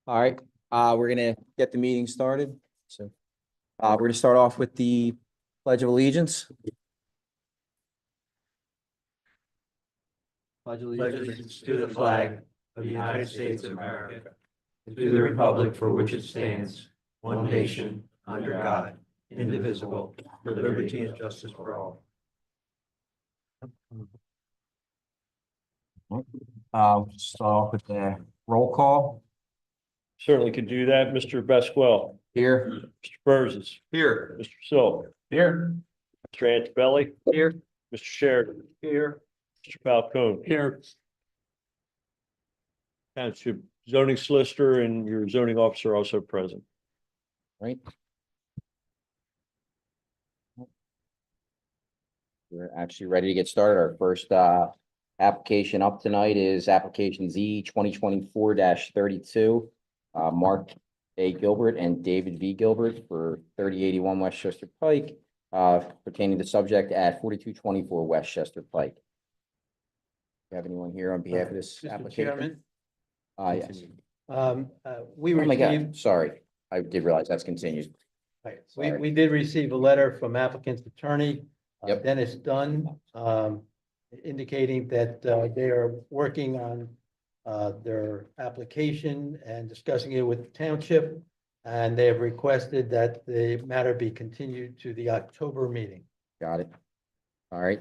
All right, we're gonna get the meeting started. So, we're gonna start off with the Pledge of Allegiance. Pledge allegiance to the flag of the United States of America, and to the republic for which it stands, one nation, under God, indivisible, with liberty and justice for all. Start off with the roll call Certainly could do that. Mr. Besquell, here. Mr. Burzes, Here. Mr. Silk, Here. Mr. Antebelli, Here. Mr. Sheridan, Here. Mr. Falcone. Here. Township zoning solicitor and your zoning officer also present. Right. We're actually ready to get started. Our first application up tonight is application Z 2024-32. Mark A. Gilbert and David V. Gilbert for 3081 Westchester Pike, pertaining to subject at 4224 Westchester Pike. Do you have anyone here on behalf of this Mr. application? Chairman, Yes. we Oh my God, received, sorry. I did realize that's continued. right, Sorry. we did receive a letter from applicant's attorney, Yep. Dennis Dunn, indicating that they are working on their application and discussing it with the township. And they have requested that the matter be continued to the October meeting. Got it. All right,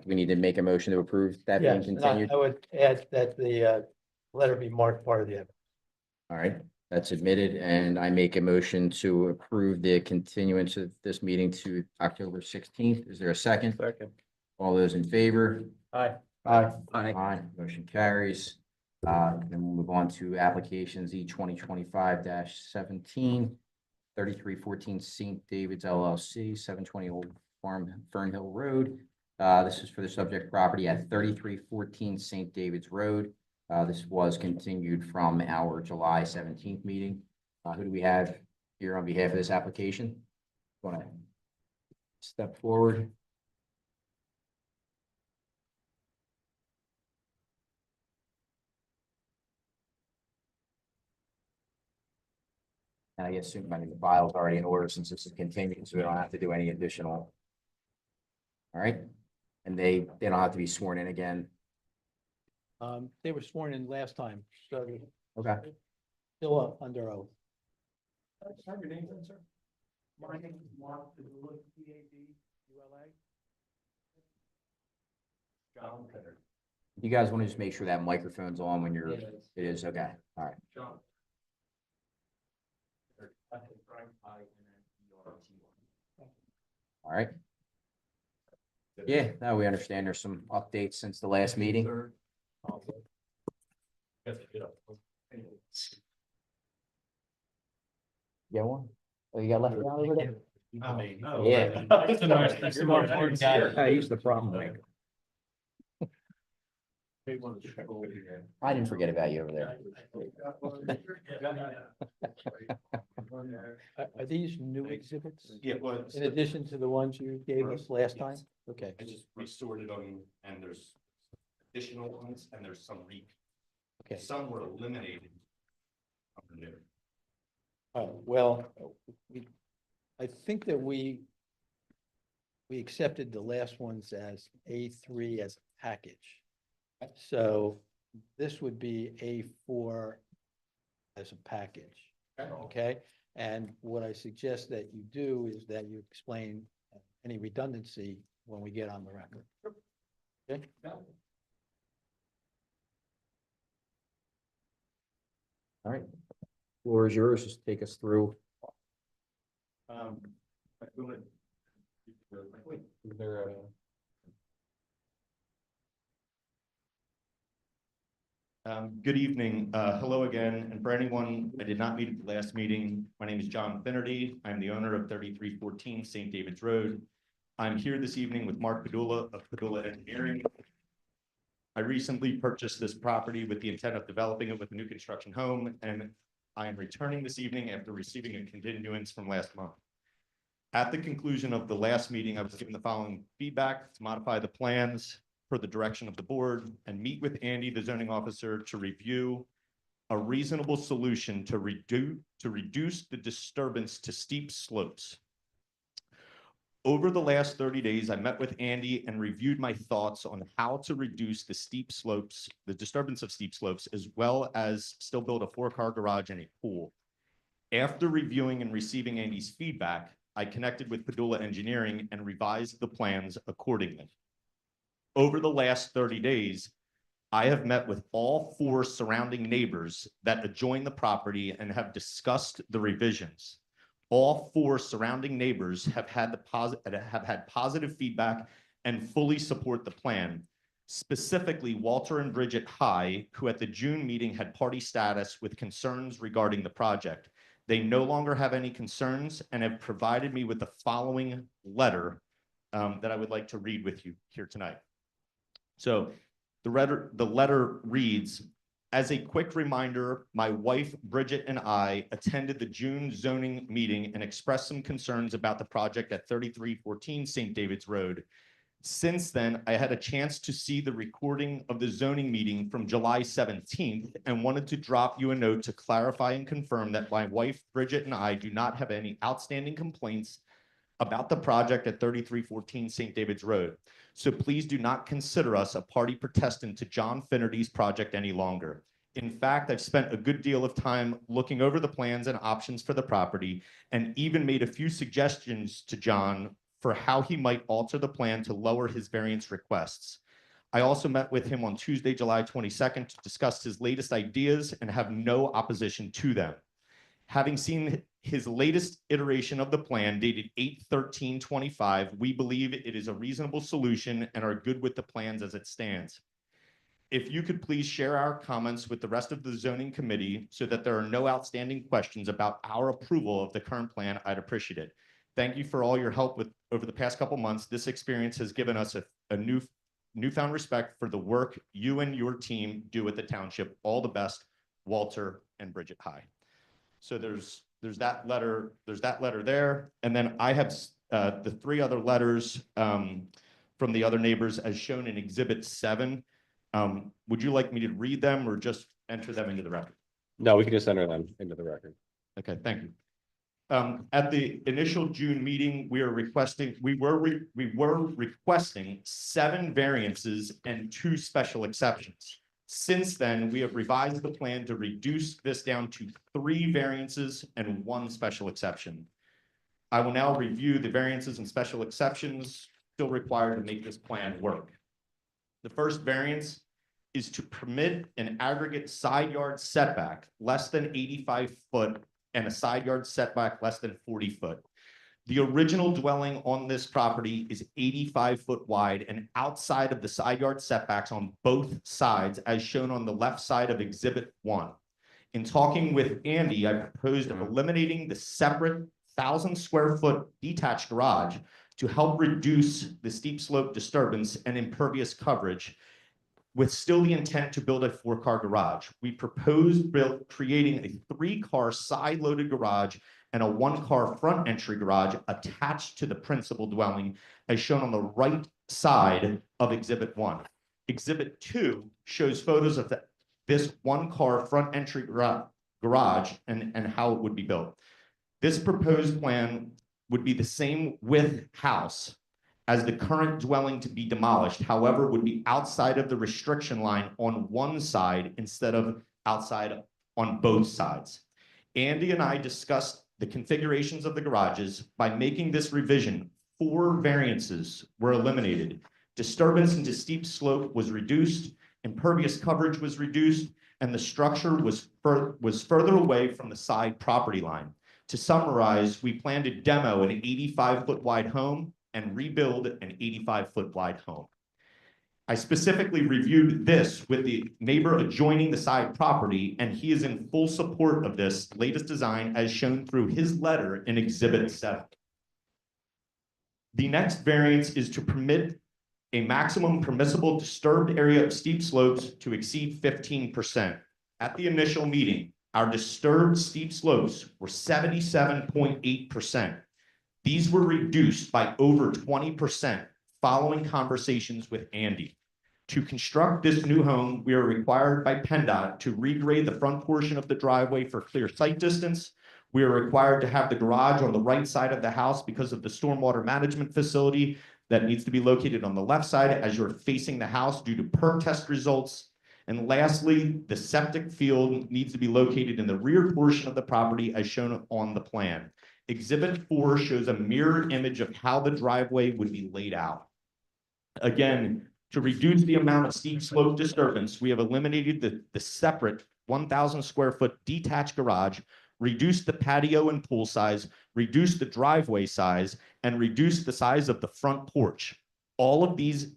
we need to make a motion to approve that being Yes, and continued. I would add that the letter be marked part of the evidence. All right, that's admitted, and I make a motion to approve the continuance of this meeting to October 16th. Is there a second? Second. All those in favor? Aye. Aye, motion carries. Then we'll move on to application Z 2025-17, 3314 St. David's LLC, 720 Old Farm Fernhill Road. This is for the subject property at 3314 St. David's Road. This was continued from our July 17th meeting. Who do we have here on behalf of this application? Want to step forward? And I assume, I mean, the file's already in order since this is continued, so we don't have to do any additional. All right, and they don't have to be sworn in again. They were sworn in last time, so Okay. still up under oath. Have your name, sir? My name is Mark Padula, P-A-D-U-L-A. John Penner. You guys want to just make sure that microphone's on when you're, Yes. it is, okay, all right. John. I-N-N-E-R-T-Y. All right. Yeah, now we understand there's some updates since the last meeting. Yeah, one? Oh, you got left out over there? Yeah. That's the more important guy. He's the problem maker. I didn't forget about you over there. Are these new exhibits Yeah, well, in addition to the ones you gave us last time? Okay. I just resorted them and there's additional ones and there's some Okay. some were eliminated. From there. Well, I think that we accepted the last ones as A3 as a package. So this would be A4 as a package, okay? And what I suggest that you do is that you explain any redundancy when we get on the record. Okay? All right. Floor is yours, just take us through. Is there a? Good evening. Hello again. And for anyone I did not meet at the last meeting, my name is John Finnerty. I'm the owner of 3314 St. David's Road. I'm here this evening with Mark Padula of Padula Engineering. I recently purchased this property with the intent of developing it with a new construction home, and I am returning this evening after receiving a continuance from last month. At the conclusion of the last meeting, I was given the following feedback to modify the plans per the direction of the board and meet with Andy, the zoning officer, to review a reasonable solution to reduce the disturbance to steep slopes. Over the last 30 days, I met with Andy and reviewed my thoughts on how to reduce the steep slopes, the disturbance of steep slopes, as well as still build a 4-car garage and a pool. After reviewing and receiving Andy's feedback, I connected with Padula Engineering and revised the plans accordingly. Over the last 30 days, I have met with all 4 surrounding neighbors that adjoin the property and have discussed the revisions. All 4 surrounding neighbors have had positive feedback and fully support the plan. Specifically, Walter and Bridget High, who at the June meeting had party status with concerns regarding the project. They no longer have any concerns and have provided me with the following letter that I would like to read with you here tonight. So the letter reads, as a quick reminder, my wife Bridget and I attended the June zoning meeting and expressed some concerns about the project at 3314 St. David's Road. Since then, I had a chance to see the recording of the zoning meeting from July 17th and wanted to drop you a note to clarify and confirm that my wife Bridget and I do not have any outstanding complaints about the project at 3314 St. David's Road. So please do not consider us a party protestant to John Finnerty's project any longer. In fact, I've spent a good deal of time looking over the plans and options for the property and even made a few suggestions to John for how he might alter the plan to lower his variance requests. I also met with him on Tuesday, July 22nd to discuss his latest ideas and have no opposition to them. Having seen his latest iteration of the plan dated 8/13/25, we believe it is a reasonable solution and are good with the plans as it stands. If you could please share our comments with the rest of the zoning committee so that there are no outstanding questions about our approval of the current plan, I'd appreciate it. Thank you for all your help over the past couple months. This experience has given us a newfound respect for the work you and your team do at the township. All the best, Walter and Bridget High. So there's that letter there. And then I have the 3 other letters from the other neighbors as shown in Exhibit 7. Would you like me to read them or just enter them into the record? No, we can just enter them into the record. Okay, thank you. At the initial June meeting, we were requesting 7 variances and 2 special exceptions. Since then, we have revised the plan to reduce this down to 3 variances and 1 special exception. I will now review the variances and special exceptions still required to make this plan work. The first variance is to permit an aggregate side yard setback less than 85 foot and a side yard setback less than 40 foot. The original dwelling on this property is 85 foot wide and outside of the side yard setbacks on both sides as shown on the left side of Exhibit 1. In talking with Andy, I proposed eliminating the separate 1,000 square foot detached garage to help reduce the steep slope disturbance and impervious coverage with still the intent to build a 4-car garage. We proposed creating a 3-car side-loaded garage and a 1-car front entry garage attached to the principal dwelling as shown on the right side of Exhibit 1. Exhibit 2 shows photos of this 1-car front entry garage and how it would be built. This proposed plan would be the same width house as the current dwelling to be demolished, however, would be outside of the restriction line on one side instead of outside on both sides. Andy and I discussed the configurations of the garages. By making this revision, 4 variances were eliminated. Disturbance into steep slope was reduced, impervious coverage was reduced, and the structure was further away from the side property line. To summarize, we plan to demo an 85-foot wide home and rebuild an 85-foot wide home. I specifically reviewed this with the neighbor adjoining the side property, and he is in full support of this latest design as shown through his letter in Exhibit 7. The next variance is to permit a maximum permissible disturbed area of steep slopes to exceed 15%. At the initial meeting, our disturbed steep slopes were 77.8%. These were reduced by over 20% following conversations with Andy. To construct this new home, we are required by PennDOT to regrade the front portion of the driveway for clear sight distance. We are required to have the garage on the right side of the house because of the stormwater management facility that needs to be located on the left side as you're facing the house due to perk test results. And lastly, the septic field needs to be located in the rear portion of the property as shown on the plan. Exhibit 4 shows a mirror image of how the driveway would be laid out. Again, to reduce the amount of steep slope disturbance, we have eliminated the separate 1,000 square foot detached garage, reduced the patio and pool size, reduced the driveway size, and reduced the size of the front porch. All of these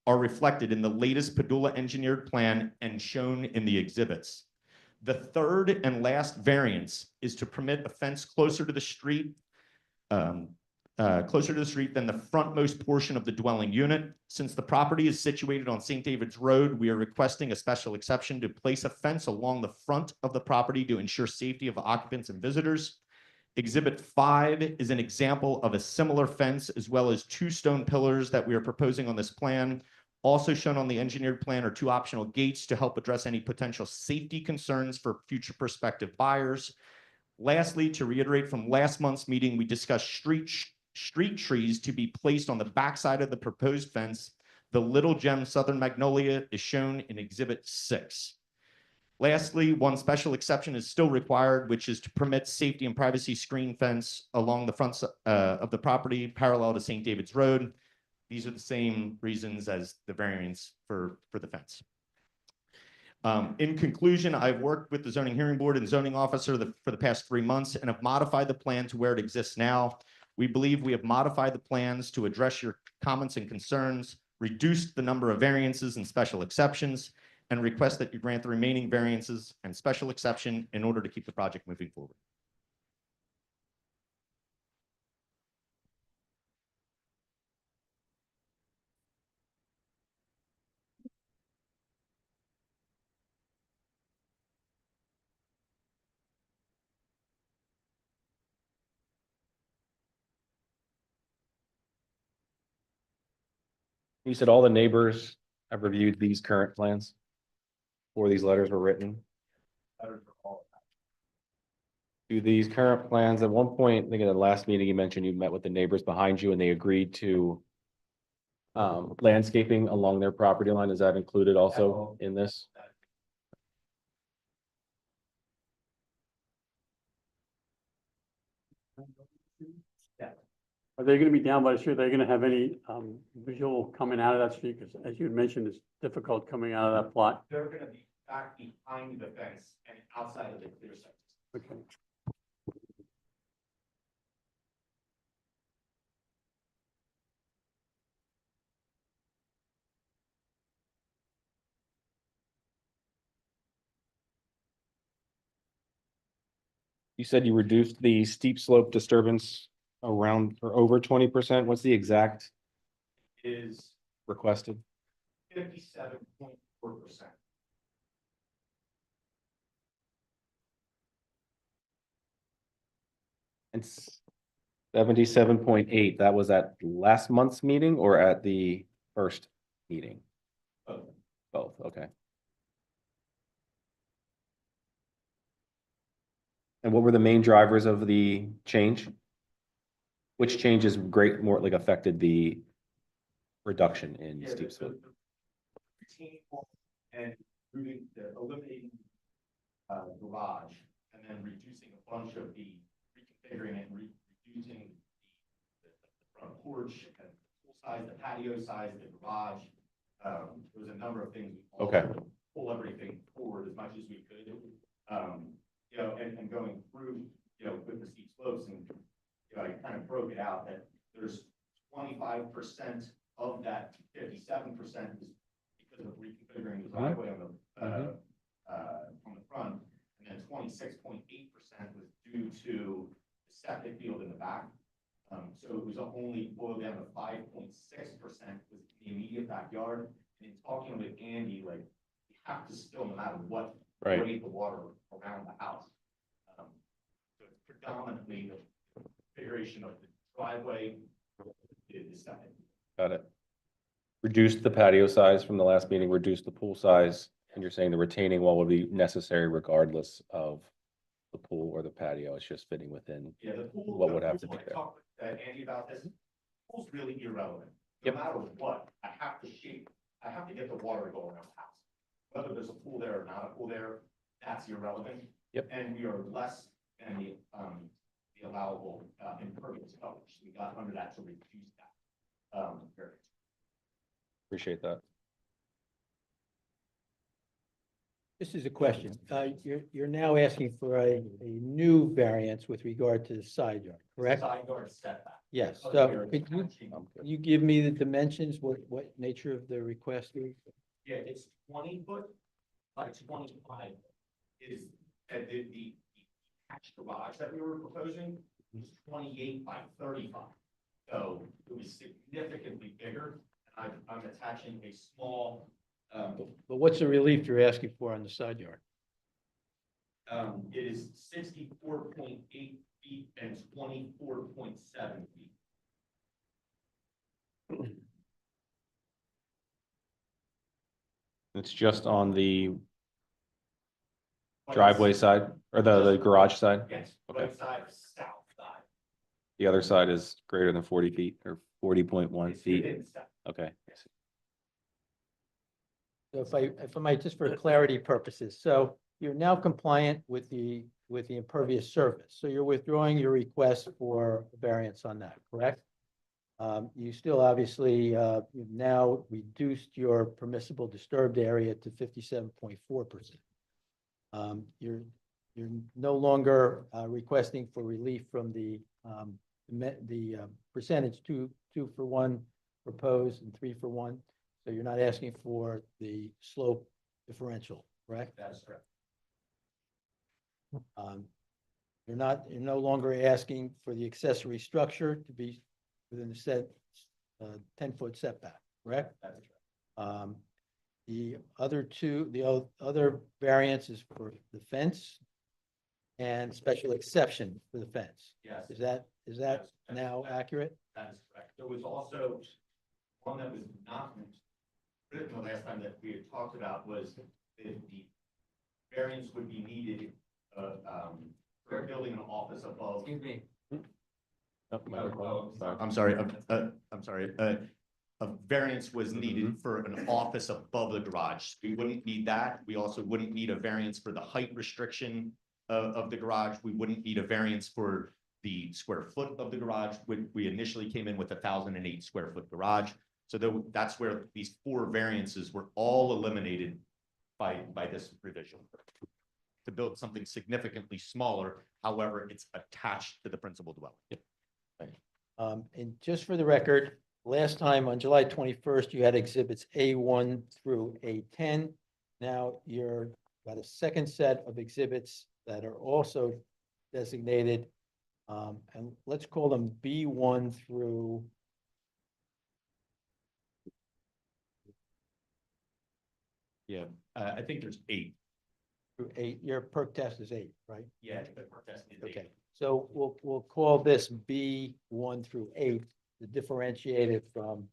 are reflected in the latest Padula engineered plan and shown in the exhibits. The third and last variance is to permit a fence closer to the street than the frontmost portion of the dwelling unit. Since the property is situated on St. David's Road, we are requesting a special exception to place a fence along the front of the property to ensure safety of occupants and visitors. Exhibit 5 is an example of a similar fence, as well as 2 stone pillars that we are proposing on this plan. Also shown on the engineered plan are 2 optional gates to help address any potential safety concerns for future prospective buyers. Lastly, to reiterate from last month's meeting, we discussed street trees to be placed on the backside of the proposed fence. The Little Gem Southern Magnolia is shown in Exhibit 6. Lastly, one special exception is still required, which is to permit safety and privacy screen fence along the front of the property parallel to St. David's Road. These are the same reasons as the variance for the fence. In conclusion, I've worked with the zoning hearing board and zoning officer for the past 3 months and have modified the plan to where it exists now. We believe we have modified the plans to address your comments and concerns, reduced the number of variances and special exceptions, and request that you grant the remaining variances and special exception in order to keep the project moving forward. You said all the neighbors have reviewed these current plans before these letters were written. Do these current plans, at one point, I think in the last meeting, you mentioned you met with the neighbors behind you and they agreed to landscaping along their property line. Is that included also in this? Are they gonna be down by the street? Are they gonna have any visual coming out of that street? Because as you had mentioned, it's difficult coming out of that plot. They're going to be back behind the fence and outside of the clear site. Okay. You said you reduced the steep slope disturbance around or over 20%. What's the exact Is requested? 57.4%. It's 77.8. That was at last month's meeting or at the first meeting? Both. Both, okay. And what were the main drivers of the change? Which changes more like affected the reduction in steep slope? Retaining wall and eliminating garage, and then reducing a bunch of the reconfiguring and reducing the front porch and pool size, the patio size, the garage. There was a number of things. Okay. Pull everything forward as much as we could. You know, and going through, you know, with the steep slopes, and you know, I kind of broke it out that there's 25% of that 57% is because of reconfiguring the driveway on the front, and then 26.8% was due to the septic field in the back. So it was only boiled down to 5.6% was the immediate backyard. And in talking with Andy, like, you have to still, no matter what, Right. raise the water around the house. So it's predominantly the configuration of the driveway, the septic. Got it. reduced the patio size from the last meeting, reduced the pool size, and you're saying the retaining wall would be necessary regardless of the pool or the patio, it's just fitting within. Yeah, the pool. What the would have to pool, be I there? talked with, Andy about this. Pool's really irrelevant. No Yep. matter what, I have to get the water going around the house. Whether there's a pool there or not a pool there, that's irrelevant. Yep. And we are less than the allowable, impervious coverage. We got under that to reduce that. Variance. Appreciate that. This is a question. You're now asking for a new variance with regard to the side yard, correct? Side yard setback. Yes, Because so we are could you, attaching- can you give me the dimensions, what nature of the request is? Yeah, it's 20 foot by 25 is, the attached garage that we were proposing was 28 by 35. So it was significantly bigger. I'm attaching a small, But what's the relief you're asking for on the side yard? it is 64.8 feet and 24.7 feet. It's just on the driveway side or the garage side? Yes, Okay. right side, south side. The other side is greater than 40 feet or 40.1 It's feet? within setback. Okay. So if I might, just for clarity purposes, so you're now compliant with the impervious surface. So you're withdrawing your request for variance on that, correct? You still obviously, you've now reduced your permissible disturbed area to 57.4%. You're no longer requesting for relief from the percentage two for one proposed and 3 for 1. So you're not asking for the slope differential, correct? That is correct. You're no longer asking for the accessory structure to be within the set 10-foot setback, correct? That is correct. The other variance is for the fence and special exception for the fence. Yes. Is that Yes, now accurate? That is correct. There was also one that was not written the last time that we had talked about was the variance would be needed, for building an office above. Excuse me. I'm sorry, a variance was needed for an office above the garage. We wouldn't need that. We also wouldn't need a variance for the height restriction of the garage. We wouldn't need a variance for the square foot of the garage. We initially came in with 1,008 square foot garage. So that's where these 4 variances were all eliminated by this revision to build something significantly smaller. However, it's attached to the principal dwelling. And just for the record, last time on July 21st, you had exhibits A1 through A10. Now you're got a second set of exhibits that are also designated. And let's call them B1 through. Yeah, I think there's 8. Through 8. Your perk test is 8, right? Yeah, the protest is 8. Okay, so we'll call this B1 through 8, to differentiate it from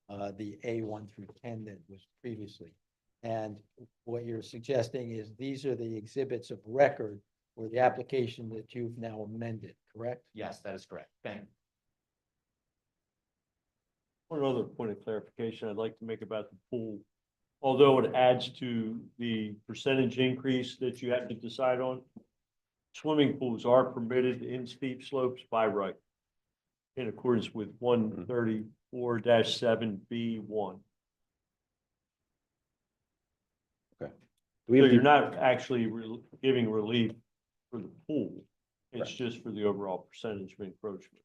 the A1 through 10 that was previously. And what you're suggesting is these are the exhibits of record for the application that you've now amended, correct? Yes, that is correct. Thank you. One other point of clarification I'd like to make about the pool. Although it adds to the percentage increase that you have to decide on, swimming pools are permitted in steep slopes by right in accordance with 134-7B1. Do So we have you're the, not actually giving relief for the pool. It's Right. just for the overall percentage of encroachment.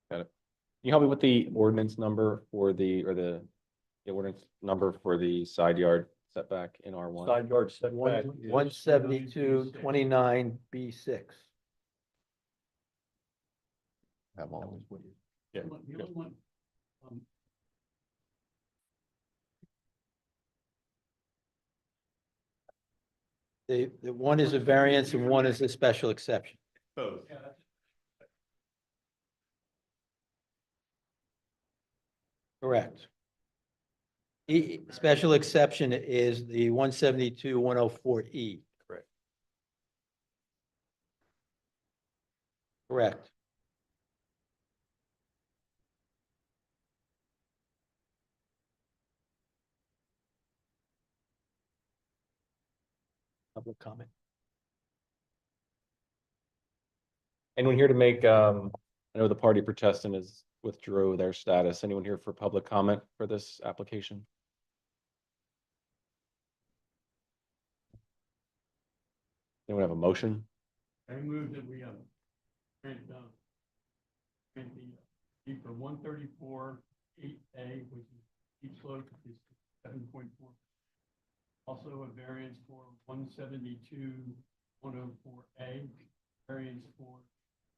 can you help me with the ordinance number for the ordinance number for the side yard setback in R1? Side yard setback. is 172-29B6. Have all. Yeah. The other one, The one is a variance and one is a special exception. Both. Correct. Special exception is the 172-104E. Correct. Correct. Public comment. Anyone here to make, I know the party protestant is withdrew their status. Anyone here for public comment for this application? Anyone have a motion? I move that we, grant, grant the, for 134-8A, which is each slope is 7.4. Also a variance for 172-104A, variance for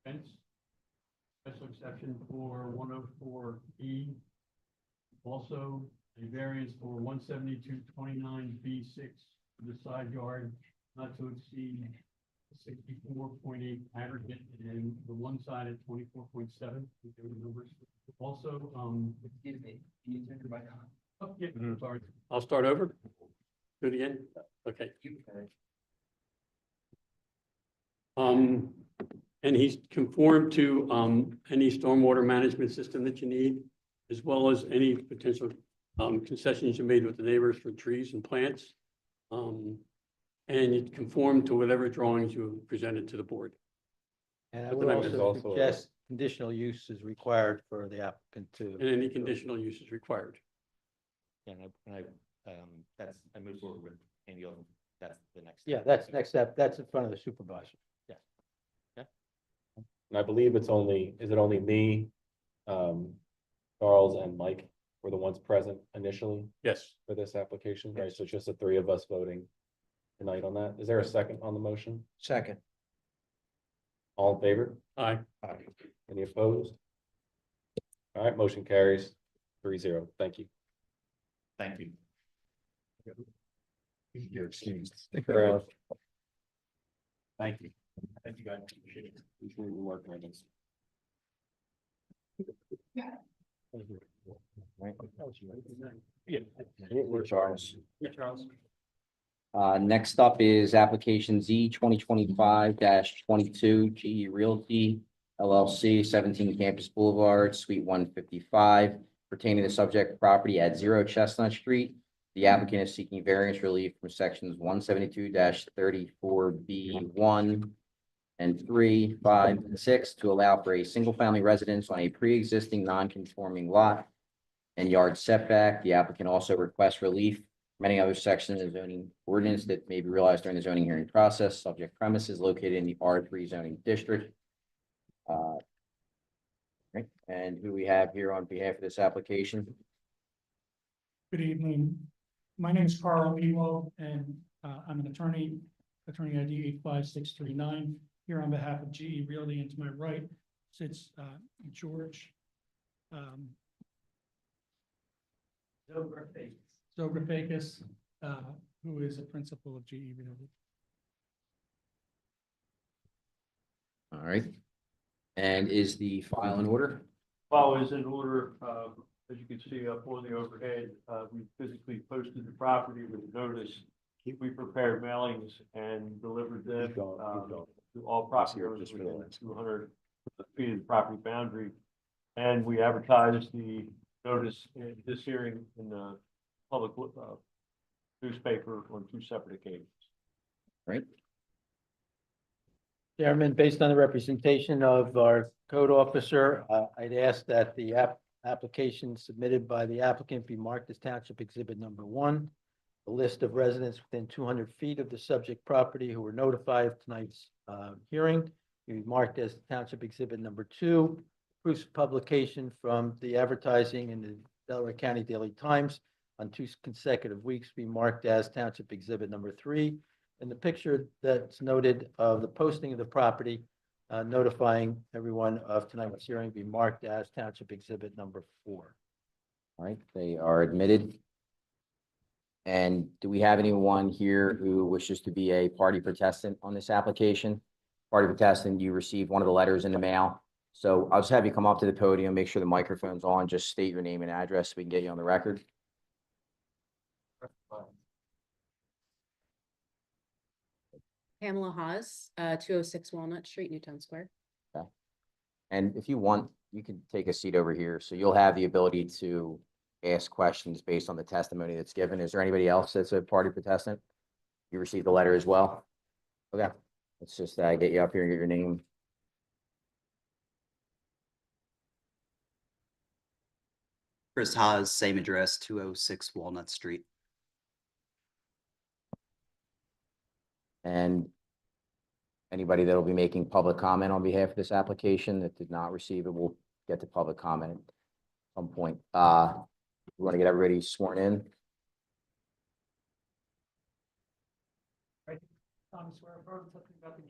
fence. Special exception for 104E. Also a variance for 172-29B6 for the side yard, not to exceed 64.8 aggregate, and the one side at 24.7. Numbers. Also, excuse me, can you turn your mic on? Oh, yeah, sorry. I'll start over. Do it again? Okay. And he's conformed to, any stormwater management system that you need, as well as any potential, concessions you made with the neighbors for trees and plants. And you conform to whatever drawings you presented to the board. And I But would then there's also also a- suggest conditional use is required for the applicant And to. any conditional use is required. And I move forward with Andy Oldham. That's the next. Yeah, step. that's next step. That's in front of the supervisor. And I believe it's only, is it only me, Charles and Mike were the ones present initially Yes. for this application, right? So it's just the three of us voting tonight on that. Is there a second on the motion? Second. All in favor? Aye. Any opposed? All right, motion carries 3-0. Thank you. Thank you. You're excused. Stick around. Thank you. Thank you, guys. Appreciate it. We're working on this. We're Charles. Yeah, Charles. Next up is application Z 2025-22 GE Realty LLC, 17 Campus Boulevard, Suite 155, pertaining to subject property at 0 Chestnut Street. The applicant is seeking variance relief from sections 172-34B1 and 3, 5, and 6 to allow for a single-family residence on a pre-existing non-conforming lot and yard setback. The applicant also requests relief from any other section of the zoning ordinance that may be realized during the zoning hearing process. Subject premises located in the R3 zoning district. Right, and who we have here on behalf of this application? Good evening. My name is Carl Ewo, and I'm an attorney ID 85639, here on behalf of GE Realty, and to my right sits George Zografakis, who is a principal of GE Realty. All right. And is the file in order? File is in order, as you can see up on the overhead, we physically posted the property with notice. We prepared mailings and delivered them, Keep going. to all property owners Just for within the next 200 feet of the property boundary. And we advertised the notice in this hearing in the public, newspaper on 2 separate occasions. Right. Chairman, based on the representation of our code officer, I'd ask that the application submitted by the applicant be marked as Township Exhibit Number 1. The list of residents within 200 feet of the subject property who were notified of tonight's hearing be marked as Township Exhibit Number 2. Proofs of publication from the advertising in the Delaware County Daily Times on 2 consecutive weeks be marked as Township Exhibit Number 3. And the picture that's noted of the posting of the property, notifying everyone of tonight's hearing be marked as Township Exhibit Number 4. All right, they are admitted. And do we have anyone here who wishes to be a party protestant on this application? Party protestant, you received one of the letters in the mail So I'll just have you come up to the podium, make sure the microphone's on, just state your name and address so we can get you on the record. Pamela Hawes, 206 Walnut Street, Newtown Square. And if you want, you can take a seat over here. So you'll have the ability to ask questions based on the testimony that's given. Is there anybody else that's a party protestant? You received the letter as well? Okay, let's just get you up here and get your name. Chris Haas, same address, 206 Walnut Street. And anybody that will be making public comment on behalf of this application that did not receive it will get to public comment at some point. We want to get everybody sworn in. Tom, swear affirm something about the.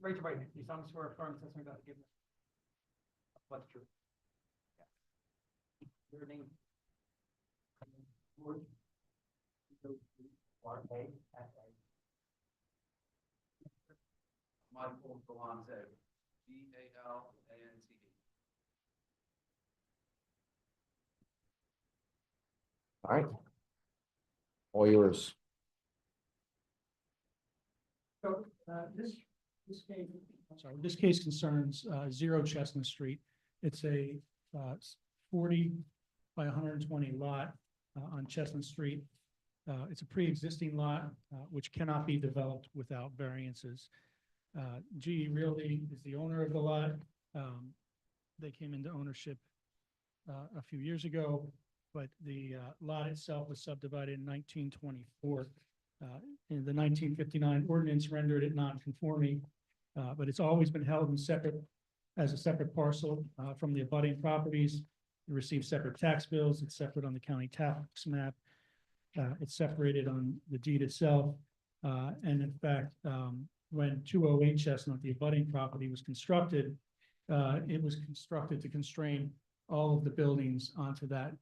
Raise your right hand, please. Tom, swear affirm something about the given. What's true? Your name. Michael Galante, Galante. All right. All yours. So, this case concerns, 0 Chestnut Street. It's a, 40 by 120 lot, on Chestnut Street. It's a pre-existing lot, which cannot be developed without variances. GE Realty is the owner of the lot. They came into ownership, a few years ago, but the, lot itself was subdivided in 1924. In the 1959 ordinance rendered it non-conforming, but it's always been held as a separate parcel from the abutting properties. It receives separate tax bills. It's separate on the county tax map. It's separated on the deed itself. And in fact, when 208 Chestnut, the abutting property, was constructed, it was constructed to constrain all of the buildings onto that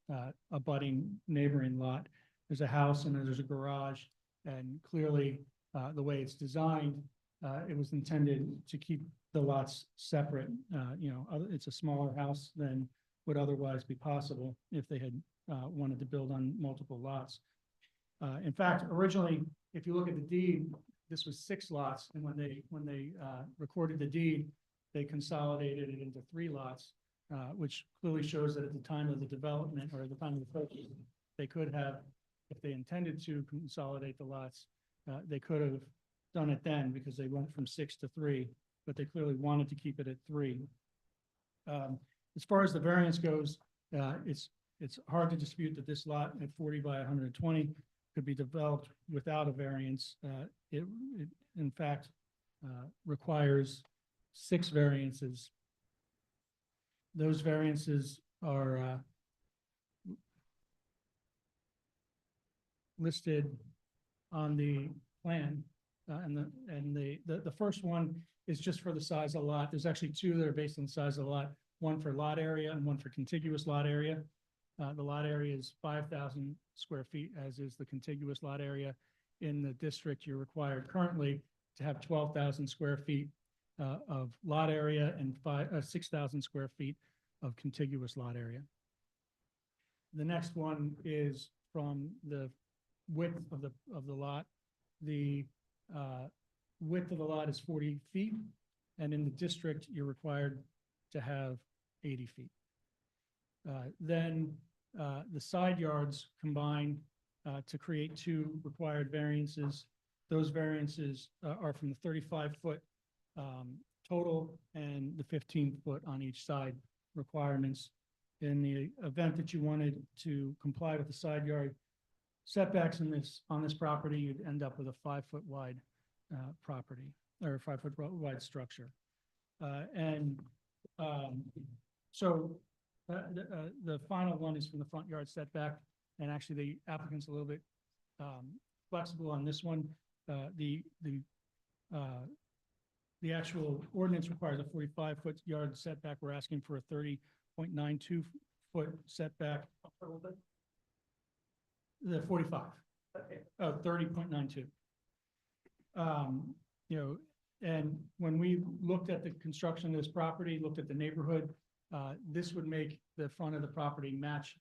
abutting neighboring lot. There's a house and there's a garage, and clearly the way it's designed, it was intended to keep the lots separate. It's a smaller house than would otherwise be possible if they had wanted to build on multiple lots. In fact, originally, if you look at the deed, this was 6 lots, and when they recorded the deed, they consolidated it into 3 lots, which clearly shows that at the time of the development or at the time of the purchase, they could have, if they intended to consolidate the lots, they could have done it then because they went from 6 to 3, but they clearly wanted to keep it at 3. As far as the variance goes, it's hard to dispute that this lot at 40 by 120 could be developed without a variance. It in fact requires 6 variances. Those variances are listed on the plan, and the first one is just for the size of the lot. There's actually 2 that are based on the size of the lot, one for lot area and one for contiguous lot area. The lot area is 5,000 square feet, as is the contiguous lot area. In the district, you're required currently to have 12,000 square feet of lot area and 6,000 square feet of contiguous lot area. The next one is from the width of the lot. The width of the lot is 40 feet, and in the district, you're required to have 80 feet. Then the side yards combine to create 2 required variances. Those variances are from the 35-foot total and the 15-foot on each side requirements. In the event that you wanted to comply with the side yard setbacks on this property, you'd end up with a 5-foot wide property, or a 5-foot wide structure. So the final one is from the front yard setback, and actually the applicant's a little bit flexible on this one. The actual ordinance requires a 45-foot yard setback. We're asking for a 30.92 foot setback. The 45. 30.92. you know, and when we looked at the construction of this property, looked at the neighborhood, this would make the front of the property match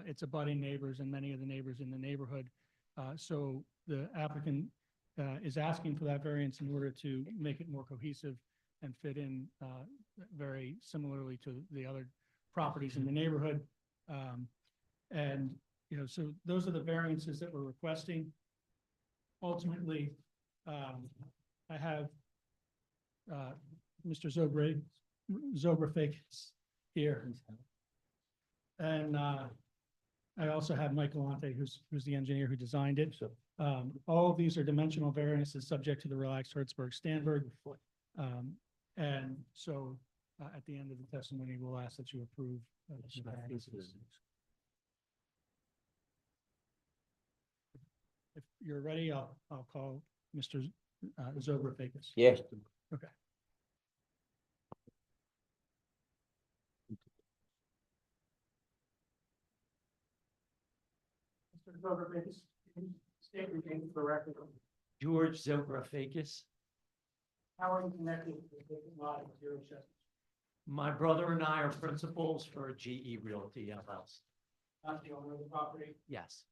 its abutting neighbors and many of the neighbors in the neighborhood. So the applicant is asking for that variance in order to make it more cohesive and fit in very similarly to the other properties in the neighborhood. And, you know, so those are the variances that we're requesting. Ultimately, I have Mr. Zobrafakis here. And I also have Mike Galante, who's the engineer who designed it. All of these are dimensional variances subject to the relaxed Hertzberg-Stanberg. And so at the end of the testimony, we'll ask that you approve. The variances. If you're ready, I'll call Mr. Zobrafakis. Yeah. Okay. Mr. Zobrafakis, state your name for the record. George Zografakis. How are you connected to the vacant lot at 0 Chestnut? My brother and I are principals for GE Realty LLC. Not the owner of the property? Yes,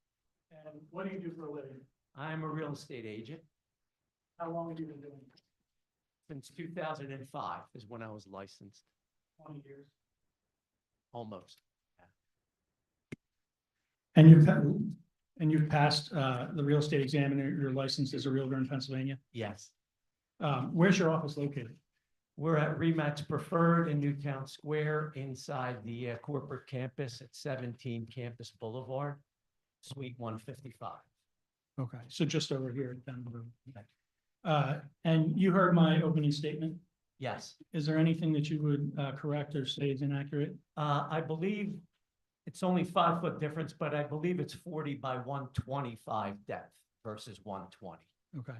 And what do you do for a living? I'm a real estate agent. How long have you been doing it? Since 2005 is when I was licensed, 20 years. almost. And you've passed the real estate examiner, your license as a realtor in Pennsylvania. Yes, Where's your office located? we're at Remax Preferred in Newtown Square inside the corporate campus at 17 Campus Boulevard, Suite 155. Okay, so just over here down the road. And you heard my opening statement. Yes, Is there anything that you would correct or say is inaccurate? I believe it's only 5-foot difference, but I believe it's 40 by 125 depth versus 120. Okay.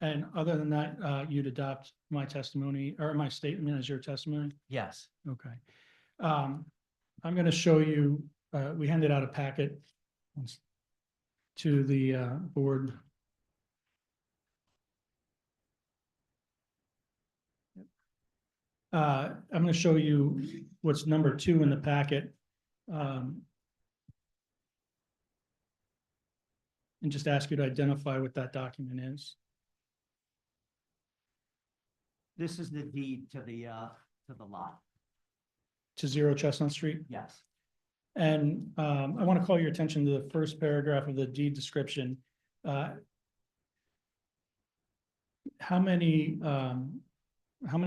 And other than that, you'd adopt my testimony or my statement as your testimony? Yes, Okay. I'm going to show you, we handed out a packet to the board. I'm going to show you what's number 2 in the packet. And just ask you to identify what that document is. this is the deed to the lot. To 0 Chestnut Street. Yes. And I want to call your attention to the first paragraph of the deed description. How many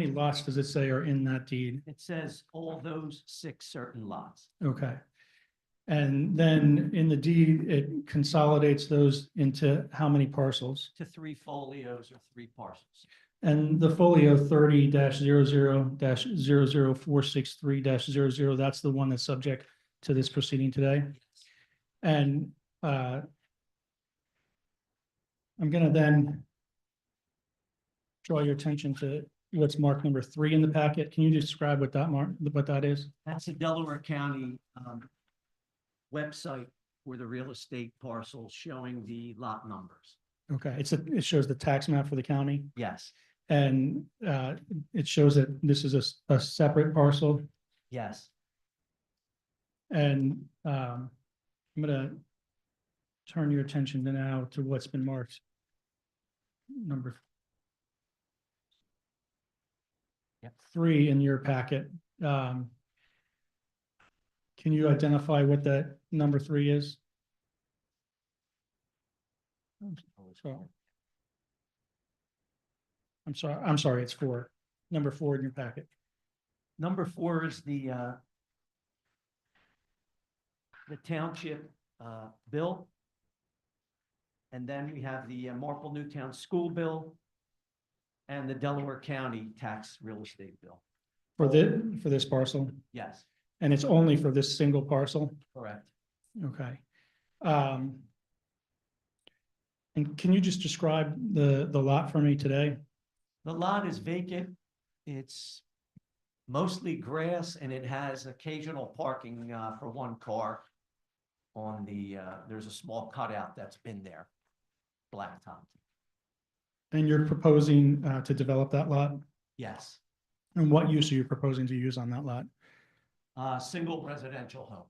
lots does it say are in that deed? It says all those 6 certain lots. Okay. And then in the deed, it consolidates those into how many parcels? To 3 folios or 3 parcels. And the folio 30-00-00463-00, that's the one that's subject to this proceeding today. And I'm gonna then draw your attention to what's marked number 3 in the packet. Can you describe what that is? That's a Delaware County website for the real estate parcels showing the lot numbers. Okay, it shows the tax map for the county. Yes, And it shows that this is a separate parcel. yes. And I'm gonna turn your attention now to what's been marked. Number Yep. 3 in your packet. Can you identify what that number 3 is? I'm sorry, it's 4. Number 4 in your packet. Number 4 is the township bill. And then we have the Marple Newtown School Bill and the Delaware County Tax Real Estate Bill. For this parcel, Yes, and it's only for this single parcel? correct. Okay. And can you just describe the lot for me today? The lot is vacant. It's mostly grass and it has occasional parking for 1 car on the, there's a small cutout that's been there, blacktop. And you're proposing to develop that lot? Yes, And what use are you proposing to use on that lot? single residential home.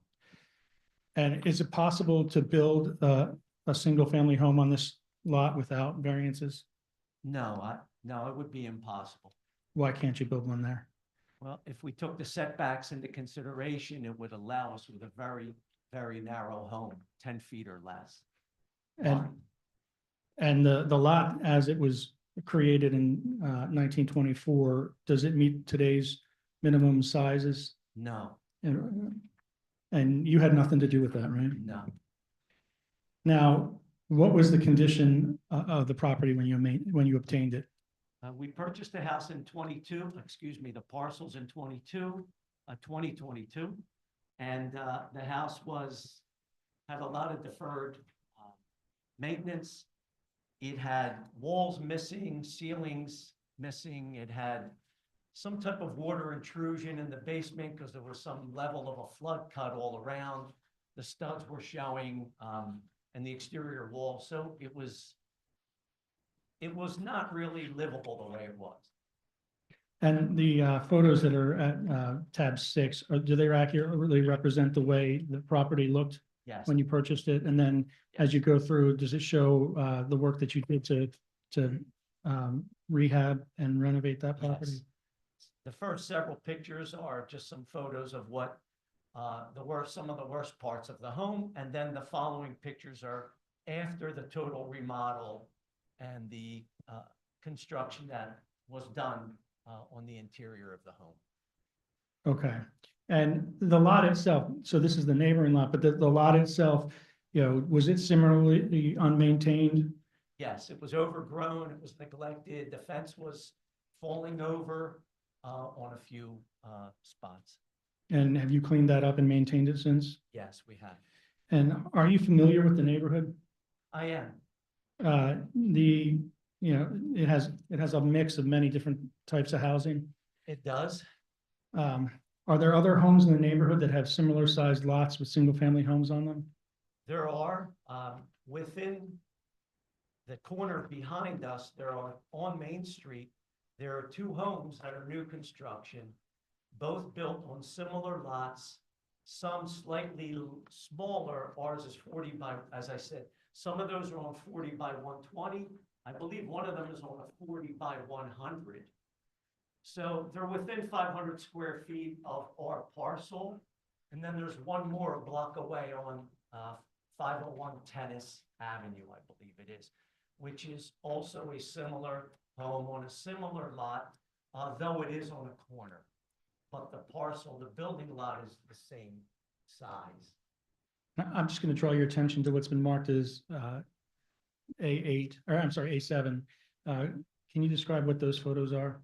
And is it possible to build a single-family home on this lot without variances? No, it would be impossible. Why can't you build one there? Well, if we took the setbacks into consideration, it would allow us with a very, very narrow home, 10 feet or less. And, Wide. and the lot as it was created in 1924, does it meet today's minimum sizes? No, And you had nothing to do with that, right? no. Now, what was the condition of the property when you obtained it? We purchased the house in 22, excuse me, the parcels in 2022. And the house had a lot of deferred maintenance. It had walls missing, ceilings missing. It had some type of water intrusion in the basement because there was some level of a flood cut all around. The studs were showing, and the exterior wall. So it was not really livable the way it was. And the photos that are at tab 6, do they accurately represent the way the property looked Yes. when you purchased it? And then as you go through, does it show the work that you did to rehab and renovate that property? Yes. The first several pictures are just some photos of what some of the worst parts of the home, and then the following pictures are after the total remodel and the construction that was done on the interior of the home. Okay, and the lot itself, so this is the neighboring lot, but the lot itself, was it similarly unmaintained? Yes, it was overgrown, it was neglected, the fence was falling over on a few spots. And have you cleaned that up and maintained it since? Yes, we have. And are you familiar with the neighborhood? I am. It has a mix of many different types of housing. It does. Are there other homes in the neighborhood that have similar sized lots with single family homes on them? There are, within the corner behind us, on Main Street, there are 2 homes that are new construction, both built on similar lots, some slightly smaller. Ours is 40 by, as I said, some of those are on 40 by 120. I believe one of them is on a 40 by 100. So they're within 500 square feet of our parcel. And then there's one more a block away on 501 Tennis Avenue, I believe it is, which is also a similar home on a similar lot, though it is on a corner. But the parcel, the building lot is the same size. I'm just going to draw your attention to what's been marked as A7. Can you describe what those photos are?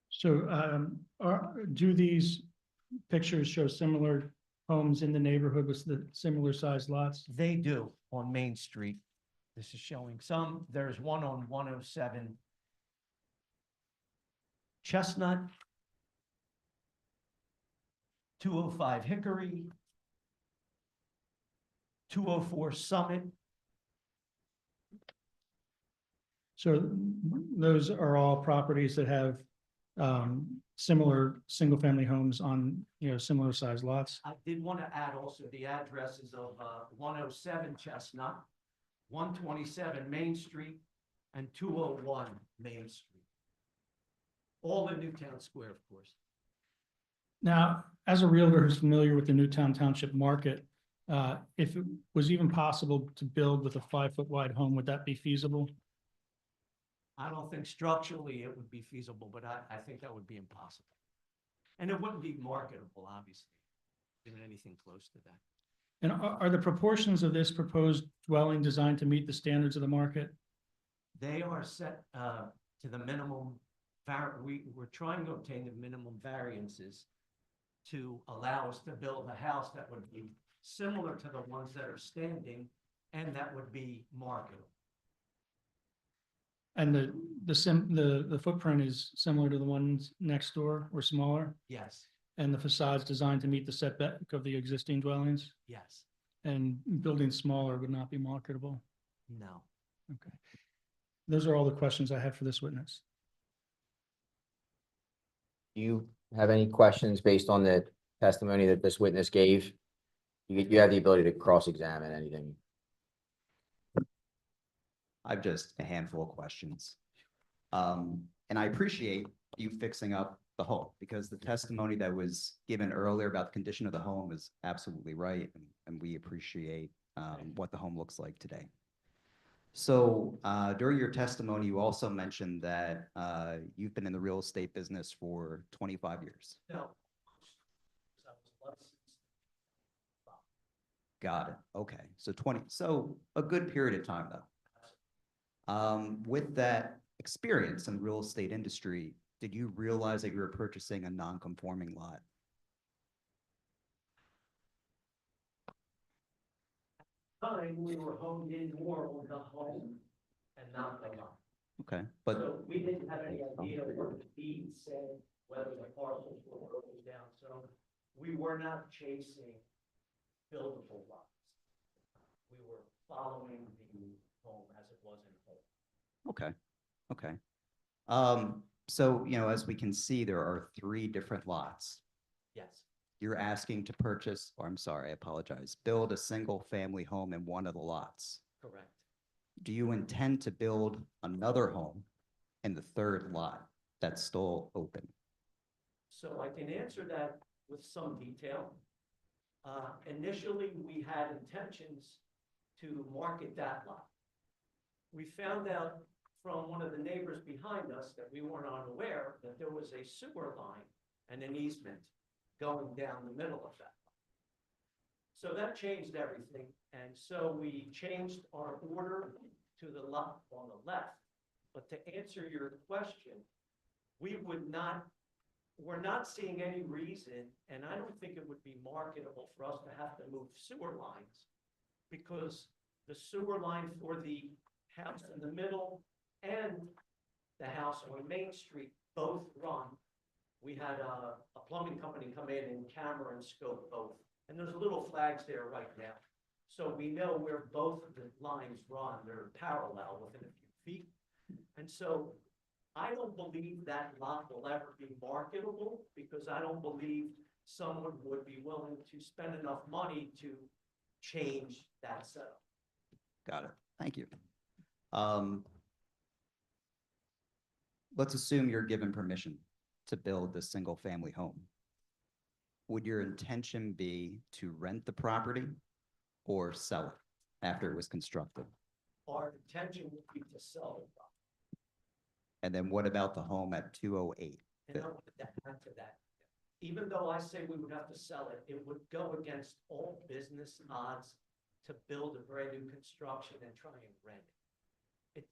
So do these pictures show similar homes in the neighborhood with the similar sized lots? They do on Main Street. This is showing some. There's one on 107 Chestnut, 205 Hickory, 204 Summit. So those are all properties that have similar single family homes on, similar sized lots. I did want to add also the addresses of 107 Chestnut, 127 Main Street, and 201 Main Street. All in Newtown Square, of course. Now, as a realtor who's familiar with the Newtown Township market, if it was even possible to build with a 5-foot wide home, would that be feasible? I don't think structurally it would be feasible, but I think that would be impossible. And it wouldn't be marketable, obviously, even anything close to that. And are the proportions of this proposed dwelling designed to meet the standards of the market? They are set to the minimum, we're trying to obtain the minimum variances to allow us to build a house that would be similar to the ones that are standing and that would be marketable. And the footprint is similar to the ones next door or smaller? Yes, And the facade's designed to meet the setback of the existing dwellings? yes, And building smaller would not be marketable? no. Okay. Those are all the questions I have for this witness. Do you have any questions based on the testimony that this witness gave? You have the ability to cross-examine anything. I've just a handful of questions. And I appreciate you fixing up the home because the testimony that was given earlier about the condition of the home is absolutely right. And we appreciate what the home looks like today. So during your testimony, you also mentioned that you've been in the real estate business for 25 years. No. I was licensed. Got it. Okay. So 20, so a good period of time though. With that experience in the real estate industry, did you realize that you were purchasing a non-conforming lot? Time, we were honed in more on the home and not the lot. Okay, but So we didn't have any idea what the deed said, whether the parcels were broken down, so we were not chasing buildable lots. We were following the home as it was in whole. okay, okay. So, you know, as we can see, there are 3 different lots. Yes, You're asking to purchase, or I'm sorry, I apologize, build a single family home in one of the lots. correct. Do you intend to build another home in the 3rd lot that's still open? So I can answer that with some detail. Initially, we had intentions to market that lot. We found out from one of the neighbors behind us that we weren't unaware that there was a sewer line and an easement going down the middle of that. So that changed everything, and so we changed our order to the lot on the left. But to answer your question, we're not seeing any reason, and I don't think it would be marketable for us to have to move sewer lines, because the sewer line for the house in the middle and the house on Main Street both run. We had a plumbing company come in and camera and scope both, and there's little flags there right now. So we know where both of the lines run, they're parallel within a few feet. And so I don't believe that lot will ever be marketable, because I don't believe someone would be willing to spend enough money to change that setup. Got it. Thank you. Let's assume you're given permission to build this single family home. Would your intention be to rent the property or sell it after it was constructed? Our intention would be to sell the property. And then what about the home at 208? And I wanted to add to that. Even though I say we would have to sell it, it would go against all business odds to build a brand new construction and try and rent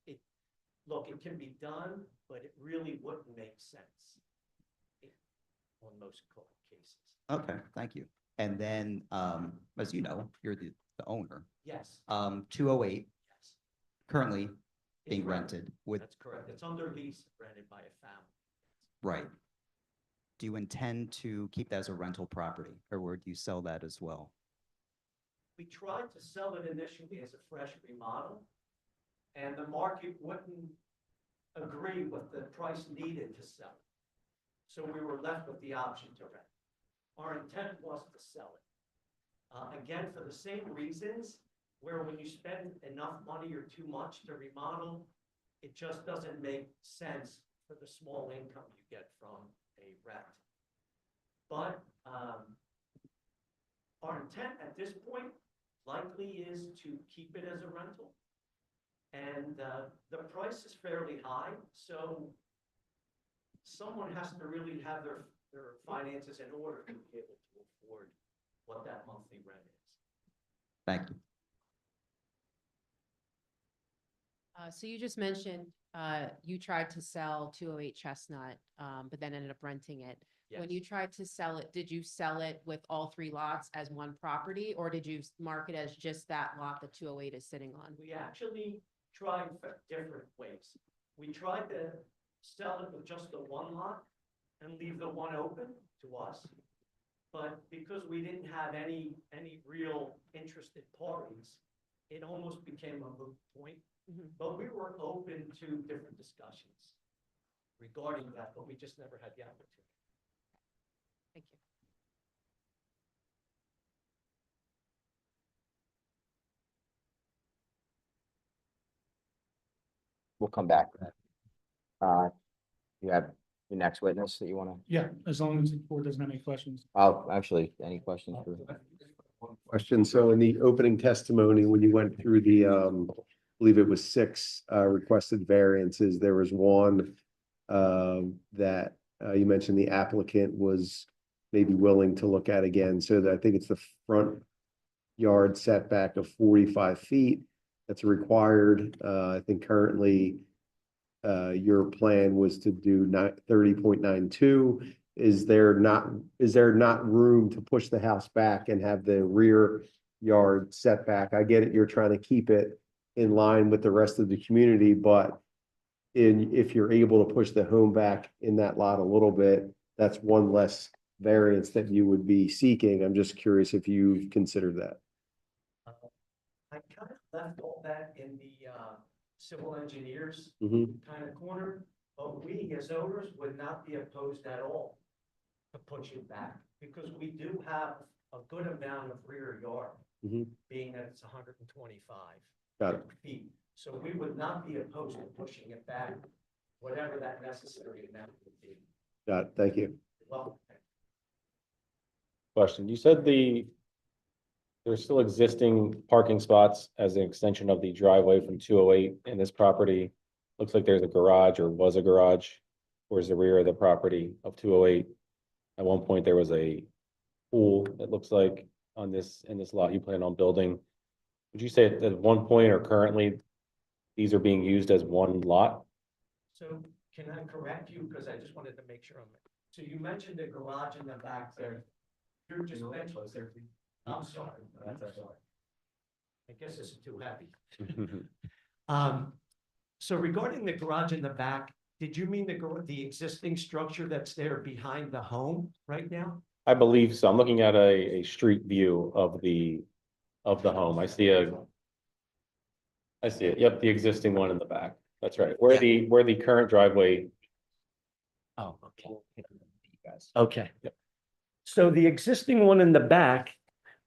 it. Look, it can be done, but it really wouldn't make sense on most cases. Okay, thank you. And then, as you know, you're the owner. Yes, 208 yes. currently It's being rented. rented with, That's correct. It's under lease, rented by a family. right. Do you intend to keep that as a rental property or would you sell that as well? We tried to sell it initially as a fresh remodel, and the market wouldn't agree with the price needed to sell it. So we were left with the option to rent. Our intent was to sell it. Again, for the same reasons, where when you spend enough money or too much to remodel, it just doesn't make sense for the small income you get from a rent. But our intent at this point likely is to keep it as a rental. And the price is fairly high, so someone has to really have their finances in order to be able to afford what that monthly rent is. Thank you. So you just mentioned, you tried to sell 208 Chestnut, but then ended up renting it. When you tried to sell it, did you sell it with all three lots as one property, or did you mark it as just that lot that 208 is sitting on? We actually tried different ways. We tried to sell it with just the one lot and leave the one open to us. But because we didn't have any real interested parties, it almost became a moot point. Mhm. But we were open to different discussions regarding that, but we just never had the opportunity. Thank you. We'll come back to that. You have your next witness that you wanna, Yeah, as long as the board doesn't have any questions. oh, actually, any questions for? One question. So in the opening testimony, when you went through the, I believe it was 6 requested variances, there was one that you mentioned the applicant was maybe willing to look at again. So that I think it's the front yard setback of 45 feet. That's required. I think currently your plan was to do 30.92. Is there not room to push the house back and have the rear yard setback? I get it, you're trying to keep it in line with the rest of the community, but if you're able to push the home back in that lot a little bit, that's one less variance that you would be seeking. I'm just curious if you've considered that. I kind of left all that in the civil engineers Mhm. kind of corner, but we as owners would not be opposed at all to push it back, because we do have a good amount of rear yard, Mhm. being that it's 125 Got it. feet. So we would not be opposed to pushing it back, whatever that necessary amount would be. Got it. Thank you. Well, Question, you said there's still existing parking spots as an extension of the driveway from 208 in this property. Looks like there's a garage or was a garage towards the rear of the property of 208. At one point, there was a pool, it looks like, in this lot you plan on building. Would you say at one point or currently, these are being used as one lot? so can I correct you, because I just wanted to make sure so you mentioned the garage in the back there. You're just mentioning. I'm sorry. I guess this is too heavy. So regarding the garage in the back, did you mean the existing structure that's there behind the home right now? I believe so. I'm looking at a street view of the home. I see it. Yep, the existing one in the back. That's right. Where the current driveway. Oh, okay. Okay. So the existing one in the back,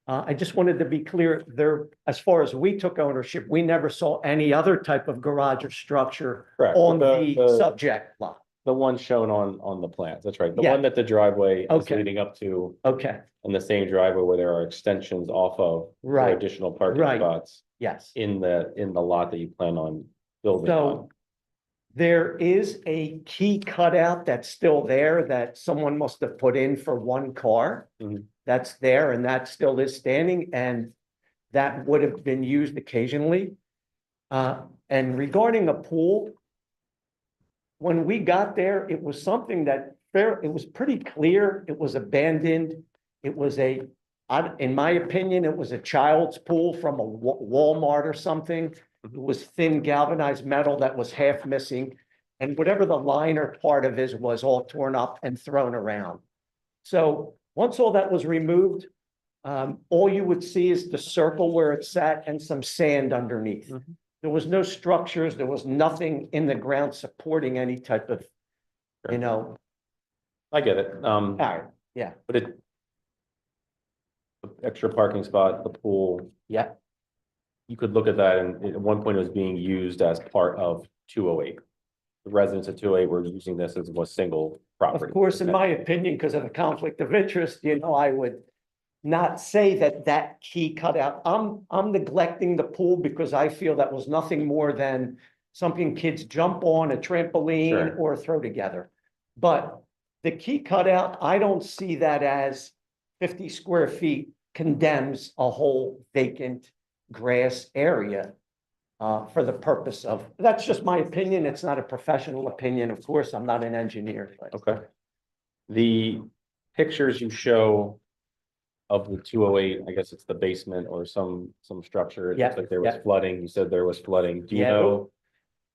I just wanted to be clear there, as far as we took ownership, we never saw any other type of garage or structure Correct. on The- the subject lot. The one shown on the plans. That's right. The Yeah. one that the driveway is Okay. leading up to, Okay, and the same driveway where there are extensions off of. for Right. Additional parking Right. spots yes. in the lot that you plan on building So on. there is a key cutout that's still there that someone must have put in for one car. Mhm. That's there and that still is standing and that would have been used occasionally. And regarding a pool, when we got there, it was something that it was pretty clear. It was abandoned. It was in my opinion, it was a child's pool from a Walmart or something. It was thin galvanized metal that was half missing. And whatever the liner part of it was all torn up and thrown around. So once all that was removed, all you would see is the circle where it sat and some sand underneath. Mhm. There was no structures. There was nothing in the ground supporting any type of, you know, I get it. yeah, But the extra parking spot, the pool, yeah. you could look at that and at one point it was being used as part of 208. The residents of 208 were using this as a single property. Of course, in my opinion, because of the conflict of interest, I would not say that key cutout. I'm neglecting the pool because I feel that was nothing more than something kids jump on, a trampoline Sure. or throw together. But the key cutout, I don't see that as 50 square feet condemns a whole vacant grass area for the purpose of, that's just my opinion. It's not a professional opinion. Of course, I'm not an engineer. But Okay. The pictures you show of the 208, I guess it's the basement or some structure. It Yeah, looks like there was yeah. flooding. You said there was flooding. Do you Yeah. know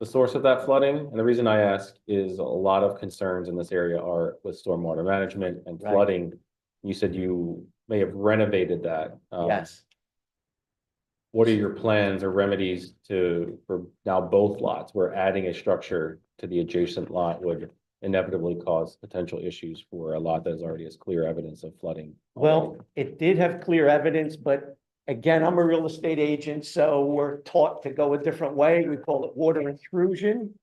the source of that flooding? And the reason I ask is a lot of concerns in this area are with stormwater management and Right. flooding. You said you may have renovated that. Yes. What are your plans or remedies for now both lots? Where adding a structure to the adjacent lot would inevitably cause potential issues for a lot that is already has clear evidence of flooding. Well, it did have clear evidence, but again, I'm a real estate agent, so we're taught to go a different way. We call it water intrusion.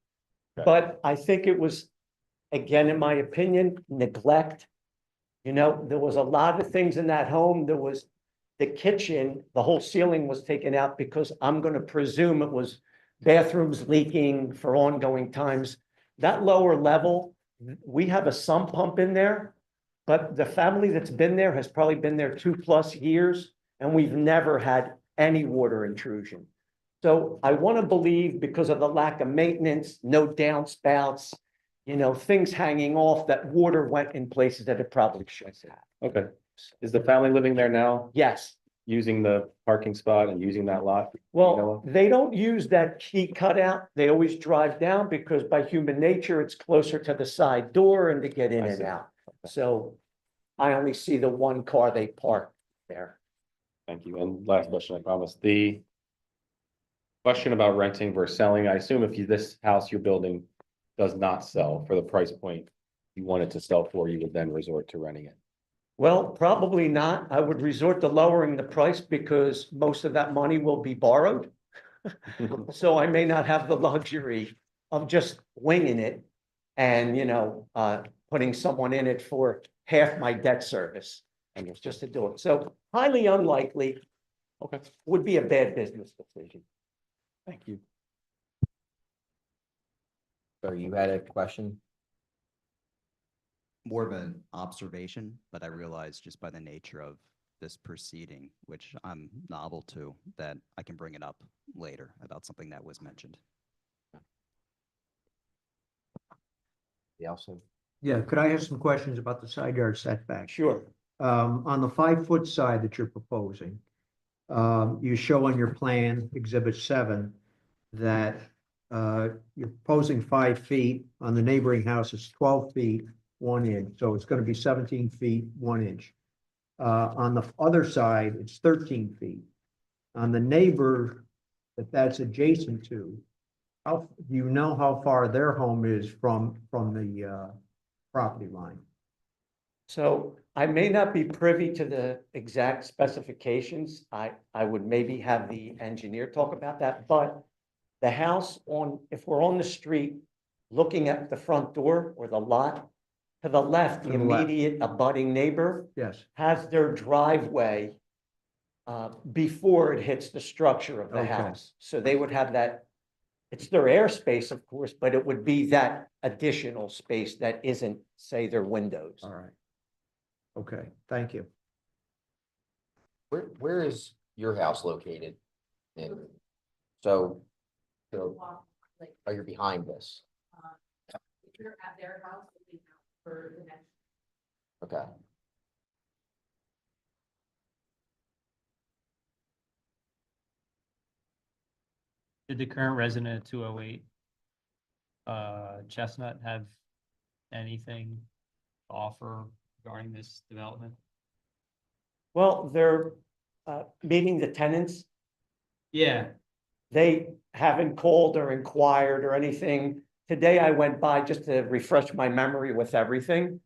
Okay. But I think it was, again, in my opinion, neglect. You know, there was a lot of things in that home. There was the kitchen, the whole ceiling was taken out because I'm gonna presume it was bathrooms leaking for ongoing times. That lower level, we have a sump pump in there, but the family that's been there has probably been there 2+ years, and we've never had any water intrusion. So I want to believe because of the lack of maintenance, no downspouts, you know, things hanging off, that water went in places that it probably shouldn't have. Okay. Is the family living there now, Yes. using the parking spot and using that lot? Well, they don't use that key cutout. They always drive down because by human nature, it's closer to the side door and to get in I and see. out. So I only see the one car they park there. Thank you. And last question, I promise. The question about renting versus selling, I assume if this house you're building does not sell for the price point you want it to sell for, you would then resort to renting it. Well, probably not. I would resort to lowering the price because most of that money will be borrowed. So I may not have the luxury of just winging it and, you know, putting someone in it for half my debt service and it's just to do it. So highly unlikely. Okay. Would be a bad business decision. Thank you. So you had a question? More of an observation, but I realize just by the nature of this proceeding, which I'm novel to, that I can bring it up later about something that was mentioned. Yeah, also. Yeah, could I ask some questions about the side yard setback? Sure. On the 5-foot side that you're proposing, you show on your plan, Exhibit 7, that you're proposing 5 feet. On the neighboring house, it's 12 feet, 1 inch. So it's going to be 17 feet, 1 inch. On the other side, it's 13 feet. On the neighbor that's adjacent to, do you know how far their home is from the property line? So I may not be privy to the exact specifications. I would maybe have the engineer talk about that, but the house if we're on the street, looking at the front door or the lot, to the left, the To the left. immediate abutting neighbor Yes. has their driveway before it hits the structure of the Okay. house. So they would have that, it's their airspace, of course, but it would be that additional space that isn't, say, their windows. All right. Okay, thank you. Where is your house located? So, Like, are you behind this? if you're at their house, looking out for the next. Okay. Did the current resident at 208 Chestnut have anything to offer regarding this development? Well, they're meeting the tenants. Yeah. They haven't called or inquired or anything. Today I went by just to refresh my memory with everything.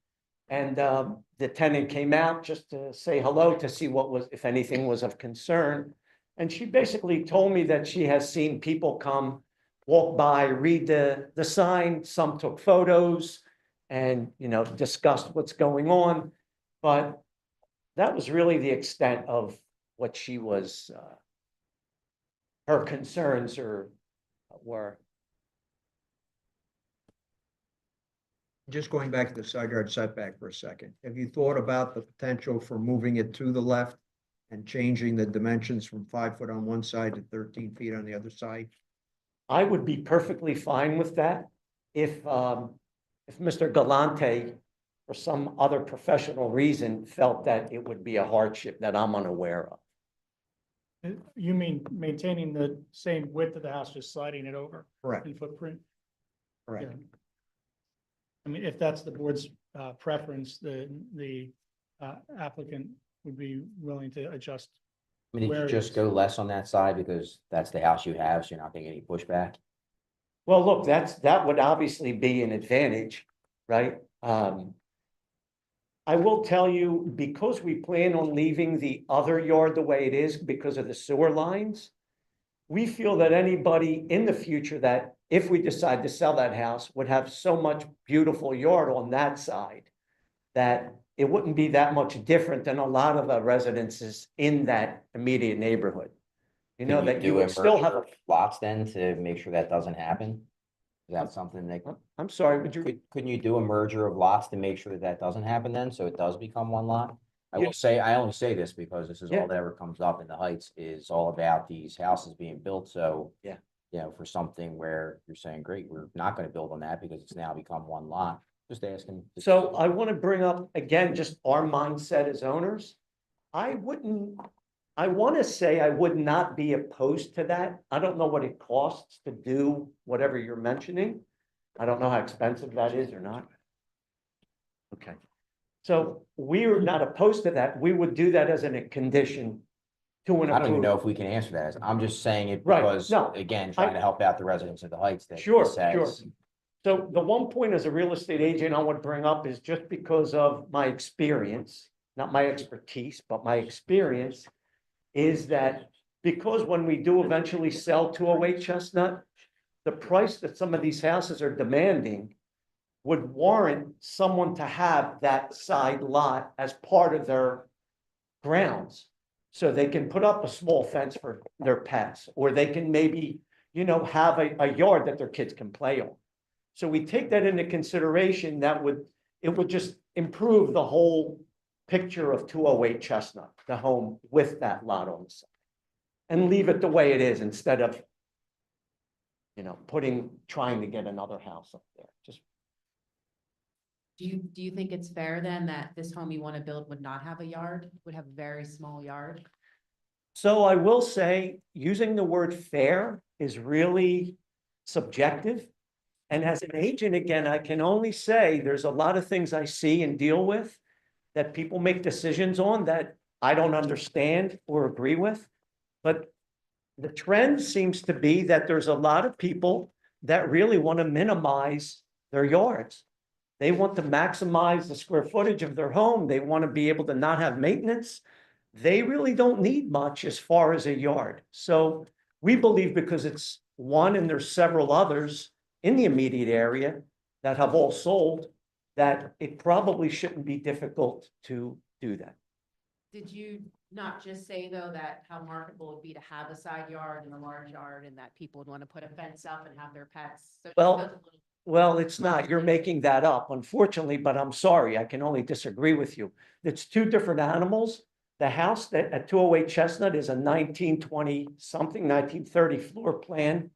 And the tenant came out just to say hello, to see if anything was of concern. And she basically told me that she has seen people come, walk by, read the sign. Some took photos and, you know, discussed what's going on. But that was really the extent of what she was, her concerns were. Just going back to the side yard setback for a second, have you thought about the potential for moving it to the left and changing the dimensions from 5 foot on one side to 13 feet on the other side? I would be perfectly fine with that if Mr. Galante for some other professional reason, felt that it would be a hardship that I'm unaware of. You mean maintaining the same width of the house, just sliding it over Correct. in footprint? Correct. Yeah. I mean, if that's the board's preference, the applicant would be willing to adjust. I mean, did Where you it just is. go less on that side because that's the house you have, so you're not getting any pushback? Well, look, that would obviously be an advantage, right? I will tell you, because we plan on leaving the other yard the way it is because of the sewer lines, we feel that anybody in the future that, if we decide to sell that house, would have so much beautiful yard on that side that it wouldn't be that much different than a lot of the residences in that immediate neighborhood. You know, Can that you do a would still have, merger of lots then to make sure that doesn't happen? Is that something that, I'm sorry, would you? couldn't you do a merger of lots to make sure that that doesn't happen then, so it does become one lot? I Yeah. will say, I only say this because this is Yeah. all that ever comes up in the Heights, is all about these houses being built, so. Yeah. You know, for something where you're saying, great, we're not gonna build on that because it's now become one lot, just asking. So I want to bring up, again, just our mindset as owners. I want to say I would not be opposed to that. I don't know what it costs to do whatever you're mentioning. I don't know how expensive that is or not. Okay. So we're not opposed to that. We would do that as a condition to an I don't even know approval. if we can answer that. I'm just saying it Right, because, no, again, trying to help out the residents of the Heights that. Sure, this sure. has- So the one point as a real estate agent I want to bring up is just because of my experience, not my expertise, but my experience, is that because when we do eventually sell 208 Chestnut, the price that some of these houses are demanding would warrant someone to have that side lot as part of their grounds. So they can put up a small fence for their pets, or they can maybe, you know, have a yard that their kids can play on. So we take that into consideration, it would just improve the whole picture of 208 Chestnut, the home with that lot on the side. And leave it the way it is instead of, you know, trying to get another house up there, just. Do you think it's fair then that this home you want to build would not have a yard, would have a very small yard? So I will say, using the word fair is really subjective. And as an agent, again, I can only say there's a lot of things I see and deal with that people make decisions on that I don't understand or agree with. But the trend seems to be that there's a lot of people that really want to minimize their yards. They want to maximize the square footage of their home. They want to be able to not have maintenance. They really don't need much as far as a yard. So we believe, because it's one and there's several others in the immediate area that have all sold, that it probably shouldn't be difficult to do that. Did you not just say, though, that how marketable it would be to have a side yard and a large yard, and that people would want to put a fence up and have their pets? So it just Well, goes a little- Well, it's not. You're making that up, unfortunately, but I'm sorry. I can only disagree with you. It's two different animals. The house that at 208 Chestnut is a 1920 something, 1930 floor plan.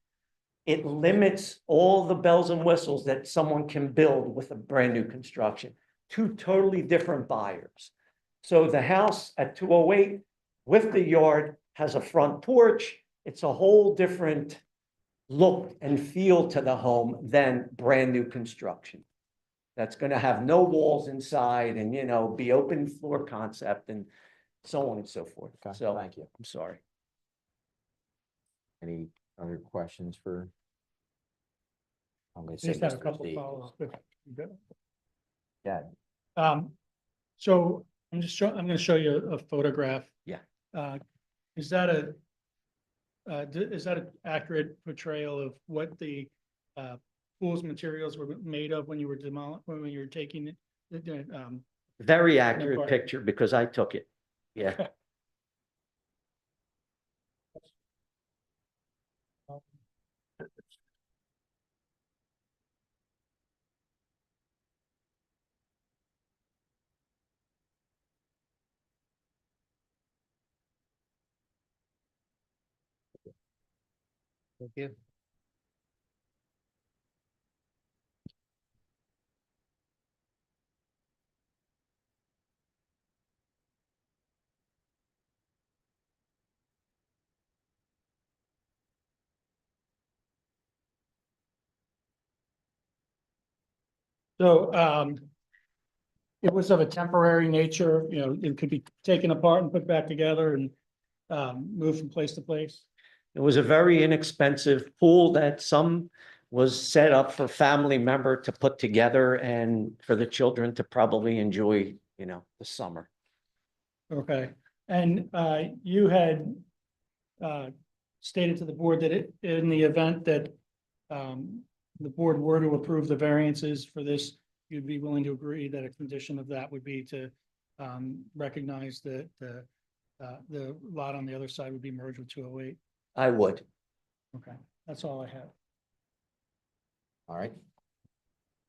It limits all the bells and whistles that someone can build with a brand new construction. Two totally different buyers. So the house at 208 with the yard has a front porch. It's a whole different look and feel to the home than brand new construction. That's going to have no walls inside and, you know, be open floor concept and so on and so forth. Okay, So thank you. I'm sorry. Any other questions for? I'm gonna I say just have a Mr. couple Z. follow-ups. Yeah, So I'm gonna show you a photograph. Yeah. Is that an accurate portrayal of what the pool's materials were made of when you were when you were taking it? Very accurate part. picture because I took it. Yeah. Thank you. So, it was of a temporary nature, you know, it could be taken apart and put back together and, moved from place to place. It was a very inexpensive pool that some was set up for family member to put together and for the children to probably enjoy, the summer. Okay, and, you had, stated to the board that in the event that, the board were to approve the variances for this, you'd be willing to agree that a condition of that would be to, recognize that the lot on the other side would be merged with 208. I would. Okay, that's all I have. All right.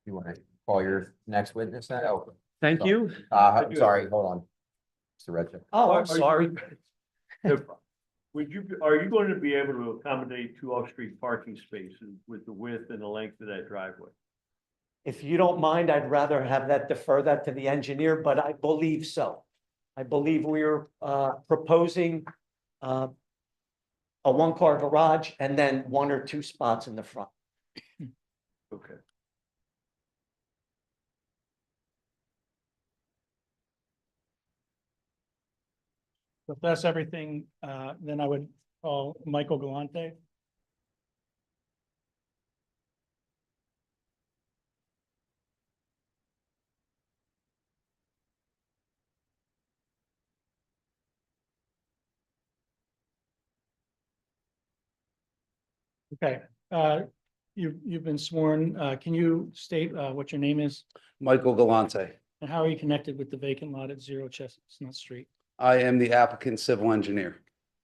You want to call your next witness now? Oh, Thank you. I'm sorry, hold on. Mr. Redford. Oh, Are I'm you- sorry. Are you going to be able to accommodate 2 off-street parking spaces with the width and the length of that driveway? If you don't mind, I'd rather have that, defer that to the engineer, but I believe so. I believe we're proposing a 1-car garage and then 1 or 2 spots in the front. Okay. If that's everything, then I would call Michael Galante. Okay, you've been sworn. Can you state, what your name is Michael Galante. and how are you connected with the vacant lot at 0 Chestnut Street? I am the applicant's civil engineer.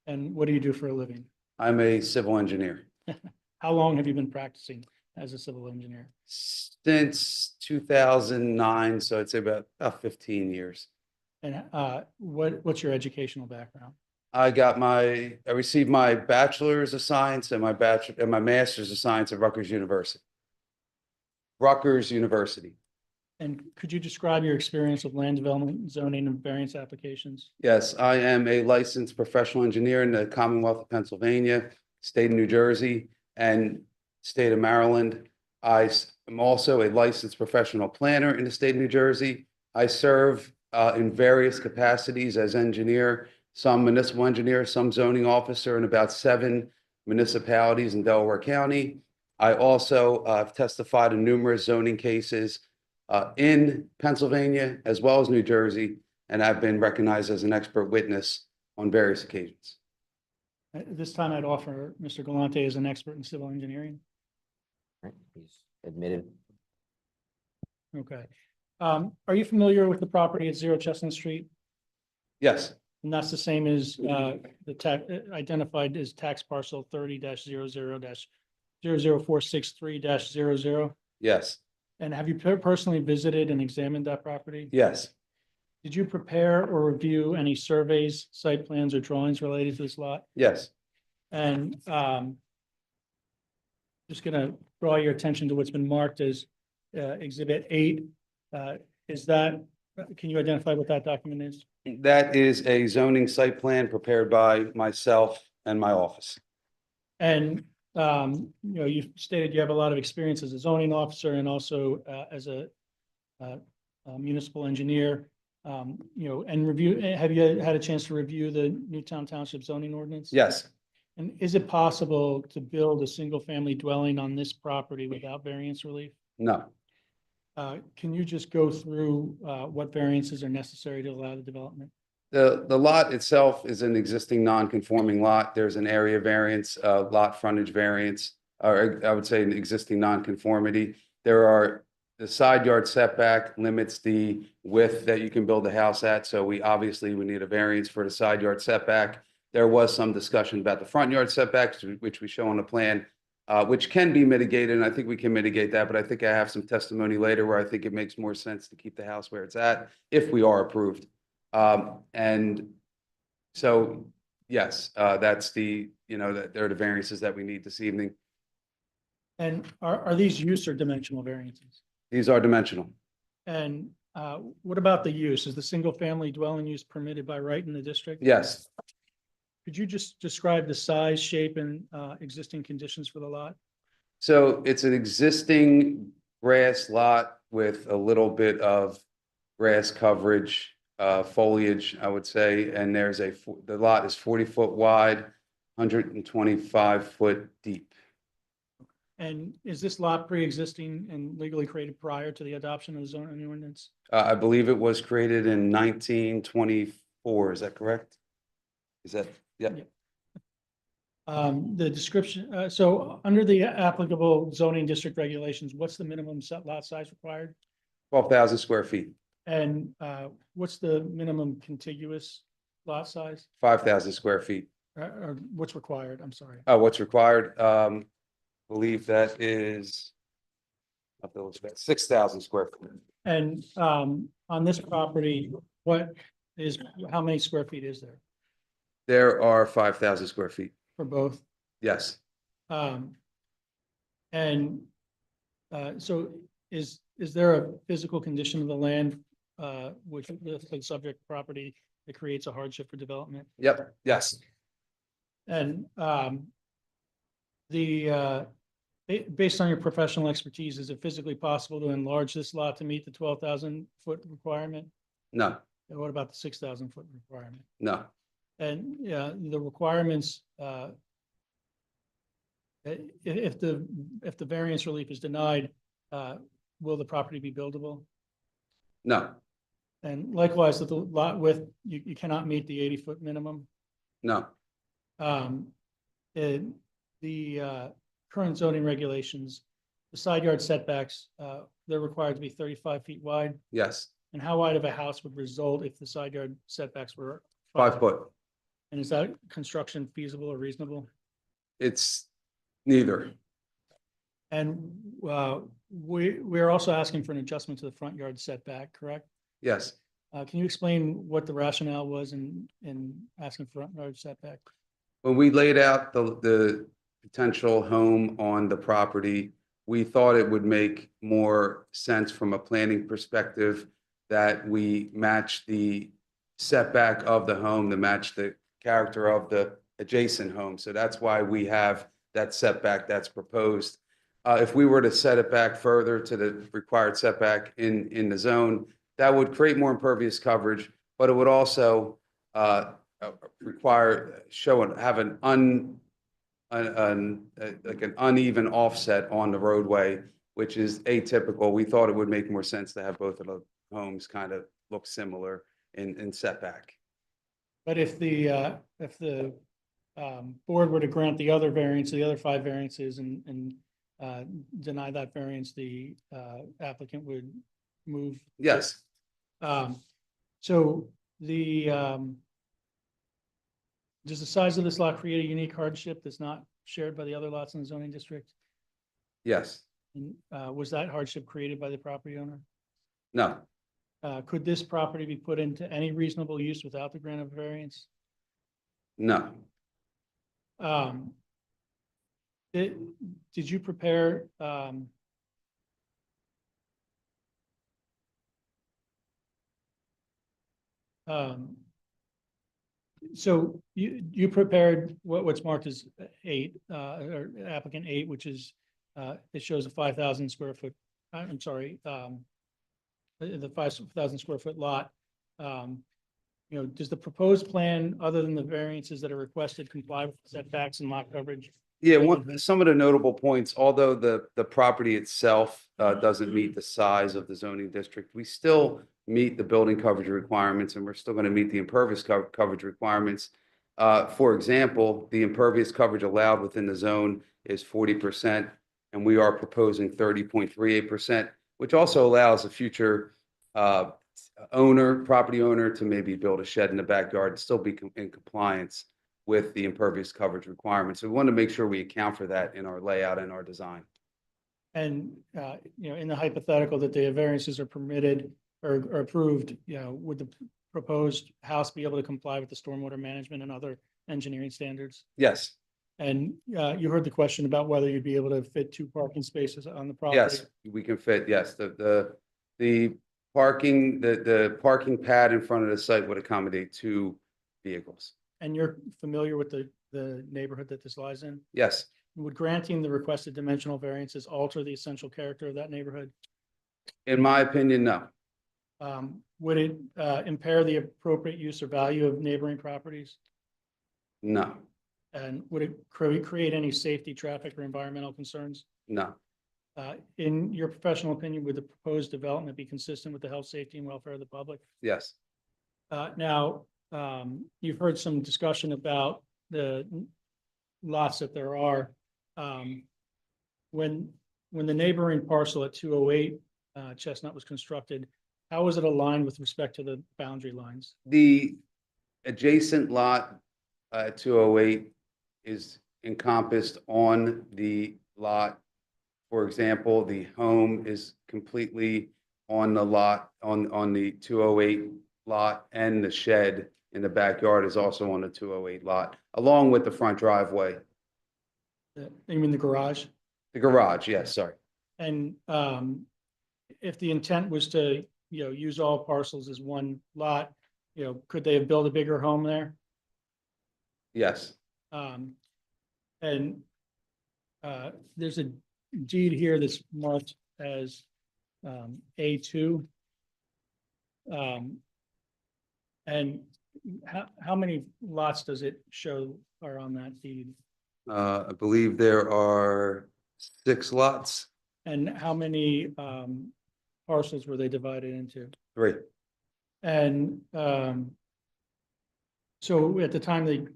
And what do you do for a living? I'm a civil engineer. How long have you been practicing as a civil engineer? Since 2009, so I'd say about 15 years. And, what's your educational background? I received my bachelor's of science and my master's of science at Rutgers University. Rutgers University. And could you describe your experience with land development, zoning, and variance applications? Yes, I am a licensed professional engineer in the Commonwealth of Pennsylvania, state of New Jersey, and state of Maryland. I am also a licensed professional planner in the state of New Jersey. I serve in various capacities as engineer, some municipal engineer, some zoning officer in about 7 municipalities in Delaware County. I also have testified in numerous zoning cases in Pennsylvania as well as New Jersey, and I've been recognized as an expert witness on various occasions. At this time, I'd offer Mr. Galante as an expert in civil engineering. All right, he's admitted. Okay. Are you familiar with the property at 0 Chestnut Street? Yes, And that's the same as identified as tax parcel 30-00-00463-00. yes, And have you personally visited and examined that property? yes. Did you prepare or review any surveys, site plans, or drawings related to this lot? Yes, And just gonna draw your attention to what's been marked as Exhibit 8. Is that, can you identify what that document is? that is a zoning site plan prepared by myself and my office. And you stated you have a lot of experience as a zoning officer and also as a municipal engineer. And have you had a chance to review the Newtown Township zoning ordinance? Yes, And is it possible to build a single-family dwelling on this property without variance relief? no, Can you just go through what variances are necessary to allow the development? the lot itself is an existing non-conforming lot. There's an area variance, lot frontage variance, or I would say an existing non-conformity. The side yard setback limits the width that you can build a house at, so we obviously would need a variance for the side yard setback. There was some discussion about the front yard setbacks, which we show on the plan, which can be mitigated, and I think we can mitigate that, but I think I have some testimony later where I think it makes more sense to keep the house where it's at if we are approved. And so, yes, that's that they're the variances that we need this evening. And are these use or dimensional variances? These are dimensional. And what about the use? Is the single-family dwelling use permitted by right in the district? Yes, Could you just describe the size, shape, and existing conditions for the lot? so it's an existing grass lot with a little bit of grass coverage, foliage, I would say, and the lot is 40 foot wide, 125 foot deep. And is this lot pre-existing and legally created prior to the adoption of the zoning ordinance? I believe it was created in 1924, is that correct? Is that, yeah, The description, so under the applicable zoning district regulations, what's the minimum set lot size required? 12,000 square feet, And what's the minimum contiguous lot size? 5,000 square feet. Or what's required? I'm sorry. What's required? Believe that is 6,000 square feet. And on this property, how many square feet is there There are 5,000 square feet. for both? Yes, And so is there a physical condition of the land, which the subject property that creates a hardship for development? yep, yes, And based on your professional expertise, is it physically possible to enlarge this lot to meet the 12,000 foot requirement? no, And what about the 6,000 foot requirement? no, And the requirements, if the variance relief is denied, will the property be buildable? no, And likewise, with the lot width, you cannot meet the 80 foot minimum. no, In the current zoning regulations, the side yard setbacks, they're required to be 35 feet wide. yes, And how wide of a house would result if the side yard setbacks were 5 foot. And is that construction feasible or reasonable? It's neither. And we're also asking for an adjustment to the front yard setback, correct? Yes. Can you explain what the rationale was in asking for front yard setback? When we laid out the potential home on the property, we thought it would make more sense from a planning perspective that we match the setback of the home to match the character of the adjacent home. So that's why we have that setback that's proposed. If we were to set it back further to the required setback in the zone, that would create more impervious coverage, but it would also have an uneven offset on the roadway, which is atypical. We thought it would make more sense to have both of the homes kind of look similar in setback. But if the board were to grant the other variance, the other 5 variances and deny that variance, the applicant would move. Yes, So does the size of this lot create a unique hardship that's not shared by the other lots in the zoning district? yes, And was that hardship created by the property owner? no, Could this property be put into any reasonable use without the grant of variance? no. Did you prepare so you prepared what's marked as 8, or applicant 8, which is it shows a 5,000 square foot, I'm sorry, the 5,000 square foot lot. Does the proposed plan, other than the variances that are requested, comply with setbacks and lot coverage? Yeah, some of the notable points, although the property itself doesn't meet the size of the zoning district, we still meet the building coverage requirements, and we're still going to meet the impervious coverage requirements. For example, the impervious coverage allowed within the zone is 40%, and we are proposing 30.38%, which also allows a future property owner to maybe build a shed in the backyard and still be in compliance with the impervious coverage requirements. So we want to make sure we account for that in our layout and our design. And, in the hypothetical that the variances are permitted or approved, would the proposed house be able to comply with the stormwater management and other engineering standards? Yes, And you heard the question about whether you'd be able to fit 2 parking spaces on the property. yes, we can fit, yes. The parking, the parking pad in front of the site would accommodate 2 vehicles. And you're familiar with the neighborhood that this lies in? Yes, would granting the requested dimensional variances alter the essential character of that neighborhood? In my opinion, no, Would it impair the appropriate use or value of neighboring properties? no, And would it create any safety, traffic, or environmental concerns? no, In your professional opinion, would the proposed development be consistent with the health, safety, and welfare of the public? yes, Now, you've heard some discussion about the lots that there are. When the neighboring parcel at 208 Chestnut was constructed, how was it aligned with respect to the boundary lines? the adjacent lot, 208 is encompassed on the lot. For example, the home is completely on the lot, on the 208 lot, and the shed in the backyard is also on the 208 lot, along with the front driveway. You mean the garage? The garage, yes, sorry. And if the intent was to, use all parcels as one lot, could they have built a bigger home there? Yes, And there's a deed here that's marked as A2. And how many lots does it show are on that deed? I believe there are 6 lots, And how many parcels were they divided into? 3. And so at the time they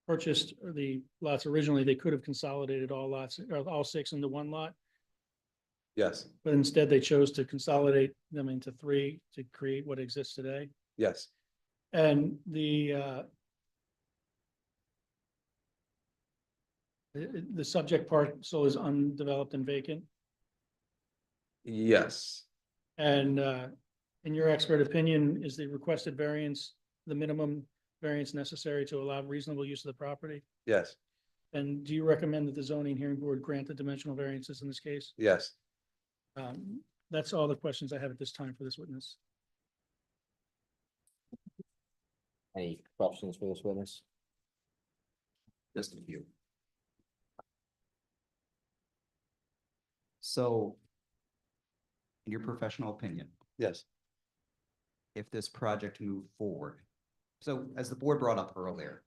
purchased the lots originally, they could have consolidated all lots, or all 6 into one lot, Yes, but instead they chose to consolidate them into 3 to create what exists today. yes, And the subject parcel is undeveloped and vacant. yes, And in your expert opinion, is the requested variance the minimum variance necessary to allow reasonable use of the property? yes, And do you recommend that the zoning hearing board grant the dimensional variances in this case? yes. That's all the questions I have at this time for this witness. Any questions for this witness? Just a few. So, in your professional opinion, Yes, if this project moved forward, so as the board brought up earlier,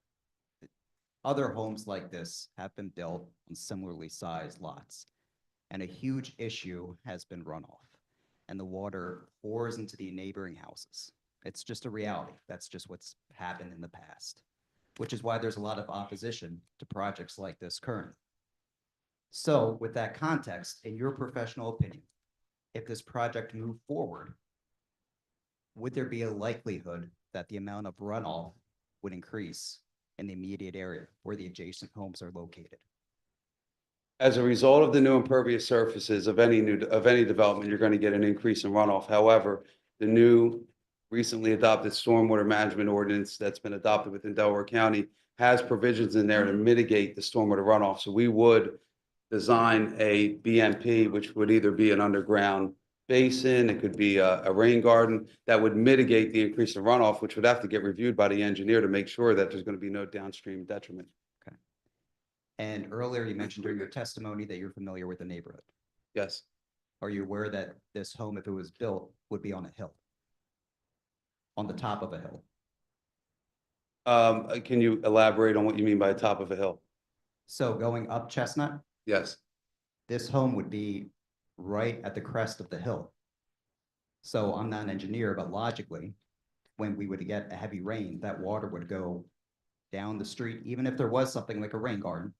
other homes like this have been built on similarly sized lots, and a huge issue has been runoff, and the water pours into the neighboring houses. It's just a reality. That's just what's happened in the past, which is why there's a lot of opposition to projects like this currently. So with that context, in your professional opinion, if this project moved forward, would there be a likelihood that the amount of runoff would increase in the immediate area where the adjacent homes are located? as a result of the new impervious surfaces of any development, you're going to get an increase in runoff. However, the new recently adopted stormwater management ordinance that's been adopted within Delaware County has provisions in there to mitigate the stormwater runoff. So we would design a BMP, which would either be an underground basin, it could be a rain garden that would mitigate the increase in runoff, which would have to get reviewed by the engineer to make sure that there's going to be no downstream detriment. And earlier you mentioned during your testimony that you're familiar with the neighborhood. Yes. Are you aware that this home, if it was built, would be on a hill? On the top of a hill? Can you elaborate on what you mean by top of a hill? So going up Chestnut, Yes, this home would be right at the crest of the hill. So I'm not an engineer, but logically, when we would get a heavy rain, that water would go down the street, even if there was something like a rain garden.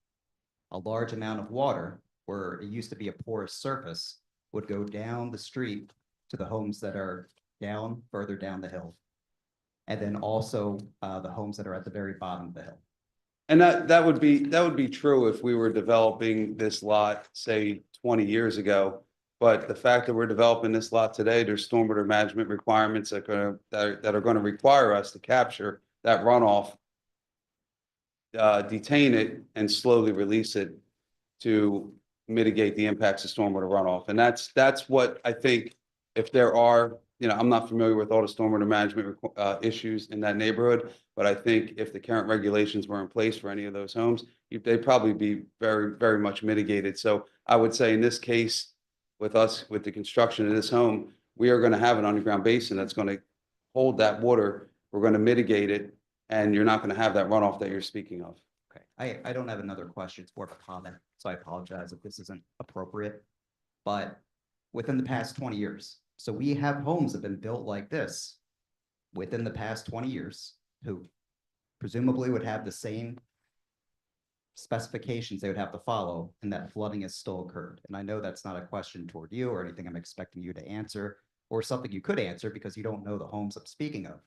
A large amount of water, where it used to be a porous surface, would go down the street to the homes that are further down the hill. And then also the homes that are at the very bottom of the hill. and that would be true if we were developing this lot, say 20 years ago. But the fact that we're developing this lot today, there's stormwater management requirements that are going to require us to capture that runoff, detain it, and slowly release it to mitigate the impacts of stormwater runoff. And that's what I think, if there are you know, I'm not familiar with all the stormwater management issues in that neighborhood, but I think if the current regulations were in place for any of those homes, they'd probably be very, very much mitigated. So I would say in this case, with us, with the construction of this home, we are going to have an underground basin that's going to hold that water. We're going to mitigate it, and you're not going to have that runoff that you're speaking of. Okay, I don't have another question, it's more of a comment, so I apologize if this isn't appropriate. But within the past 20 years, so we have homes that have been built like this within the past 20 years, who presumably would have the same specifications they would have to follow, and that flooding has still occurred. And I know that's not a question toward you or anything I'm expecting you to answer, or something you could answer because you don't know the homes I'm speaking of.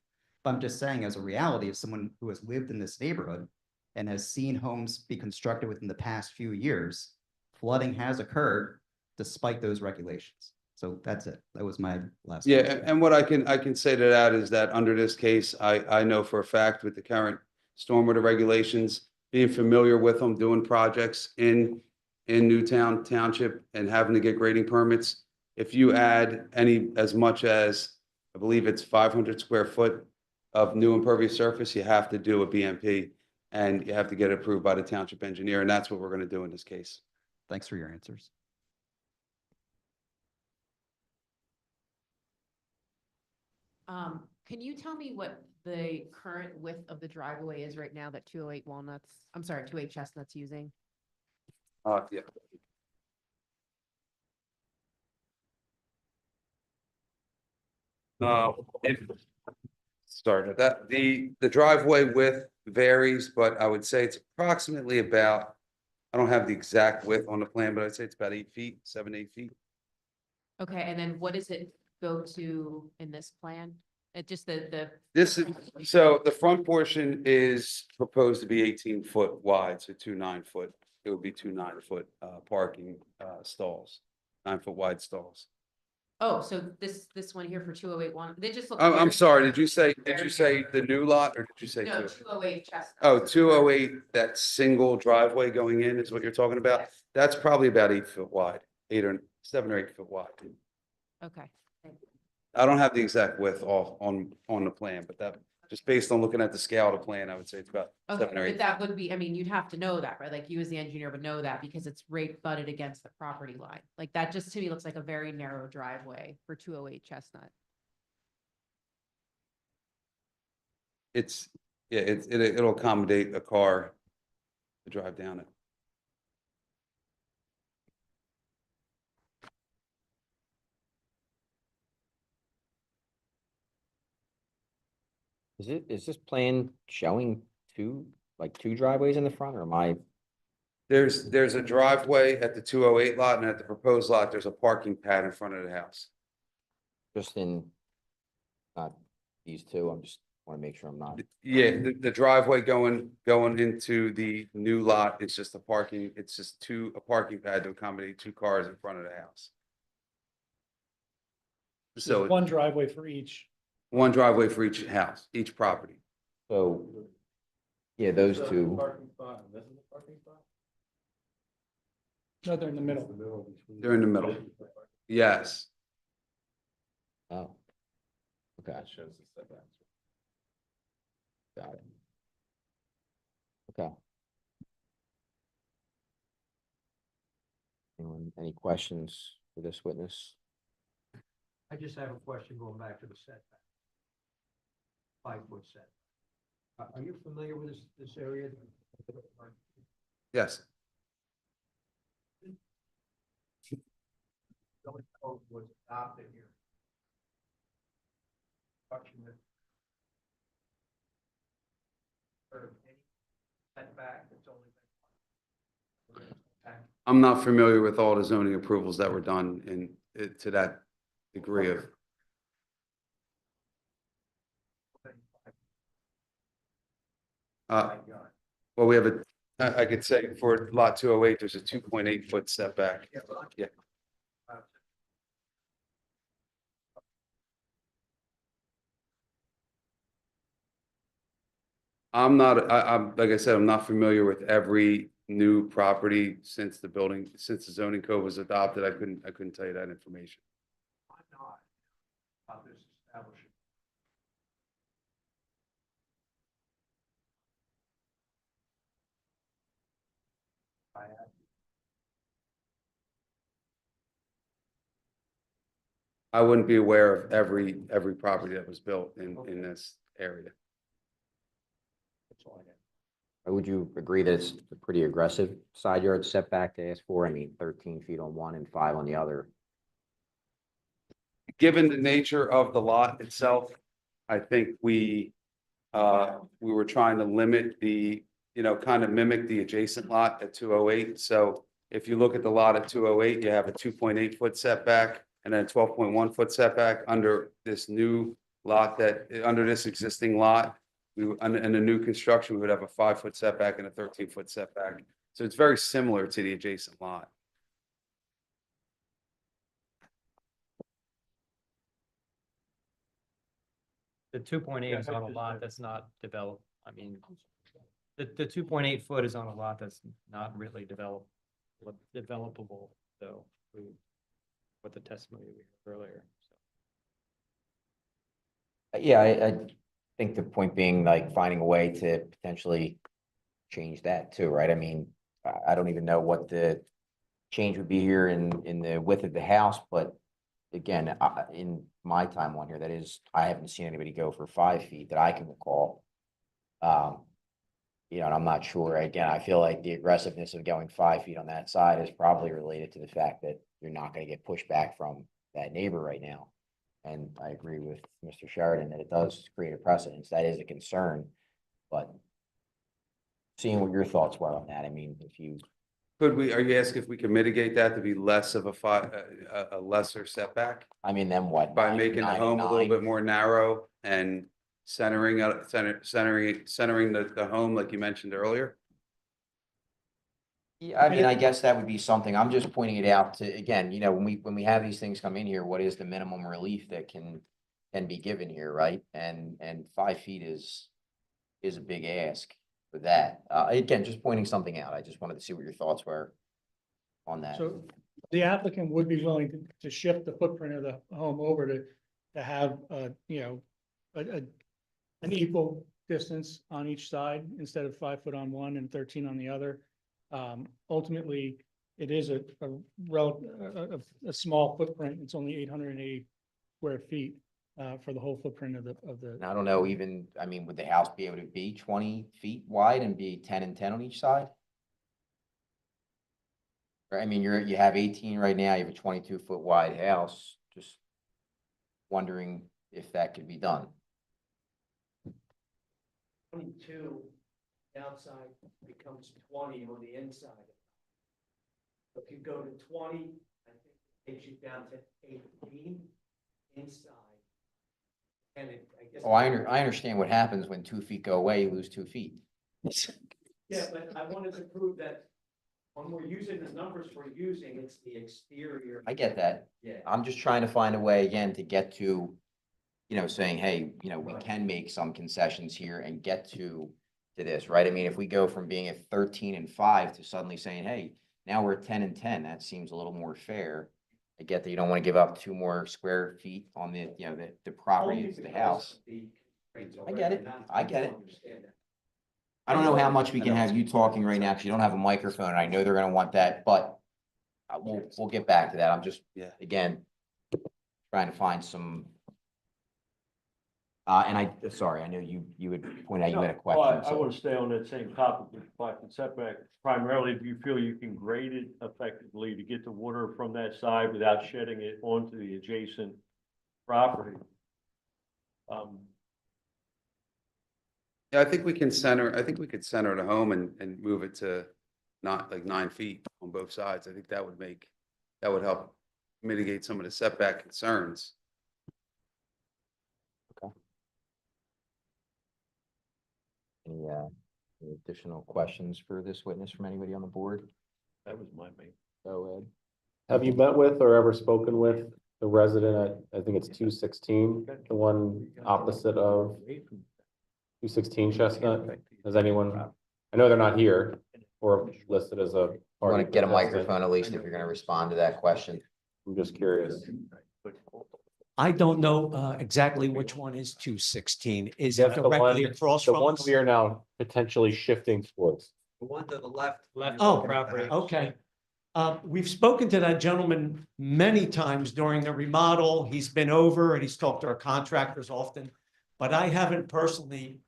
But I'm just saying, as a reality of someone who has lived in this neighborhood and has seen homes be constructed within the past few years, flooding has occurred despite those regulations. So that's it. That was my last. Yeah, question. and what I can say to that is that under this case, I know for a fact with the current stormwater regulations, being familiar with them, doing projects in Newtown Township and having to get grading permits, if you add as much as, I believe it's 500 square foot of new impervious surface, you have to do a BMP, and you have to get it approved by the township engineer, and that's what we're going to do in this case. Thanks for your answers. Can you tell me what the current width of the driveway is right now that 208 Walnuts, I'm sorry, 208 Chestnut's using? Yeah. Sorry, the driveway width varies, but I would say it's approximately about, I don't have the exact width on the plan, but I'd say it's about 8 feet, 7, 8 feet. Okay, and then what does it go to in this plan? It just the. This is, so the front portion is proposed to be 18-foot wide, so 2 9-foot. It would be 2 9-foot parking stalls, 9-foot wide stalls. Oh, so this one here for 208 Walnut, they just look. I'm very- sorry, did you say the new lot, or did you say No, two? 208 Chestnut. Oh, 208, that single driveway going in is what you're talking about? Yes. That's probably about 8 foot wide, 7 or 8 foot wide. Okay. I don't have the exact width on the plan, but that, just based on looking at the scale of the plan, I would say it's about Okay, 7 or but 8. that would be, I mean, you'd have to know that, right? Like you as the engineer would know that because it's right butted against the property line. Like that just to me looks like a very narrow driveway for 208 Chestnut. It's, yeah, it'll accommodate a car to drive down it. Is this plan showing two driveways in the front, or am I? There's a driveway at the 208 lot, and at the proposed lot, there's a parking pad in front of the house. Just in, not these two, I'm just want to make sure I'm not. Yeah, the driveway going into the new lot, it's just a parking pad to accommodate 2 cars in front of the house. So There's one driveway for each. one driveway for each house, each property. So, yeah, those two, No, they're in the middle. They're in the middle. Yes. oh. Okay. Got it. Okay. Anyone, any questions for this witness? I just have a question going back to the setback. 5-foot setback. Are you familiar with this area? Yes. Zoning code was adopted here. Setback that's only been. I'm not familiar with all the zoning approvals that were done to that degree of. Well, we have I could say for lot 208, there's a 2.8 foot setback. Yeah. I'm not, like I said, I'm not familiar with every new property since the zoning code was adopted. I couldn't tell you that information. I'm not. This I wouldn't be aware of every property that was built in this area. Would you agree that it's a pretty aggressive side yard setback to ask for? I mean, 13 feet on one and 5 on the other. Given the nature of the lot itself, I think we were trying to limit kind of mimic the adjacent lot at 208. So if you look at the lot at 208, you have a 2.8 foot setback and then a 12.1 foot setback under this new lot under this existing lot. In a new construction, we would have a 5 foot setback and a 13 foot setback. So it's very similar to the adjacent lot. The 2.8 is on a lot that's not developed. I mean, the 2.8 foot is on a lot that's not really developable, though, with the testimony we heard earlier. Yeah, I think the point being like finding a way to potentially change that too, right? I mean, I don't even know what the change would be here in the width of the house, but again, in my time on here, that is, I haven't seen anybody go for 5 feet that I can recall. And I'm not sure. Again, I feel like the aggressiveness of going 5 feet on that side is probably related to the fact that you're not going to get pushback from that neighbor right now. And I agree with Mr. Sheridan that it does create a precedence. That is a concern, but seeing what your thoughts were on that, I mean, Are you asking if we can mitigate that to be less of a lesser setback? I mean, then what? By making the 9 and home a little 9? bit more narrow and centering the home like you mentioned earlier? Yeah, I mean, I guess that would be something. I'm just pointing it out to, again, when we have these things come in here, what is the minimum relief that can be given here, right? And 5 feet is a big ask for that. Again, just pointing something out. I just wanted to see what your thoughts were on that. So the applicant would be willing to shift the footprint of the home over to have, an equal distance on each side instead of 5 foot on one and 13 on the other. Ultimately, it is a small footprint. It's only 880 square feet for the whole footprint of the. And I don't know, even, I mean, would the house be able to be 20 feet wide and be 10 and 10 on each side? Or, I mean, you have 18 right now, you have a 22-foot wide house, just wondering if that could be done. 22 outside becomes 20 on the inside. If you go to 20, I think it takes you down to 18 inside. And I guess. Oh, I understand what happens when 2 feet go away, you lose 2 feet. Yeah, but I wanted to prove that when we're using the numbers we're using, it's the exterior. I get that. Yeah. I'm just trying to find a way again to get to, saying, hey, we can make some concessions here and get to this, right? I mean, if we go from being at 13 and 5 to suddenly saying, hey, now we're at 10 and 10, that seems a little more fair. I get that you don't want to give up 2 more square feet on the property of the house. I get it. I get it. I don't know how much we can have you talking right now because you don't have a microphone. And I know they're going to want that, but we'll get back to that. I'm just, again, trying to find some. And sorry, I know you would point out you had a question. I want to stay on that same topic with 5 foot setback. Primarily, if you feel you can grade it effectively to get the water from that side without shedding it onto the adjacent property. Yeah, I think we could center the home and move it to not like 9 feet on both sides. I think that would help mitigate some of the setback concerns. Any additional questions for this witness from anybody on the board? That was my main. Go Ed. Have you met with or ever spoken with the resident at, I think it's 216, the one opposite of 216 Chestnut? Has anyone, I know they're not here or listed as a. I want to get a microphone at least if you're going to respond to that question. I'm just curious. I don't know exactly which one is 216. Is That's it the directly one- across The from one us? we are now potentially shifting towards. The one to the left. Oh, property. Okay. We've spoken to that gentleman many times during the remodel. He's been over and he's talked to our contractors often, but I haven't personally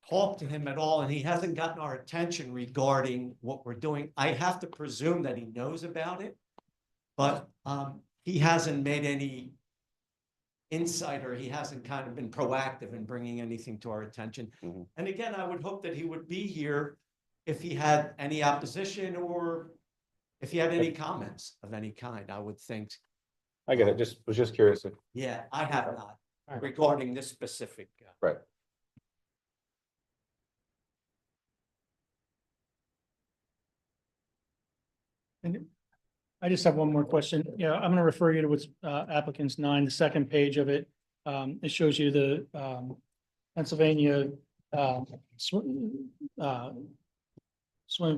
talked to him at all, and he hasn't gotten our attention regarding what we're doing. I have to presume that he knows about it, but he hasn't made any insight, or he hasn't kind of been proactive in bringing anything to our attention. Mhm. And again, I would hope that he would be here if he had any opposition or if he had any comments of any kind. I would think, I get it, was just curious. yeah, I have not regarding this specific. Right. And I just have one more question. Yeah, I'm gonna refer you to what's applicants 9, the second page of it. It shows you the Pennsylvania swimming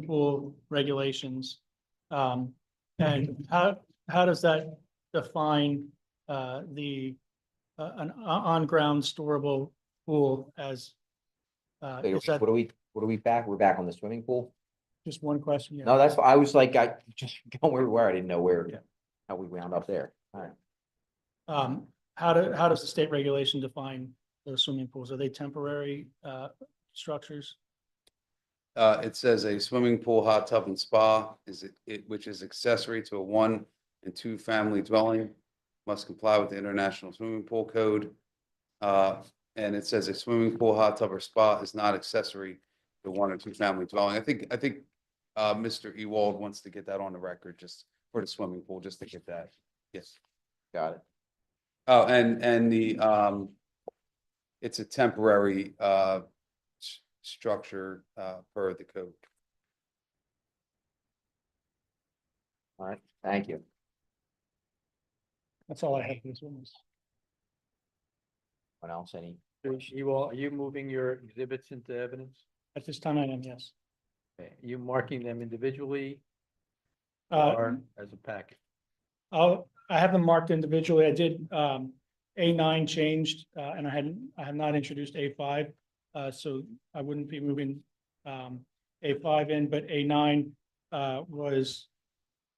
pool regulations. And how does that define an on-ground storable pool as Wait, is that what are we back? We're back on the swimming pool? just one question? Yeah. No, that's, I was like, I just going where we were. I didn't know where, Yeah. how we wound up there. All right. How does the state regulation define those swimming pools? Are they temporary structures? It says a swimming pool, hot tub and spa which is accessory to a 1 and 2 family dwelling, must comply with the International Swimming Pool Code. And it says a swimming pool, hot tub or spa is not accessory to 1 or 2 family dwelling. I think Mr. Ewald wants to get that on the record just for the swimming pool, just to get that. Yes. Got it. Oh, and it's a temporary structure per the code. All right. Thank you. That's all I have for this witness. What else? Any? Are you moving your exhibits into evidence? At this time, I am, yes. Okay. You marking them individually Uh, or as a package? I have them marked individually. I did, A9 changed, and I have not introduced A5. So I wouldn't be moving, A5 in, but A9, was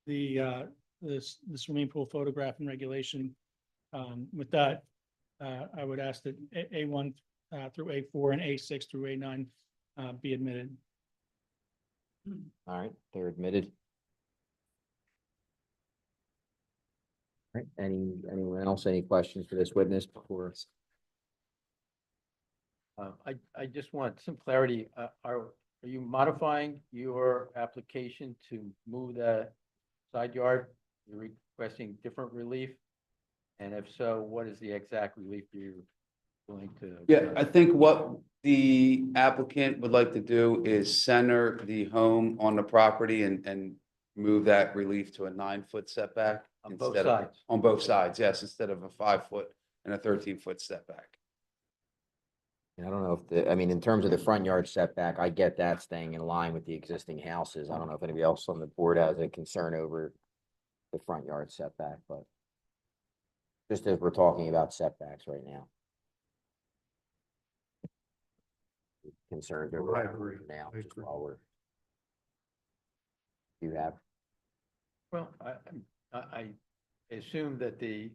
the swimming pool photograph and regulation. With that, I would ask that A1 through A4 and A6 through A9 be admitted. All right, they're admitted. All right, anyone else, any questions for this witness before? I just want some clarity. Are you modifying your application to move the side yard? You're requesting different relief? And if so, what is the exact relief you're going to? Yeah, I think what the applicant would like to do is center the home on the property and move that relief to a 9-foot setback. On both instead of- sides? On both sides, yes, instead of a 5-foot and a 13-foot setback. I don't know if I mean, in terms of the front yard setback, I get that staying in line with the existing houses. I don't know if anybody else on the board has a concern over the front yard setback, but just as we're talking about setbacks right now. Concerns over I that agree. now, I just agree. while we're. You have, Well, I assume that the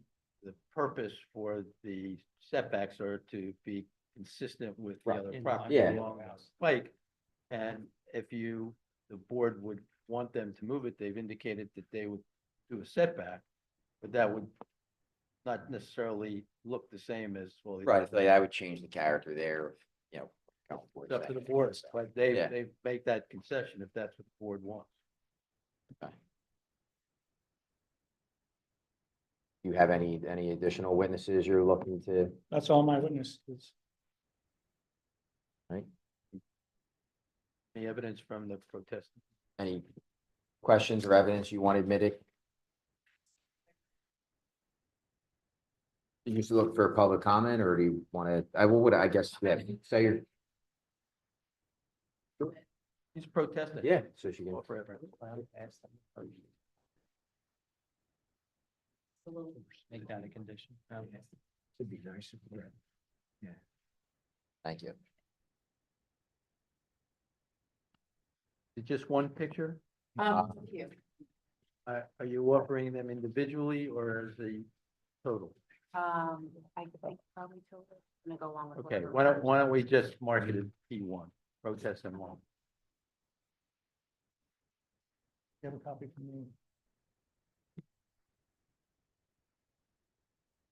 purpose for the setbacks are to be consistent with the Right. other In property line. Yeah. along House Pike. And if the board would want them to move it, they've indicated that they would do a setback, but that would not necessarily look the same as, well. the right, other- like I would change the character there, you know. going forward. It's up to the board, but they Yeah. make that concession if that's what the board wants. You have any additional witnesses you're looking to? That's all my witnesses. Any evidence from the protest? Any questions or evidence you want admitted? You just look for a public comment, or do you want to, what would I guess, yeah, say your, He's protesting. yeah, so she can. Well, forever. Make that a condition. Would be nice. Thank you. It's just one picture? Thank you. Are you offering them individually or as a total? I think probably total, I'm gonna go along with. Okay, whatever. why don't we just mark it as P1, protest and one? You have a copy for me?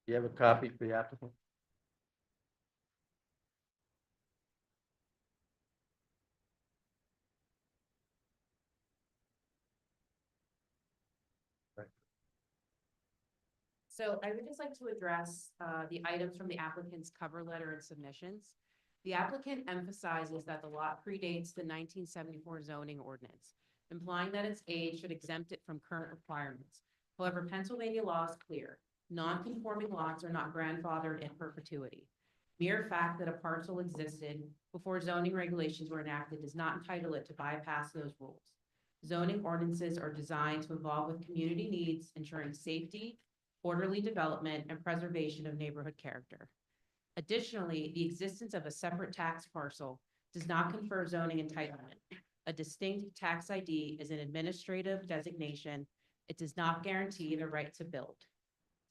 You have a copy for the applicant? So I would just like to address the items from the applicant's cover letter and submissions. The applicant emphasizes that the lot predates the 1974 zoning ordinance, implying that its age should exempt it from current requirements. However, Pennsylvania law is clear. Non-conforming lots are not grandfathered in perpetuity. Mere fact that a parcel existed before zoning regulations were enacted does not entitle it to bypass those rules. Zoning ordinances are designed to evolve with community needs, ensuring safety, orderly development, and preservation of neighborhood character. Additionally, the existence of a separate tax parcel does not confer zoning entitlement. A distinct tax ID is an administrative designation. It does not guarantee the right to build.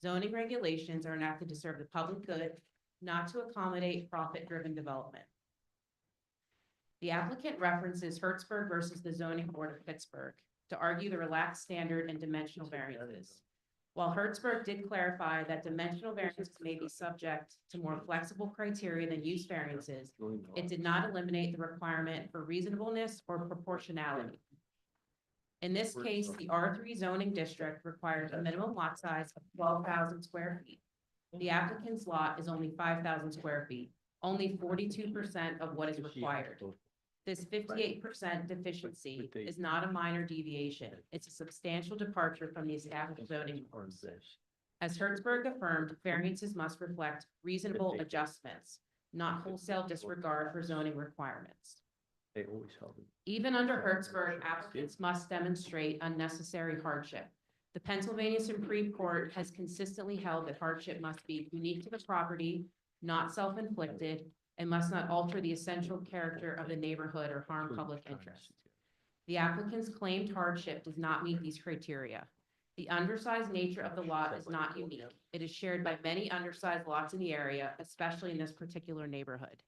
Zoning regulations are enacted to serve the public good, not to accommodate profit-driven development. The applicant references Hertzberg versus the Zoning Board of Pittsburgh to argue the relaxed standard and dimensional variances. While Hertzberg did clarify that dimensional variances may be subject to more flexible criteria than use variances, it did not eliminate the requirement for reasonableness or proportionality. In this case, the R3 zoning district requires a minimum lot size of 12,000 square feet. The applicant's lot is only 5,000 square feet, only 42% of what is required. This 58% deficiency is not a minor deviation. It's a substantial departure from the established zoning norms. As Hertzberg affirmed, variances must reflect reasonable adjustments, not wholesale disregard for zoning requirements. They always held it. Even under Hertzberg, applicants must demonstrate unnecessary hardship. The Pennsylvania Supreme Court has consistently held that hardship must be unique to the property, not self-inflicted, and must not alter the essential character of the neighborhood or harm public interest. The applicant's claimed hardship does not meet these criteria. The undersized nature of the lot is not unique. It is shared by many undersized lots in the area, especially in this particular neighborhood.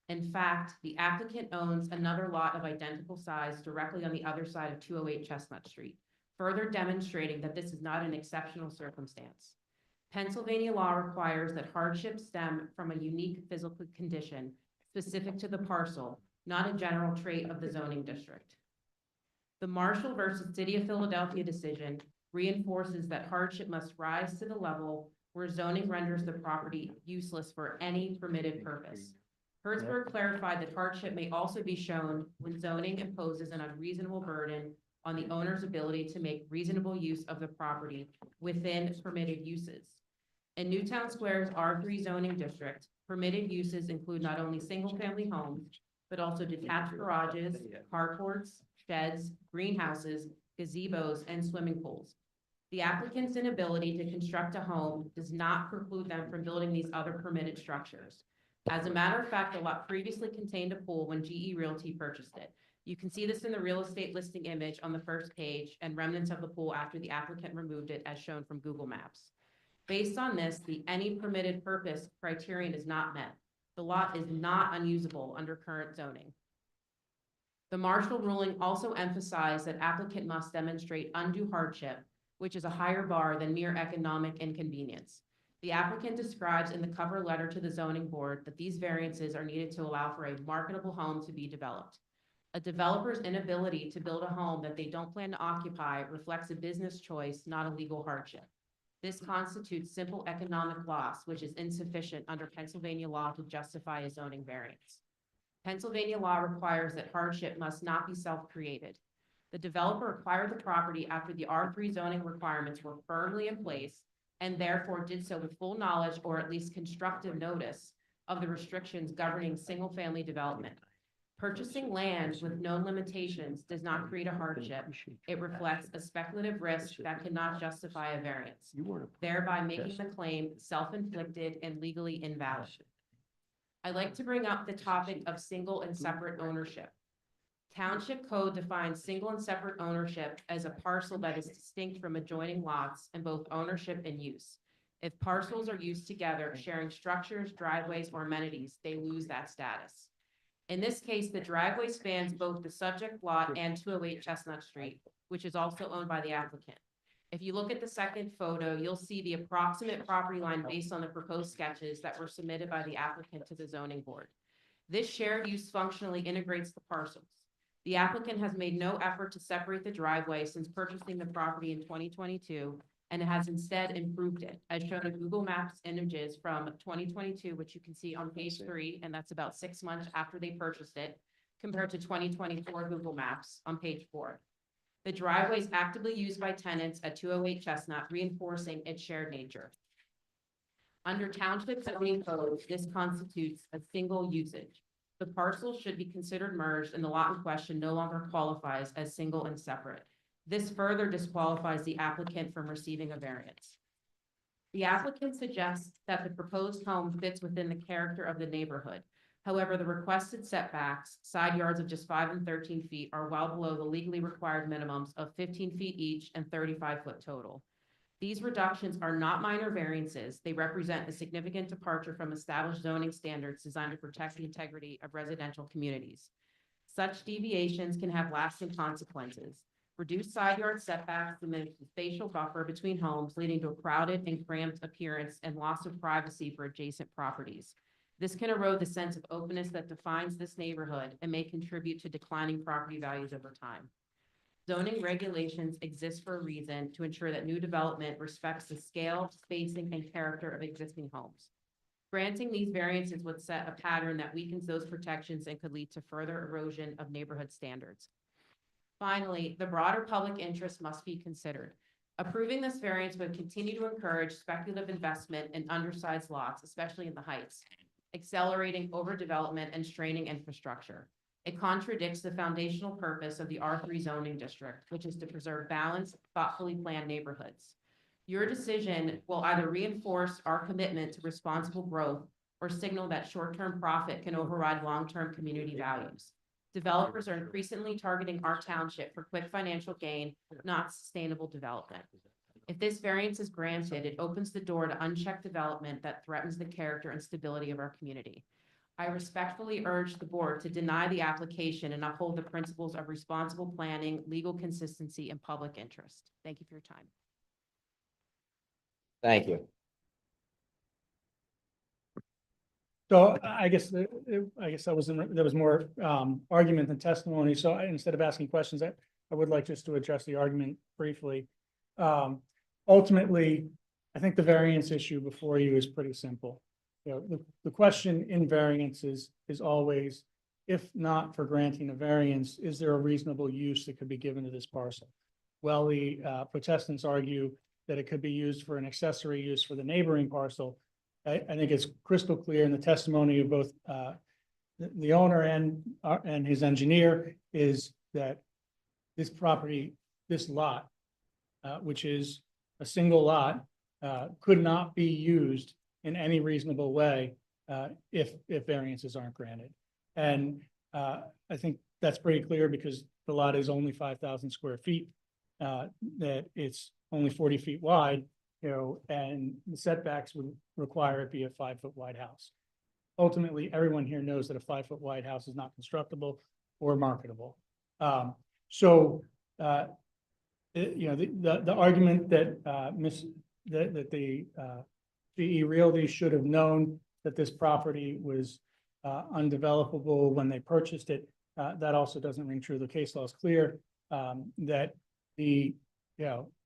In fact, the applicant owns another lot of identical size directly on the other side of 208 Chestnut Street, further demonstrating that this is not an exceptional circumstance. Pennsylvania law requires that hardship stem from a unique physical condition specific to the parcel, not a general trait of the zoning district. The Marshall versus City of Philadelphia decision reinforces that hardship must rise to the level where zoning renders the property useless for any permitted purpose. Hertzberg clarified that hardship may also be shown when zoning imposes an unreasonable burden on the owner's ability to make reasonable use of the property within permitted uses. In Newtown Square's R3 zoning district, permitted uses include not only single-family homes, but also detached garages, carports, sheds, greenhouses, gazebos, and swimming pools. The applicant's inability to construct a home does not preclude them from building these other permitted structures. As a matter of fact, the lot previously contained a pool when GE Realty purchased it. You can see this in the real estate listing image on the first page and remnants of the pool after the applicant removed it as shown from Google Maps. Based on this, the any permitted purpose criterion is not met. The lot is not unusable under current zoning. The Marshall ruling also emphasized that applicant must demonstrate undue hardship, which is a higher bar than mere economic inconvenience. The applicant describes in the cover letter to the zoning board that these variances are needed to allow for a marketable home to be developed. A developer's inability to build a home that they don't plan to occupy reflects a business choice, not a legal hardship. This constitutes simple economic loss, which is insufficient under Pennsylvania law to justify a zoning variance. Pennsylvania law requires that hardship must not be self-created. The developer acquired the property after the R3 zoning requirements were firmly in place and therefore did so with full knowledge or at least constructive notice of the restrictions governing single-family development. Purchasing land with known limitations does not create a hardship. It reflects a speculative risk that cannot justify a variance, thereby making the claim self-inflicted and legally invalid. I'd like to bring up the topic of single and separate ownership. Township code defines single and separate ownership as a parcel that is distinct from adjoining lots in both ownership and use. If parcels are used together, sharing structures, driveways, or amenities, they lose that status. In this case, the driveway spans both the subject lot and 208 Chestnut Street, which is also owned by the applicant. If you look at the second photo, you'll see the approximate property line based on the proposed sketches that were submitted by the applicant to the zoning board. This shared use functionally integrates the parcels. The applicant has made no effort to separate the driveway since purchasing the property in 2022 and has instead improved it, as shown in Google Maps images from 2022, which you can see on page 3, and that's about 6 months after they purchased it, compared to 2024 Google Maps on page 4. The driveway is actively used by tenants at 208 Chestnut, reinforcing its shared nature. Under township zoning code, this constitutes a single usage. The parcels should be considered merged and the lot in question no longer qualifies as single and separate. This further disqualifies the applicant from receiving a variance. The applicant suggests that the proposed home fits within the character of the neighborhood. However, the requested setbacks, side yards of just 5 and 13 feet, are well below the legally required minimums of 15 feet each and 35-foot total. These reductions are not minor variances. They represent a significant departure from established zoning standards designed to protect the integrity of residential communities. Such deviations can have lasting consequences. Reduced side yard setbacks diminish the spatial buffer between homes, leading to a crowded and cramped appearance and loss of privacy for adjacent properties. This can erode the sense of openness that defines this neighborhood and may contribute to declining property values over time. Zoning regulations exist for a reason, to ensure that new development respects the scale, spacing, and character of existing homes. Granting these variances would set a pattern that weakens those protections and could lead to further erosion of neighborhood standards. Finally, the broader public interest must be considered. Approving this variance would continue to encourage speculative investment in undersized lots, especially in the heights, accelerating overdevelopment and straining infrastructure. It contradicts the foundational purpose of the R3 zoning district, which is to preserve balanced, thoughtfully planned neighborhoods. Your decision will either reinforce our commitment to responsible growth or signal that short-term profit can override long-term community values. Developers are increasingly targeting our township for quick financial gain, not sustainable development. If this variance is granted, it opens the door to unchecked development that threatens the character and stability of our community. I respectfully urge the board to deny the application and uphold the principles of responsible planning, legal consistency, and public interest. Thank you for your time. Thank you. So I guess, there was more argument than testimony. So instead of asking questions, I would like just to address the argument briefly. Ultimately, I think the variance issue before you is pretty simple. You know, the question in variances is always, if not for granting a variance, is there a reasonable use that could be given to this parcel? Well, the protestants argue that it could be used for an accessory use for the neighboring parcel. I think it's crystal clear in the testimony of both the owner and his engineer is that this property, this lot, which is a single lot, could not be used in any reasonable way if variances aren't granted. And I think that's pretty clear because the lot is only 5,000 square feet, that it's only 40 feet wide, you know, and the setbacks would require it be a 5-foot wide house. Ultimately, everyone here knows that a 5-foot wide house is not constructible or marketable. You know, the argument that that the GE Realty should have known that this property was undevelopable when they purchased it, that also doesn't ring true. The case law is clear that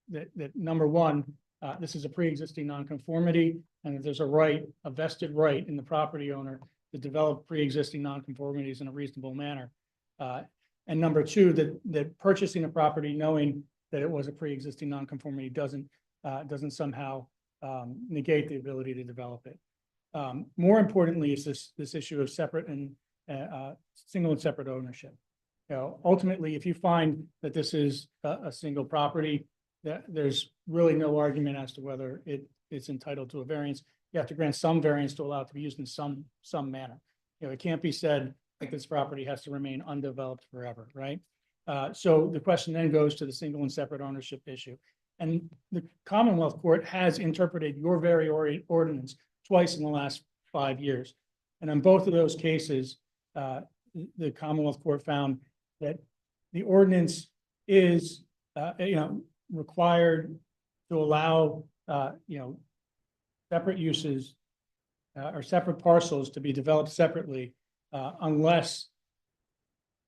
that number one, this is a pre-existing nonconformity, and that there's a vested right in the property owner to develop pre-existing nonconformities in a reasonable manner. And number two, that purchasing a property knowing that it was a pre-existing nonconformity doesn't somehow negate the ability to develop it. More importantly is this issue of separate and single and separate ownership. You know, ultimately, if you find that this is a single property, that there's really no argument as to whether it's entitled to a variance. You have to grant some variance to allow it to be used in some manner. You know, it can't be said that this property has to remain undeveloped forever, right? So the question then goes to the single and separate ownership issue. And the Commonwealth Court has interpreted your very ordinance twice in the last 5 years. And in both of those cases, the Commonwealth Court found that the ordinance is, required to allow, separate uses or separate parcels to be developed separately, unless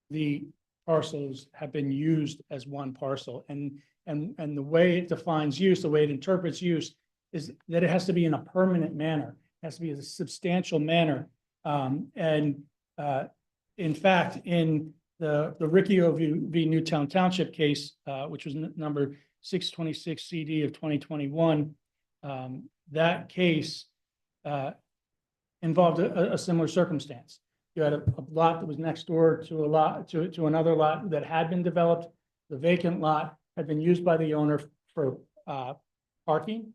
the parcels have been used as one parcel. And the way it defines use, the way it interprets use, is that it has to be in a permanent manner, it has to be in a substantial manner. In fact, in the Riccio v. Newtown Township case, which was number 626 CD of 2021, that case involved a similar circumstance. You had a lot that was next door to another lot that had been developed. The vacant lot had been used by the owner for parking,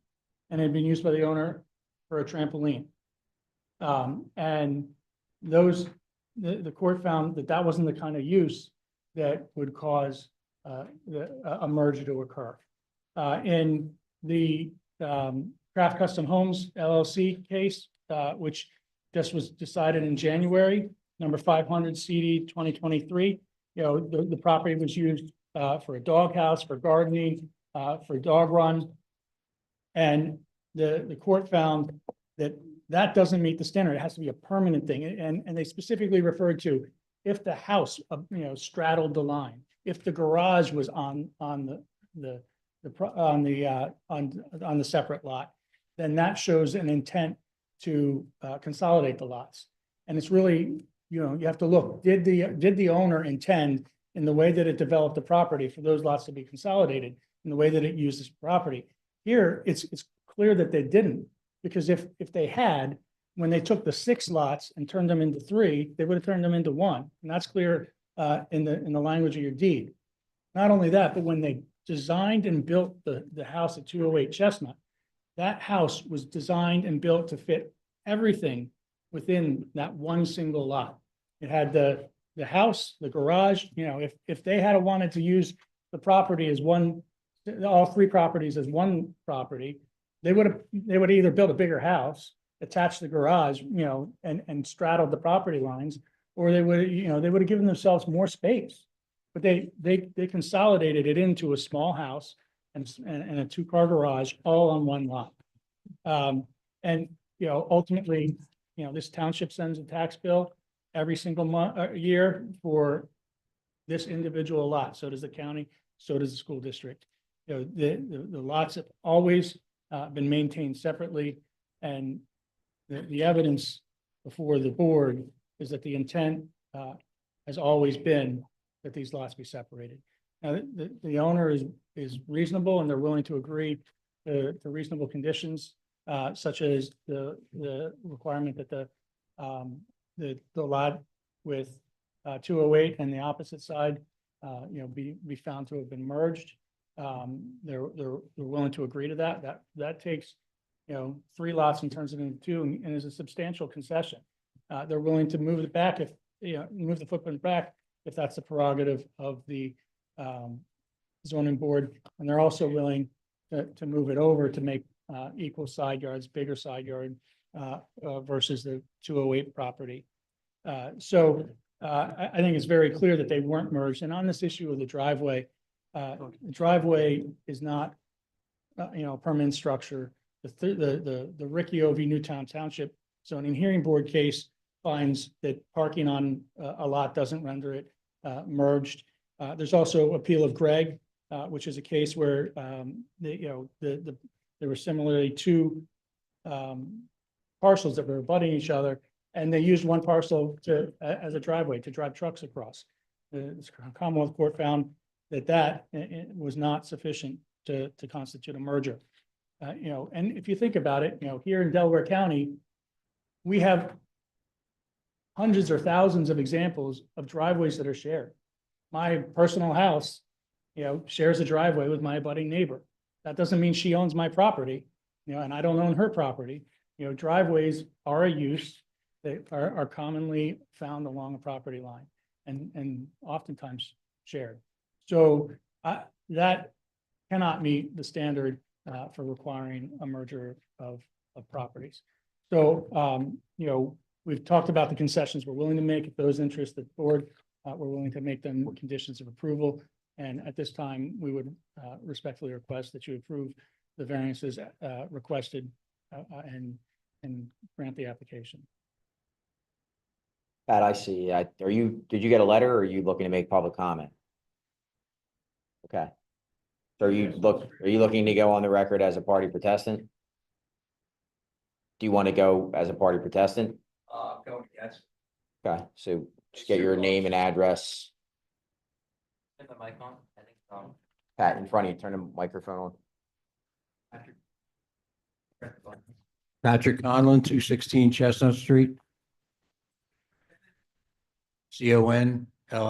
and had been used by the owner for a trampoline. And the court found that that wasn't the kind of use that would cause a merger to occur. In the Craft Custom Homes LLC case, which just was decided in January, number 500 CD 2023, the property was used for a dog house, for gardening, for dog run. And the court found that that doesn't meet the standard. It has to be a permanent thing. And they specifically referred to if the house, straddled the line, if the garage was on the separate lot, then that shows an intent to consolidate the lots. And it's really, you have to look, did the owner intend, in the way that it developed the property, for those lots to be consolidated in the way that it uses property? Here, it's clear that they didn't, because if they had, when they took the 6 lots and turned them into 3, they would have turned them into 1. And that's clear in the language of your deed. Not only that, but when they designed and built the house at 208 Chestnut, that house was designed and built to fit everything within that one single lot. It had the house, the garage, if they had wanted to use the property as one, all 3 properties as one property, they would either build a bigger house, attach the garage, and straddled the property lines, or they would have given themselves more space. But they consolidated it into a small house and a 2-car garage, all on one lot. Ultimately, this township sends a tax bill every single year for this individual lot. So does the county, so does the school district. The lots have always been maintained separately, and the evidence before the board is that the intent has always been that these lots be separated. Now, the owner is reasonable, and they're willing to agree to reasonable conditions, such as the requirement that the lot with 208 and the opposite side, be found to have been merged. They're willing to agree to that. That takes 3 lots and turns it into 2, and is a substantial concession. They're willing to move it back move the footprint back if that's the prerogative of the zoning board, and they're also willing to move it over to make equal side yards, bigger side yard versus the 208 property. So I think it's very clear that they weren't merged. And on this issue of the driveway is not a permanent structure. The Riccio v. Newtown Township Zoning Hearing Board case finds that parking on a lot doesn't render it merged. There's also appeal of Gregg, which is a case where there were similarly 2 parcels that were abutting each other, and they used one parcel as a driveway to drive trucks across. The Commonwealth Court found that was not sufficient to constitute a merger. And if you think about it, here in Delaware County, we have hundreds or thousands of examples of driveways that are shared. My personal house, shares a driveway with my abutting neighbor. That doesn't mean she owns my property, and I don't own her property. Driveways are a use, They are commonly found along a property line and oftentimes shared. So that cannot meet the standard for requiring a merger of properties. So, you know, we've talked about the concessions we're willing to make if those interest the board. We're willing to make them conditions of approval. And at this time, we would respectfully request that you approve the variances requested and grant the application. Pat, I see. Did you get a letter or are you looking to make public comment? Okay. So are you looking to go on the record as a party protestant? Do you want to go as a party protestant? Yes. Okay, so just get your name and address. Is the mic on? I think, Pat, in front of you, turn the microphone on. Patrick Conlon, 216 Chestnut Street. Conlin. All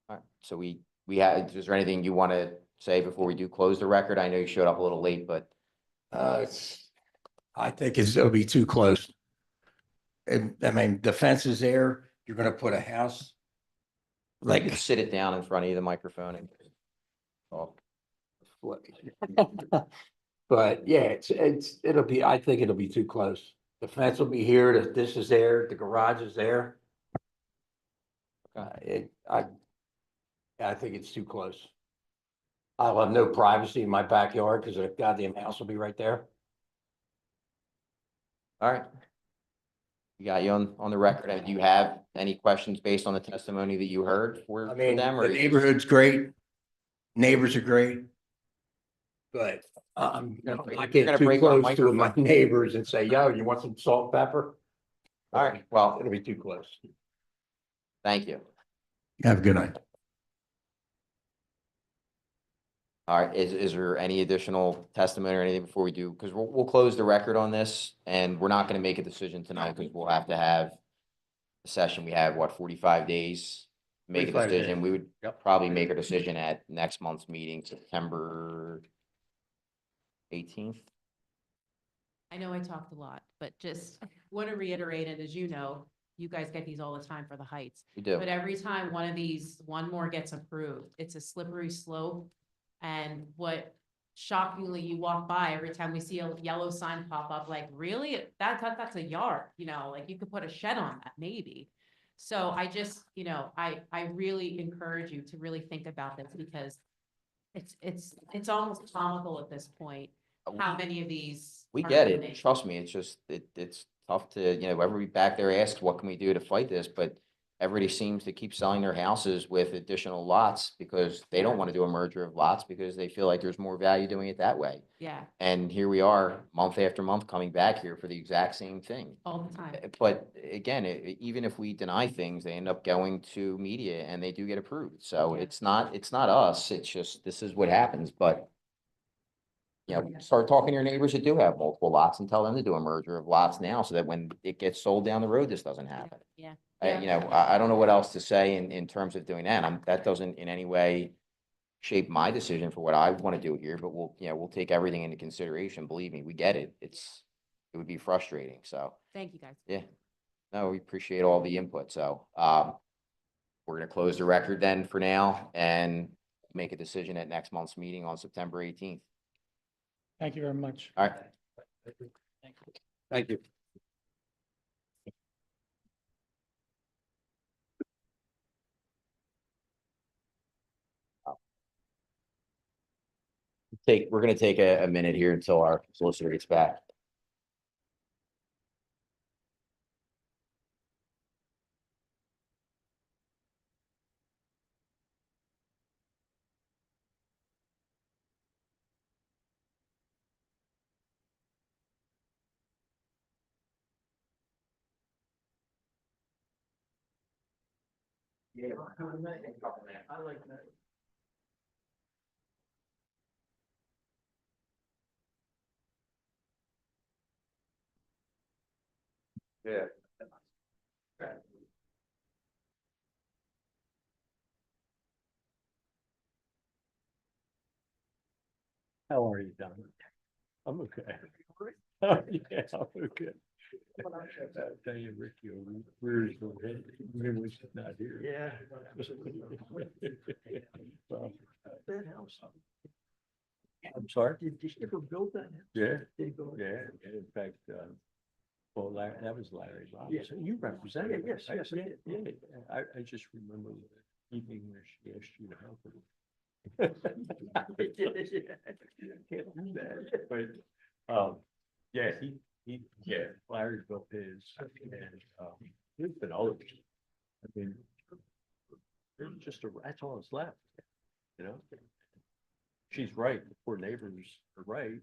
right, so we had, is there anything you want to say before we do close the record? I know you showed up a little late, but I think it'll be too close. I mean, the fence is there. You're gonna put a house. like sit it down in front of you, the microphone and talk. But yeah, I think it'll be too close. The fence will be here, this is there, the garage is there. I think it's too close. I'll have no privacy in my backyard because the goddamn house will be right there. All right. We got you on the record. Do you have any questions based on the testimony that you heard for I mean, them? the Or neighborhood's great. Neighbors are great. But I You're get gonna too break our close to my microphone. neighbors and say, yo, you want some salt and pepper? All right, well, It'll be too close. thank you. Have a good night. All right, is there any additional testimony or anything before we do? Because we'll close the record on this and we're not going to make a decision tonight because we'll have to have a session. We have, what, 45 days? to Make a 45 days. decision. We would probably make a decision at next month's meeting, September 18th. I know I talked a lot, but just want to reiterate it, as you know, you guys get these all the time for the Heights. We do. But every time one more gets approved, it's a slippery slope. And what shockingly, you walk by, every time we see a yellow sign pop up, like, really? That's a yard, you know, like you could put a shed on that, maybe. So I just, you know, I really encourage you to really think about this because it's almost comical at this point, how many of these. We are get it. eliminated. Trust me, it's just, it's tough to, everybody back there asks, what can we do to fight this? But everybody seems to keep selling their houses with additional lots because they don't want to do a merger of lots because they feel like there's more value doing it that way. Yeah, And here we are, month after month, coming back here for the exact same thing. all the time. But again, even if we deny things, they end up going to media and they do get approved. So Yeah. it's not us. It's just, this is what happens, but start talking to your neighbors that do have multiple lots and tell them to do a merger of lots now so that when it gets sold down the road, this doesn't happen. Yeah. I don't know what else to say in terms of doing that. That doesn't in any way shape my decision for what I want to do here, but we'll take everything into consideration. Believe me, we get it. It would be frustrating. So, Thank you, guys. yeah, no, we appreciate all the input. So, we're going to close the record then for now and make a decision at next month's meeting on September 18th. Thank you very much. All right. Thank you. We're going to take a minute here until our solicitor gets back. Yeah. I like that. Yeah. How are you, Don? I'm okay. Yeah, okay. I'll tell you, Ricky, where's the head? When was he not here? Yeah. Well, That house. I'm sorry? Did you ever build that? house? Yeah, Did you build it? yeah, and in fact, well, Larry, that was Larry Yeah. Robinson. You represented. Yeah, yes, him, right? yes, I did. Yeah, I just remember the evening where she asked you to help her. Can't do that, but, yeah, yeah, Larry built his, and, there's been others. I mean, there's just that's all that's left, you know? She's right, the poor neighbors are right,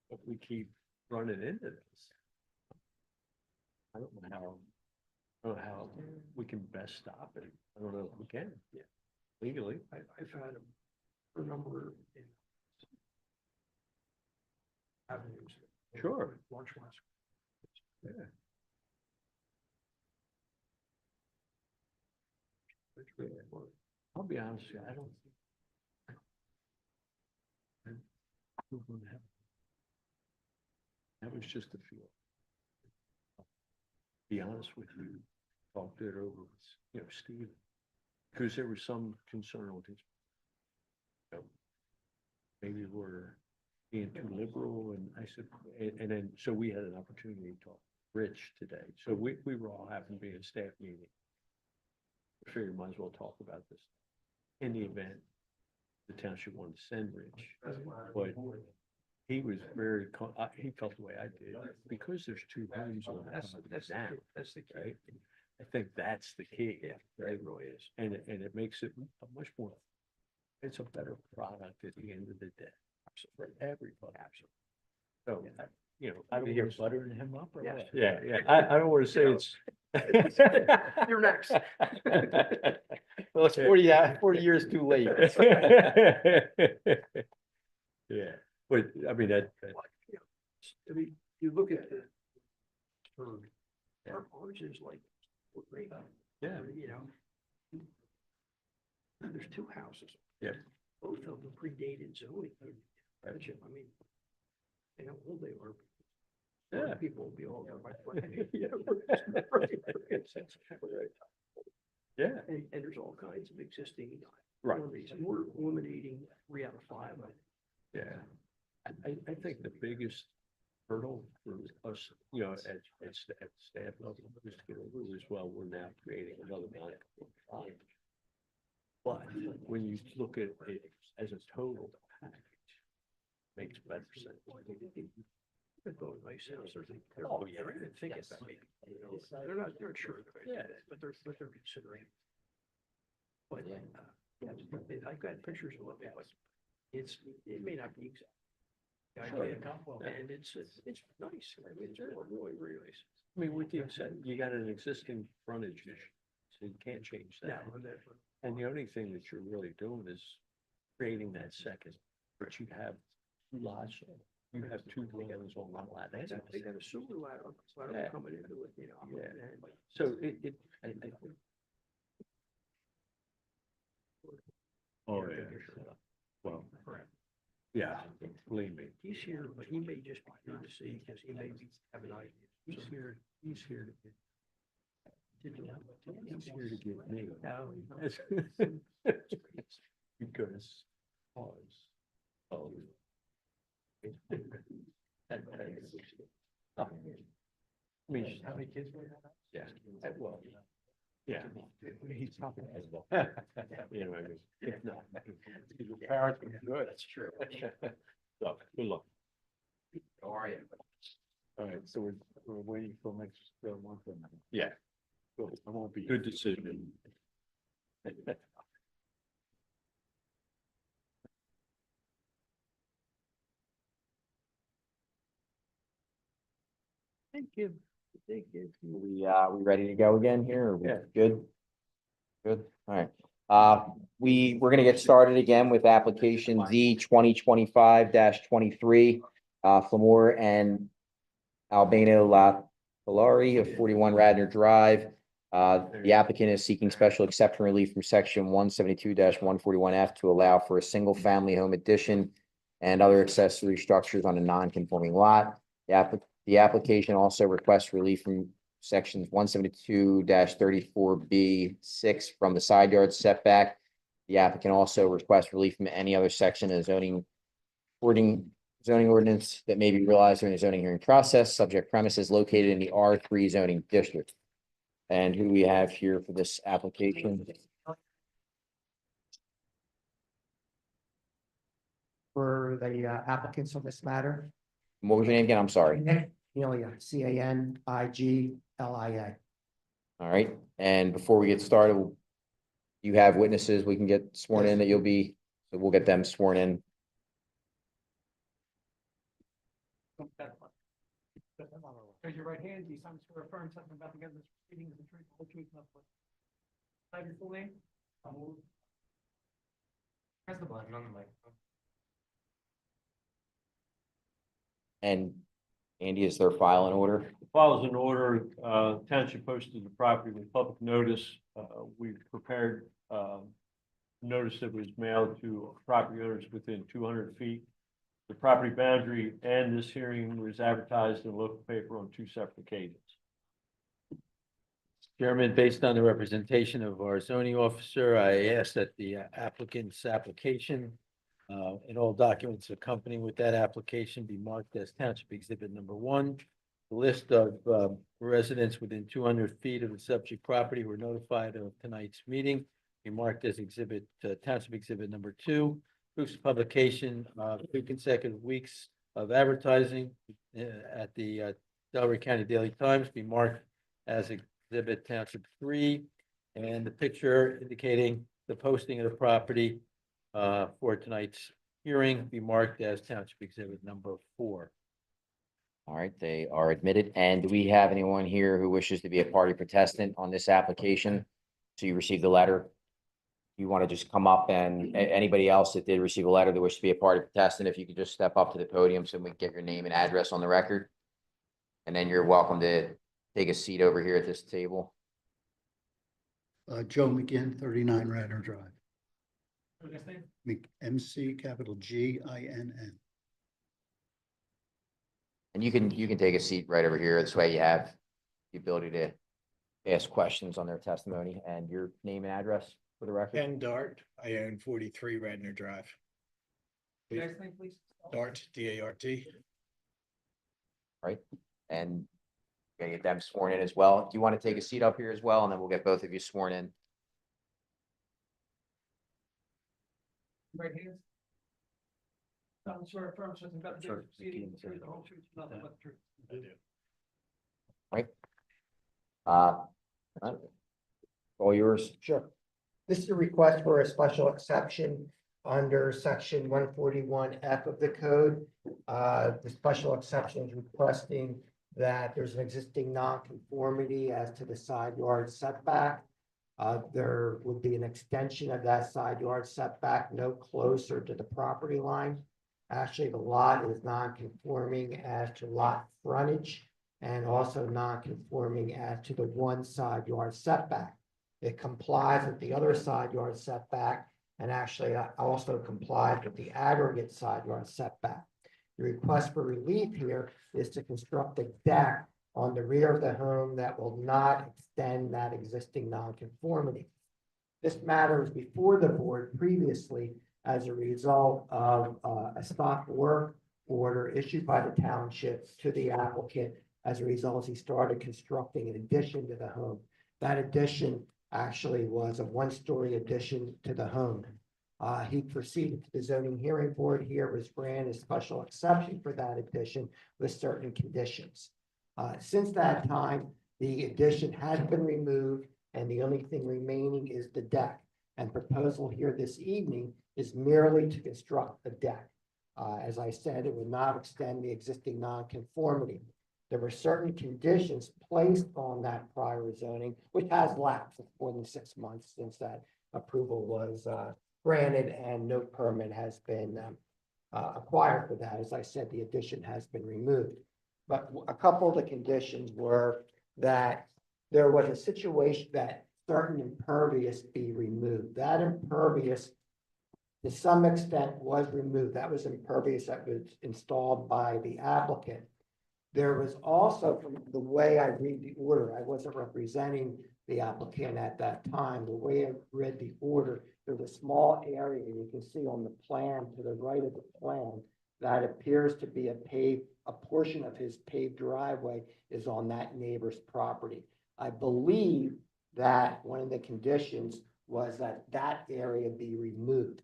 but we keep running into this. I don't know how we can best stop it. I don't know if we can, legally. I've had a number of avenues. Sure. Launch ones. Yeah. I'll be honest, with you, I don't. We're gonna have- That was just a feel. Be honest with you, talked it over with, Steve, because there was some concern with his. Maybe we're being too liberal, and I said, and then, so we had an opportunity to talk to Rich today, so we were all happened to be in a staff meeting. I figured might as well talk about this. In the event the township wanted to send Rich, but he was very, he felt the way I did, because there's two homes on that side now, That's the key. right? I think that's the key. Yeah, it really is. And it makes it a much more, it's a better product at the end of the day. For everybody. So, I don't hear buttering him up or what? Yeah, yeah. I don't want to say it's. You're next. Well, it's 40 years too late. Yeah, but I mean, I mean, you look at the. Ours is like, great. Yeah. There's two houses. Yeah. Both of them predated zoning. I mean, they know who they are. Yeah. People will be all over my. Yeah. And there's all kinds of existing. Right. We're eliminating 3 out of 5. Yeah, I think the biggest hurdle for us, at staff level, is to get over as well, we're now creating another non-conforming. But when you look at it as a total package, makes better sense. They're both nice houses. Oh, yeah. They're thinking about it. They're not sure. Yeah. But they're considering. But, I've got pictures of it, but it may not be exact. Sure. And it's nice. I mean, it's really, really nice. I mean, with the exception, you got an existing frontage issue, so you can't change that. And the only thing that you're really doing is creating that second, but you have two lots, you have two dwellings on one lot. They got a sewer ladder Yeah. coming into it, Yeah. So I think. Oh, yeah. Well, yeah, believe me. He's here, but he may just be here to see, because he may have an idea. He's here to get. He's here to get me. Because. I mean, how many kids were that? Yeah, well, yeah. He's talking as well. You know, I mean, if not. Your parents were good. That's true. So, good luck. How are you? All right, so we're waiting till next month. Yeah. Good. I won't be. Good decision. Thank you. We ready to go again here? Are we Yeah. good? Good, all right. We're gonna get started again with application Z 2025-23, Flamore and Albano La Polari of 41 Radnor Drive. The applicant is seeking special exception relief from section 172-141F to allow for a single-family home addition and other accessory structures on a non-conforming lot. The application also requests relief from sections 172-34B6 from the side yard setback. The applicant also requests relief from any other section of zoning ordinance that may be realized during the zoning hearing process, subject premises located in the R3 zoning district. And who do we have here for this application? For the applicants on this matter. What was your name again? I'm sorry. Nick Canilia, Caniglia. All right, and before we get started, you have witnesses we can get sworn in that so we'll get them sworn in. Raise your right hand. Do you solemnly swear or affirm something about the government's proceedings and truth, the whole truth, and nothing but the truth? Have your full name? Press the button on the microphone. And Andy, is their file in order? Files in order, township posted the property with public notice. We've prepared, notice that was mailed to property owners within 200 feet. The property boundary and this hearing was advertised in a local paper on 2 separate occasions. Chairman, based on the representation of our zoning officer, I ask that the applicant's application and all documents accompanying with that application be marked as Township Exhibit number 1. The list of residents within 200 feet of the subject property who were notified of tonight's meeting be marked as Township Exhibit number 2. Proofs of publication of 2 consecutive weeks of advertising at the Delaware County Daily Times be marked as Exhibit Township 3, and the picture indicating the posting of the property for tonight's hearing be marked as Township Exhibit number 4. All right, they are admitted. And do we have anyone here who wishes to be a party protestant on this application? So you received the letter. You want to just come up, and anybody else that did receive a letter that wishes to be a party protestant, if you could just step up to the podium so we can get your name and address on the record. And then you're welcome to take a seat over here at this table. Joe McGinn, 39 Radnor Drive. MC capital GINN. And you can take a seat right over here. This way you have the ability to ask questions on their testimony. And your name and address for the record. Ken Dart, I own 43 Radnor Drive. Next thing, please. Dart, D-A-R-T. Right, and gotta get them sworn in as well. Do you want to take a seat up here as well? And then we'll get both of you sworn in. Right hand. Solemnly swear or affirm something about the government's proceedings and truth, the whole truth, and nothing but the truth. I do. Right. All yours. Sure. This is a request for a special exception under section 141F of the code. The special exception is requesting that there's an existing nonconformity as to the side yard setback. There would be an extension of that side yard setback no closer to the property line. Actually, the lot is non-conforming as to lot frontage and also non-conforming as to the one side yard setback. It complies with the other side yard setback and actually also complies with the aggregate side yard setback. The request for relief here is to construct a deck on the rear of the home that will not extend that existing nonconformity. This matter was before the board previously as a result of a stop work order issued by the township to the applicant. As a result, he started constructing an addition to the home. That addition actually was a one-story addition to the home. He proceeded to the zoning hearing board here, was granted a special exception for that addition with certain conditions. Since that time, the addition has been removed and the only thing remaining is the deck. And proposal here this evening is merely to construct a deck. As I said, it would not extend the existing nonconformity. There were certain conditions placed on that prior zoning, which has lapsed for more than 6 months since that approval was granted and no permit has been acquired for that. As I said, the addition has been removed. But a couple of the conditions were that there was a situation that certain impervious be removed. That impervious, to some extent, was removed. That was impervious that was installed by the applicant. There was also, from the way I read the order, I wasn't representing the applicant at that time. The way I read the order, there's a small area you can see on the plan to the right of the plan that appears to be a portion of his paved driveway is on that neighbor's property. I believe that one of the conditions was that that area be removed.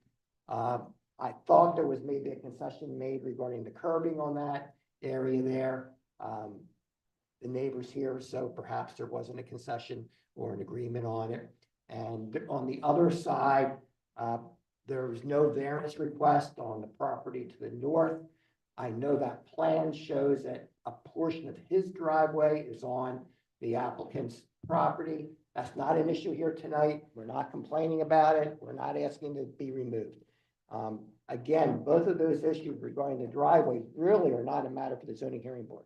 I thought there was maybe a concession made regarding the curbing on that area there. The neighbors here, so perhaps there wasn't a concession or an agreement on it. And on the other side, there was no variance request on the property to the north. I know that plan shows that a portion of his driveway is on the applicant's property. That's not an issue here tonight. We're not complaining about it. We're not asking to be removed. Again, both of those issues regarding the driveway really are not a matter for the zoning hearing board.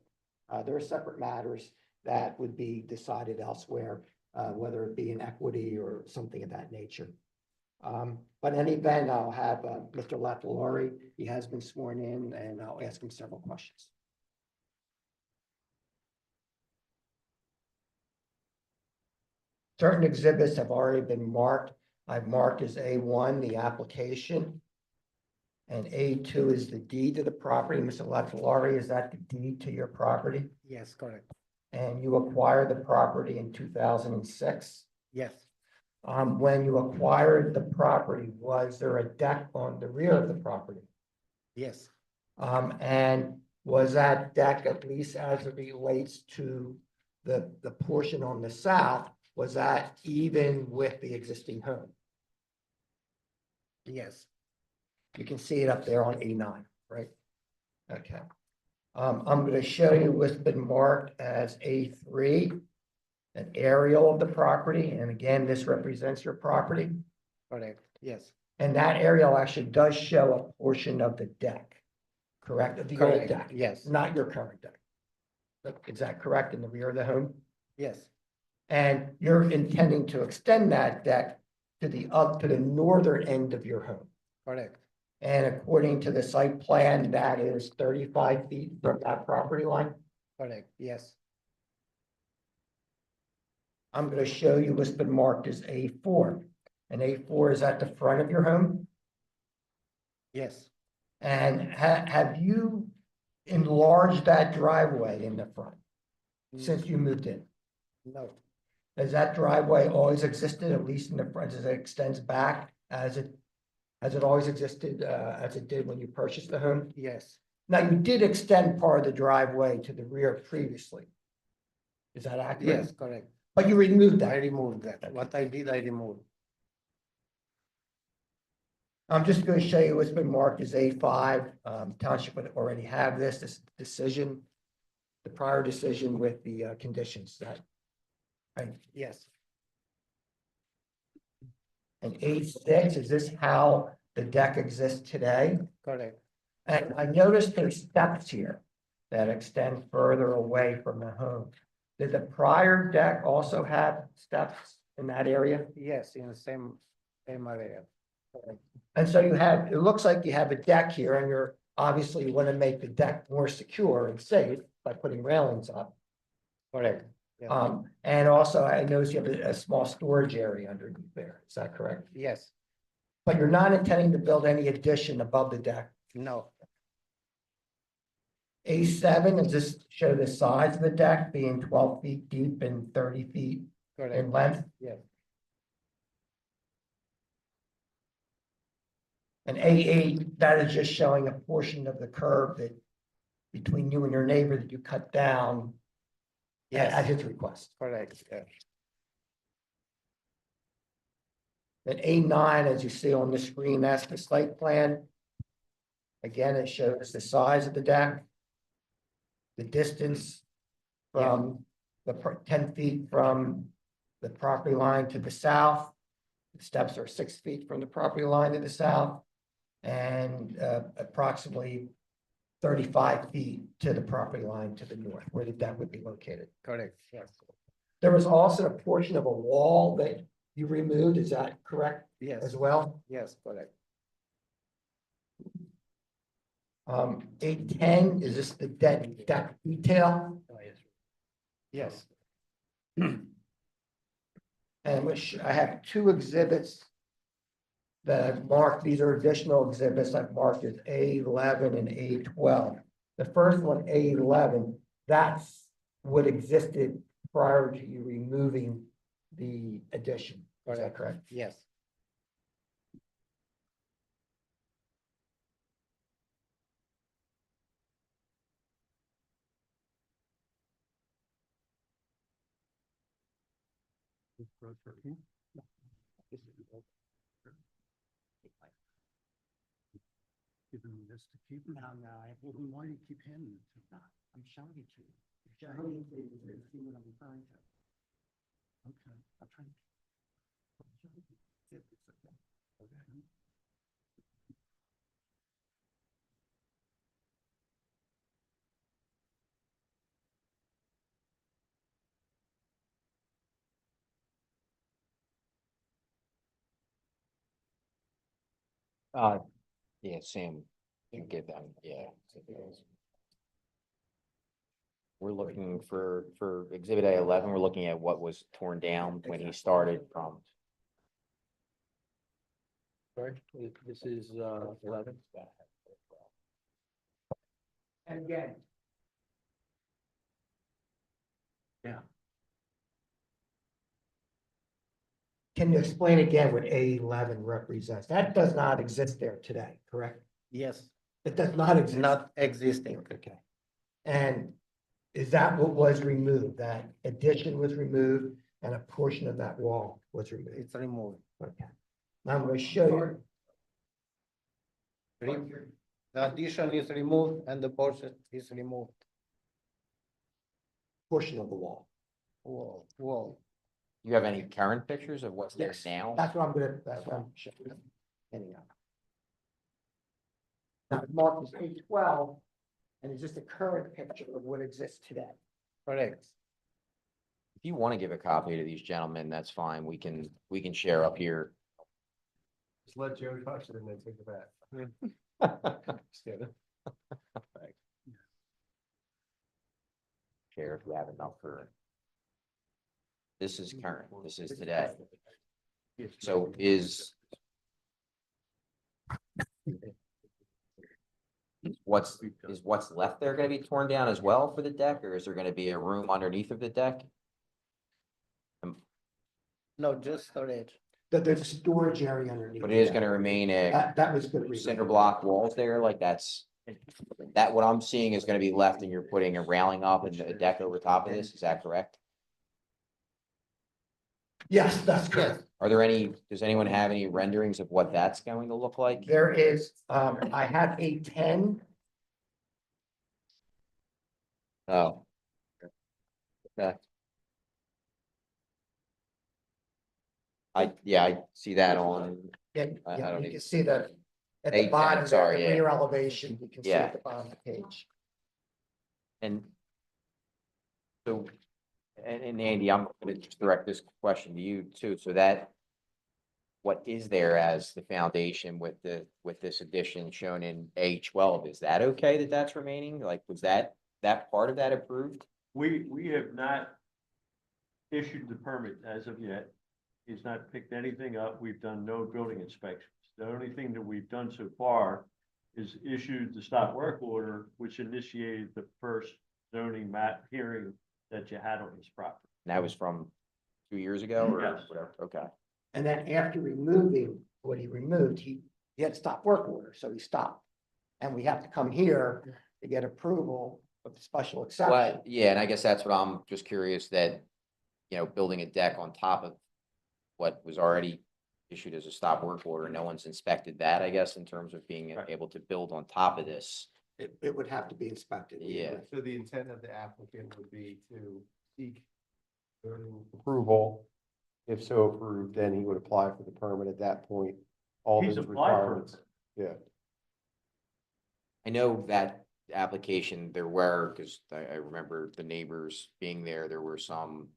They're separate matters that would be decided elsewhere, whether it be in equity or something of that nature. But in any event, I'll have Mr. Latalori. He has been sworn in, and I'll ask him several questions. Certain exhibits have already been marked. I've marked as A1, the application. And A2 is the deed to the property. Mr. Latalori, is that the deed to your property? Yes, correct. And you acquired the property in 2006? Yes. When you acquired the property, was there a deck on the rear of the property? Yes. And was that deck, at least as it relates to the portion on the south, was that even with the existing home? Yes. You can see it up there on A9, right? Okay. I'm going to show you what's been marked as A3, an aerial of the property. And again, this represents your property. Correct. Yes. And that aerial actually does show a portion of the deck, correct? Of the old Correct. deck. Yes. Not your current deck. Is that correct, in the rear of the home? Yes. And you're intending to extend that deck to the northern end of your home. Correct. And according to the site plan, that is 35 feet from that property line. Correct. Yes. I'm going to show you what's been marked as A4. And A4 is at the front of your home. Yes. And have you enlarged that driveway in the front since you moved in? No. Has that driveway always existed, at least in the front, as it extends back, as it always existed, as it did when you purchased the home? Yes. Now, you did extend part of the driveway to the rear previously. Is that accurate? Yes, correct. But you removed I that. removed that. What I did, I removed. I'm just going to show you what's been marked as A5. Township would already have this decision, the prior decision with the conditions that. Right. Yes. And A6, is this how the deck exists today? Correct. And I noticed there's steps here that extend further away from the home. Did the prior deck also have steps in that area? Yes, in the same area. And so you have, it looks like you have a deck here, and you're obviously you want to make the deck more secure and safe by putting railings up. Correct. Yeah. And also I noticed you have a small storage area underneath there. Is that correct? Yes. But you're not intending to build any addition above the deck. No. A7, does this show the size of the deck being 12 feet deep and 30 feet Correct. in length? Yes. And A8, that is just showing a portion of the curb that between you and your neighbor that you cut down at his request. Correct. Yeah. And A9, as you see on the screen, that's the site plan. Again, it shows the size of the deck, the distance from the 10 feet from the property line to the south. The steps are 6 feet from the property line to the south, and approximately 35 feet to the property line to the north, where the deck would be located. Correct. Yes. There was also a portion of a wall that you removed, is that correct Yes. as well? Yes, correct. 810, is this the deck detail? Yes. And which I have two exhibits that I've marked. These are additional exhibits I've marked as A11 and A12. The first one, A11, that's what existed prior to you removing the addition. Is that correct? Yes. Giving this to keep? No, why do you keep handing it to me? I'm showing it to you. You're showing it to you, so you see what I'm referring to. Okay. I'm trying. Yeah, Sam, can give them, yeah. We're looking for exhibit A11, we're looking at what was torn down when he started from. Sorry, this is 11. And again. Yeah. Can you explain again what A11 represents? That does not exist there today, correct? Yes, It does not exist. not existing. Okay. And is that what was removed? That addition was removed and a portion of that wall was removed? It's removed. Okay. Now I'm going to show you. The addition is removed and the portion is removed. Portion of the wall. Wall. You have any current pictures of what's there Yes, now? that's what I'm showing. Anyhow. Now, mark is A12, and is this the current picture of what exists today? Correct. If you want to give a copy to these gentlemen, that's fine. We can share up here. Just let Joe touch it and then take it back. Just kidding. Share if you have enough for. This is current, this is today. So is what's left there gonna be torn down as well for the deck, or is there gonna be a room underneath of the deck? No, just storage. There's a storage area underneath. But it is gonna remain a That was good. cinder block walls there, like that what I'm seeing is gonna be left and you're putting a railing up and a deck over top of this, is that correct? Yes, that's good. Are there does anyone have any renderings of what that's going to look like? There is, I have A10. Oh. Okay. I see that on, Yeah, I yeah, don't you even- can see that at the A10, bottom, there, sorry, the yeah. rear elevation, you can see Yeah. at the bottom of the page. and so, and Andy, I'm gonna just direct this question to you too, so that what is there as the foundation with this addition shown in A12, is that okay that that's remaining? Like, was that part of that approved? We have not issued the permit as of yet. He's not picked anything up. We've done no building inspections. The only thing that we've done so far is issued the stop work order, which initiated the first zoning map hearing that you had on this property. And that was from 2 years ago or Yes. whatever, okay. And then after removing what he removed, he had a stop work order, so he stopped. And we have to come here to get approval of the special exception. Well, yeah, and I guess that's what I'm just curious that, building a deck on top of what was already issued as a stop work order, no one's inspected that, I guess, in terms of being able to build on top of this. It would have to be inspected. Yeah. So the intent of the applicant would be to seek zoning approval. If so approved, then he would apply for the permit at that point. All He's those applied for requirements. Yeah. I know that application, there were, because I remember the neighbors being there were some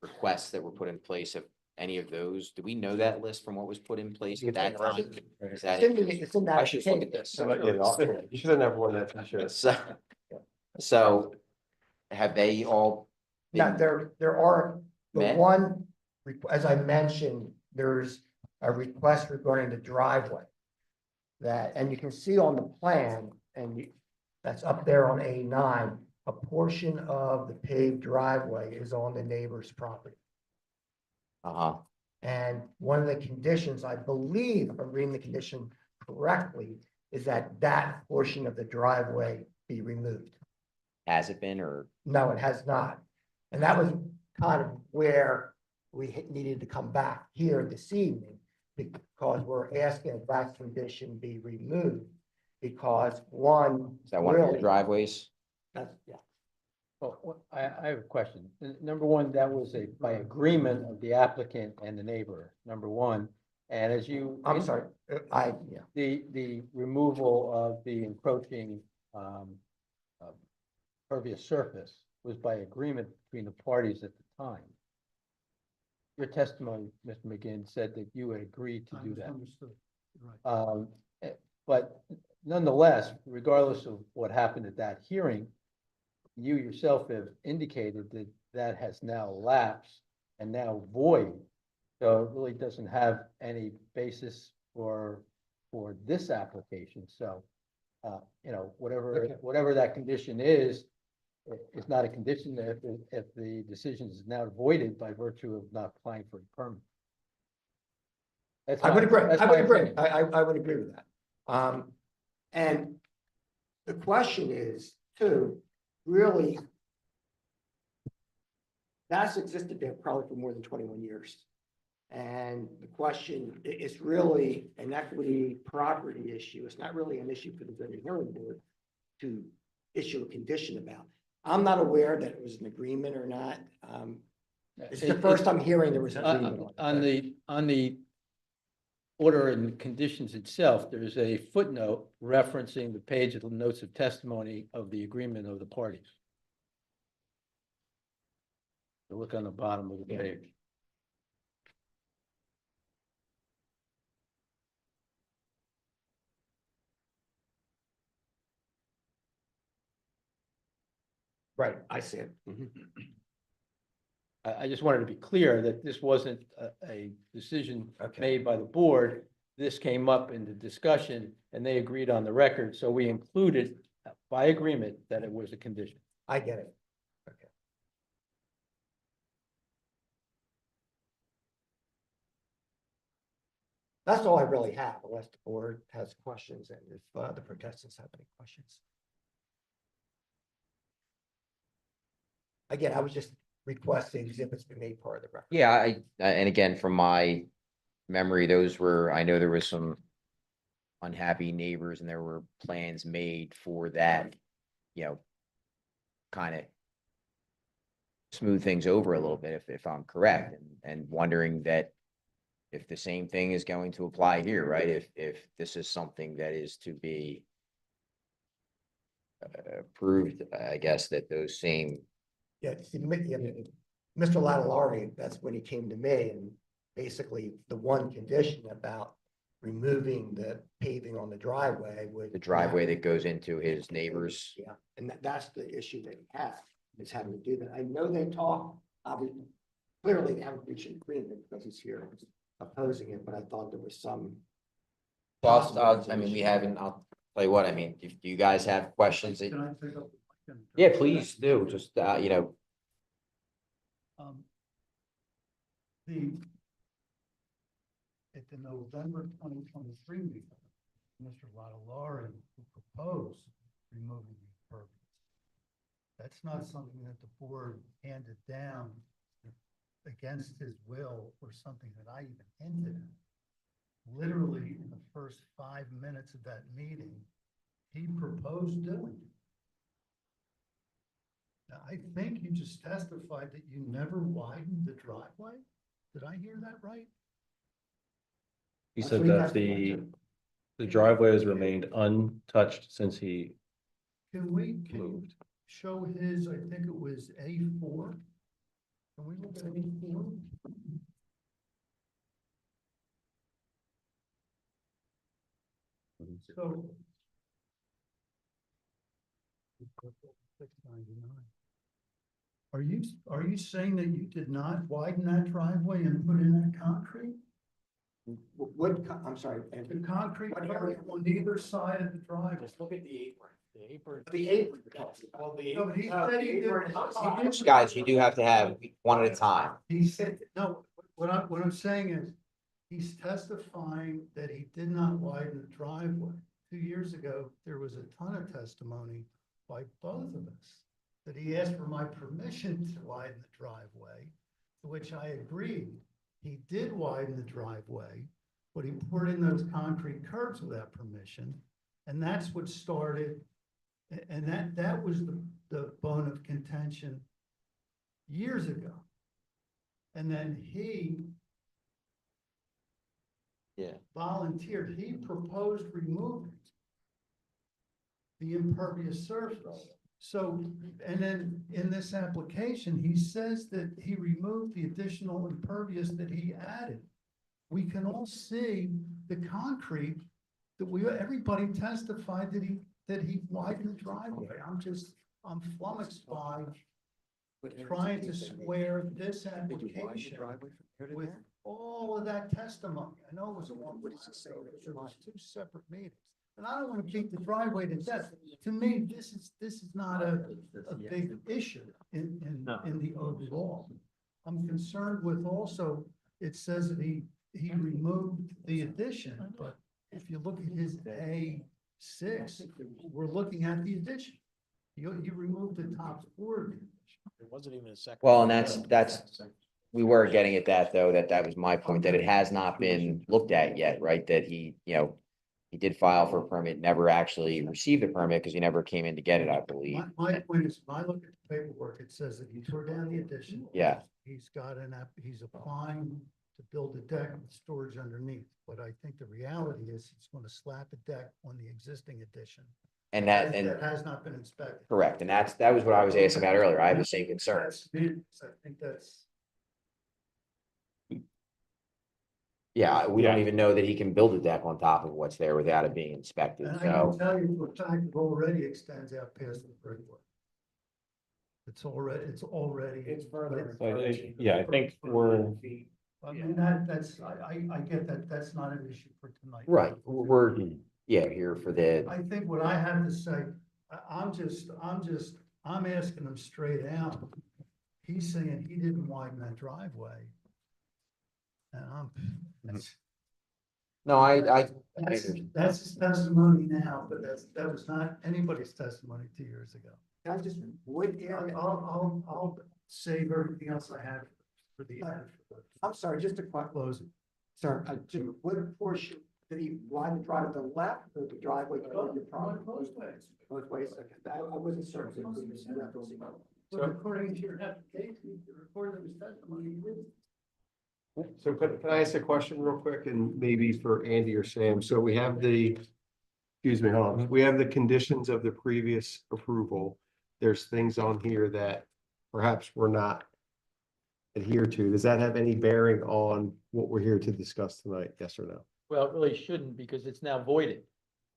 requests that were put in place any of those? Do we know that list from what was put in place at that time? Is that It's in that. I should look at this. You should have never worn that t-shirt. So have they all? Now, been there are, the met? one, as I mentioned, there's a request regarding the driveway. That, and you can see on the plan, that's up there on A9, a portion of the paved driveway is on the neighbor's property. Uh-huh. And one of the conditions, I believe, if I'm reading the condition correctly, is that that portion of the driveway be removed. Has it been or? No, it has not. And that was kind of where we needed to come back here this evening, because we're asking that that condition be removed. Because one. Is that one of your really- driveways? That's, yeah. Well, I have a question. Number one, that was by agreement of the applicant and the neighbor, number one. And as you. I'm sorry, yeah. The removal of the encroaching pervious surface was by agreement between the parties at the time. Your testimony, Mr. McGinn, said that you had agreed to do that. Understood. Right. But nonetheless, regardless of what happened at that hearing, you yourself have indicated that that has now lapsed and now void. So it really doesn't have any basis for this application. So, whatever that condition is, it's not a condition that if the decision is now voided by virtue of not applying for a permit. I would agree. That's I my would agree. opinion. I would agree with that. And the question is, too, really, that's existed there probably for more than 21 years. And the question is really an equity property issue. It's not really an issue for the zoning hearing board to issue a condition about. I'm not aware that it was an agreement or not. It's the first I'm hearing there was an agreement on it. On the order and conditions itself, there is a footnote referencing the page of the notes of testimony of the agreement of the parties. So look on the bottom of the page. Right, I see it. I just wanted to be clear that this wasn't a decision Okay. made by the board. This came up in the discussion and they agreed on the record, so we included by agreement that it was a condition. I get it. Okay. That's all I really have, unless the board has questions and if the protestants have any questions. Again, I was just requesting exhibits be made part of the record. Yeah, and again, from my memory, I know there was some unhappy neighbors and there were plans made for that, kind of smooth things over a little bit, if I'm correct, and wondering that if the same thing is going to apply here, right? If this is something that is to be approved, I guess that those same. Yeah, Mr. Latalari, that's when he came to me and basically the one condition about removing the paving on the driveway would. The driveway that goes into his neighbor's. Yeah, and that's the issue that he has, is having to do that. I know they talk, obviously, clearly they haven't reached an agreement because he's here opposing it, but I thought there was some. Well, I mean, we haven't, I'll tell you what, I mean, do you guys have questions? Can I take up? Yeah, please do, just, At the November 2023 meeting, Mr. Latalari proposed removing the pervious. That's not something that the board handed down against his will or something that I even hinted at. Literally, in the first 5 minutes of that meeting, he proposed doing it. Now, I think you just testified that you never widened the driveway. Did I hear that right? He That's said what he that testified the driveway has remained untouched since he Can you moved. show his, I think it was A4? Can we look at A4? So are you saying that you did not widen that driveway and put in that concrete? I'm sorry, The concrete area on either side of the driveway? Look at the apron. The apron. the apron. Well, the No, but he said he did. Guys, you do have to have one at a time. He said, no, what I'm saying is, he's testifying that he did not widen the driveway. 2 years ago, there was a ton of testimony by both of us that he asked for my permission to widen the driveway, to which I agreed. He did widen the driveway, but he poured in those concrete curbs without permission. And that's what started, and that was the bone of contention years ago. And then he volunteered, he proposed removing the impervious surface. So, and then in this application, he says that he removed the additional impervious that he added. We can all see the concrete that everybody testified that he widened the driveway. I'm flummoxed by trying to square this application with all of that testimony. I know it was a long, but there was 2 separate meetings. And I don't want to beat the driveway to death. To me, this is not a big issue in the overall. I'm concerned with also, it says that he removed the addition, but if you look at his A6, we're looking at the addition. You removed the top 4 of the addition. It wasn't even a second. Well, and that's, we were getting at that, though, that was my point, that it has not been looked at yet, right? That he did file for a permit, never actually received the permit because he never came in to get it, I believe. My point is, when I look at the paperwork, it says that he tore down the addition. Yeah. He's he's applying to build a deck with storage underneath, but I think the reality is he's going to slap a deck on the existing addition. And that has not been inspected. correct, and that was what I was asking about earlier. I have the same concerns. I think that's. Yeah, we don't even know that he can build a deck on top of what's there without it being inspected, And I so. can tell you, for a fact, it already extends out past the brickwork. It's already. It's further. I think we're, I mean, I get that, that's not an issue for tonight. Right, we're here for the, I think what I have to say, I'm asking him straight out. He's saying he didn't widen that driveway. And that's his testimony now, but that was not anybody's testimony 2 years ago. Can I just, what area, I'll save everything else I have for the end. I'm sorry, just to quite close it. Sir, Jim, what portion, did he widen the drive to the left or the driveway toward your property? Both ways. Both ways, okay. I wasn't certain. But according to your application, the recording of his testimony, he didn't. So can I ask a question real quick and maybe for Andy or Sam? So we have excuse me, hold on. We have the conditions of the previous approval. There's things on here that perhaps we're not adhere to. Does that have any bearing on what we're here to discuss tonight? Yes or no? Well, it really shouldn't because it's now voided.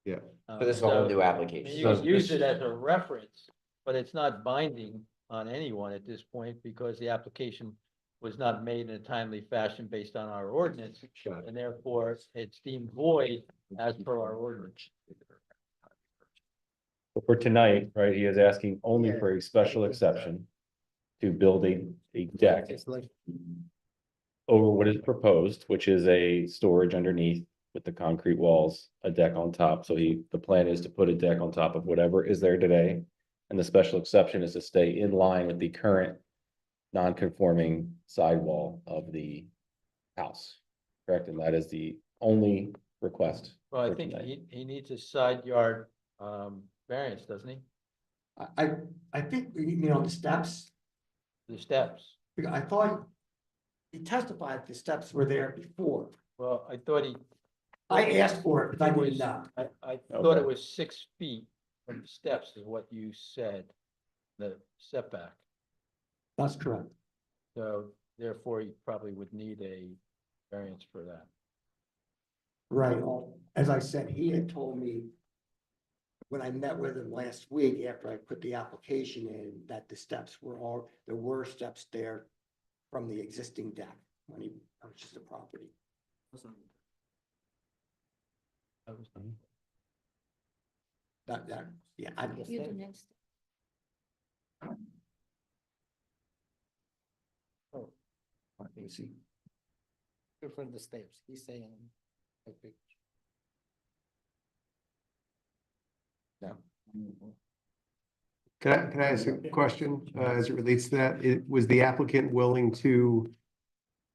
Yeah. so this is a whole new I application. mean, you can use it as a reference, but it's not binding on anyone at this point because the application was not made in a timely fashion based on our ordinance. And therefore it's deemed void as per our ordinance. But for tonight, right, he is asking only for a special exception to build a deck over what is proposed, which is a storage underneath with the concrete walls, a deck on top. So the plan is to put a deck on top of whatever is there today. And the special exception is to stay in line with the current non-conforming sidewall of the house. Correct? And that is the only request. Well, I for think tonight. he needs a side yard variance, doesn't he? I think, the steps, The steps. because I thought he testified the steps were there before. Well, I thought I asked for it, because I didn't know. I thought it was 6 feet from the steps is what you said, the setback. That's correct. So therefore, you probably would need a variance for that. Right, well, as I said, he had told me when I met with him last week after I put the application in, that the steps were there were steps there from the existing deck when he purchased the property. Yeah, I guess. Oh, let me see. Good for the steps, he's saying. No. Can I ask a question, as it relates to that? Was the applicant willing to,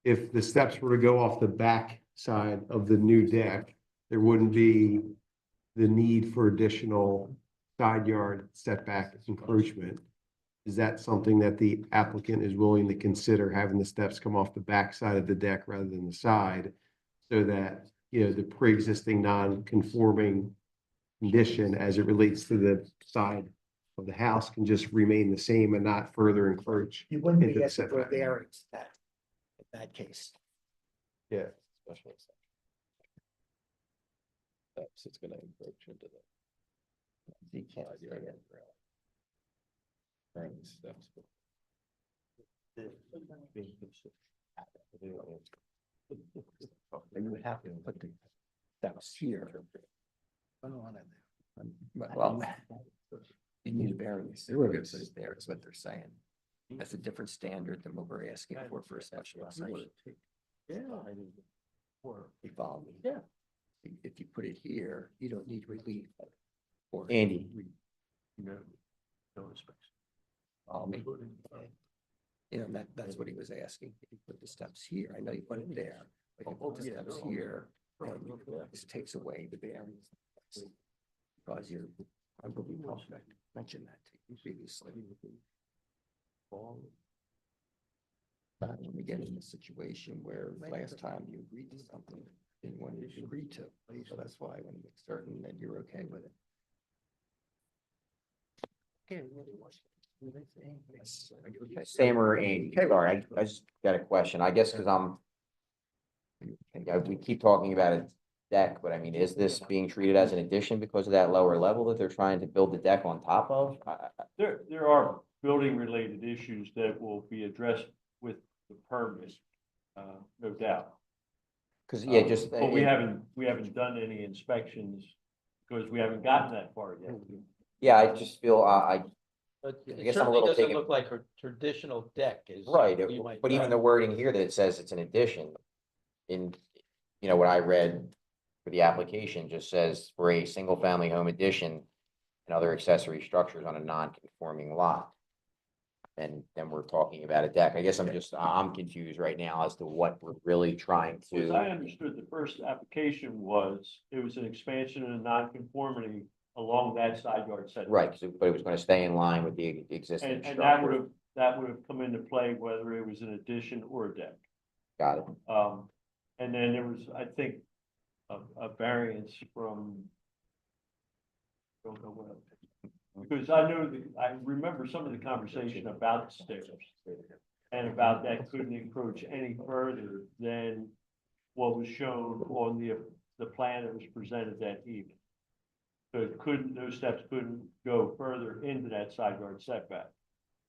if the steps were to go off the back side of the new deck, there wouldn't be the need for additional side yard setback encroachment? Is that something that the applicant is willing to consider, having the steps come off the back side of the deck rather than the side? So that, the pre-existing non-conforming condition as it relates to the side of the house can just remain the same and not further encroach. You wouldn't into be the asking for a setback. variance in that case. Yeah. Special exception. Steps, it's gonna encroach into the. You can't side yard rail. Currently steps. You would have to put the steps here. Well, you need a variance. The variance is there, is what they're saying. That's a different standard than what we're asking for a special exception. Yeah. You follow me? Yeah. If you put it here, you don't need relief. Or Andy. No respect. follow me? That's what he was asking. If you put the steps here, I know you put it there, but you put the steps here, this takes away the variance. Because I believe I mentioned that to you previously. Not when we get in a situation where last time you agreed to something, you wanted to agree to, so that's why I want to make certain that you're okay with it. Samer, Andy, sorry, I just got a question, I guess, because we keep talking about a deck, but I mean, is this being treated as an addition because of that lower level that they're trying to build the deck on top of? There are building related issues that will be addressed with the permit, no doubt. Because, yeah, just. But we haven't done any inspections because we haven't gotten that far yet. Yeah, I just feel, But I it guess I'm a certainly little doesn't taken- look like a traditional deck is. right, you might but even think. the wording here that it says it's an addition. In, what I read for the application just says for a single family home addition and other accessory structures on a non-conforming lot. And then we're talking about a deck. I guess I'm confused right now as to what we're really trying As I to. understood, the first application was, it was an expansion of non-conformity along that side yard setback. Right, but it was going to stay in line with the existing And that structure. that would have come into play whether it was an addition or a deck. Got it. And then there was, I think, a variance from. Don't know what. Because I remember some of the conversation about the stairs. And about that couldn't encroach any further than what was shown on the plan that was presented that evening. So those steps couldn't go further into that side yard setback.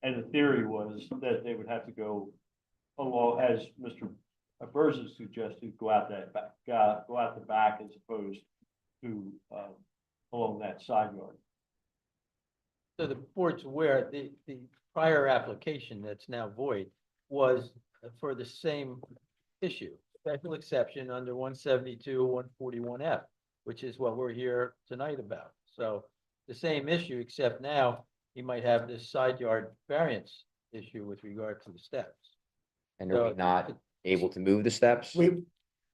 And the theory was that they would have to go along, as Mr. Burgess suggested, go out the back as opposed to, along that side yard. So the board's aware, the prior application that's now void was for the same issue. Special exception under 172, 141F, which is what we're here tonight about. So the same issue, except now you might have this side yard variance issue with regard to the steps. And are we not able to move the steps?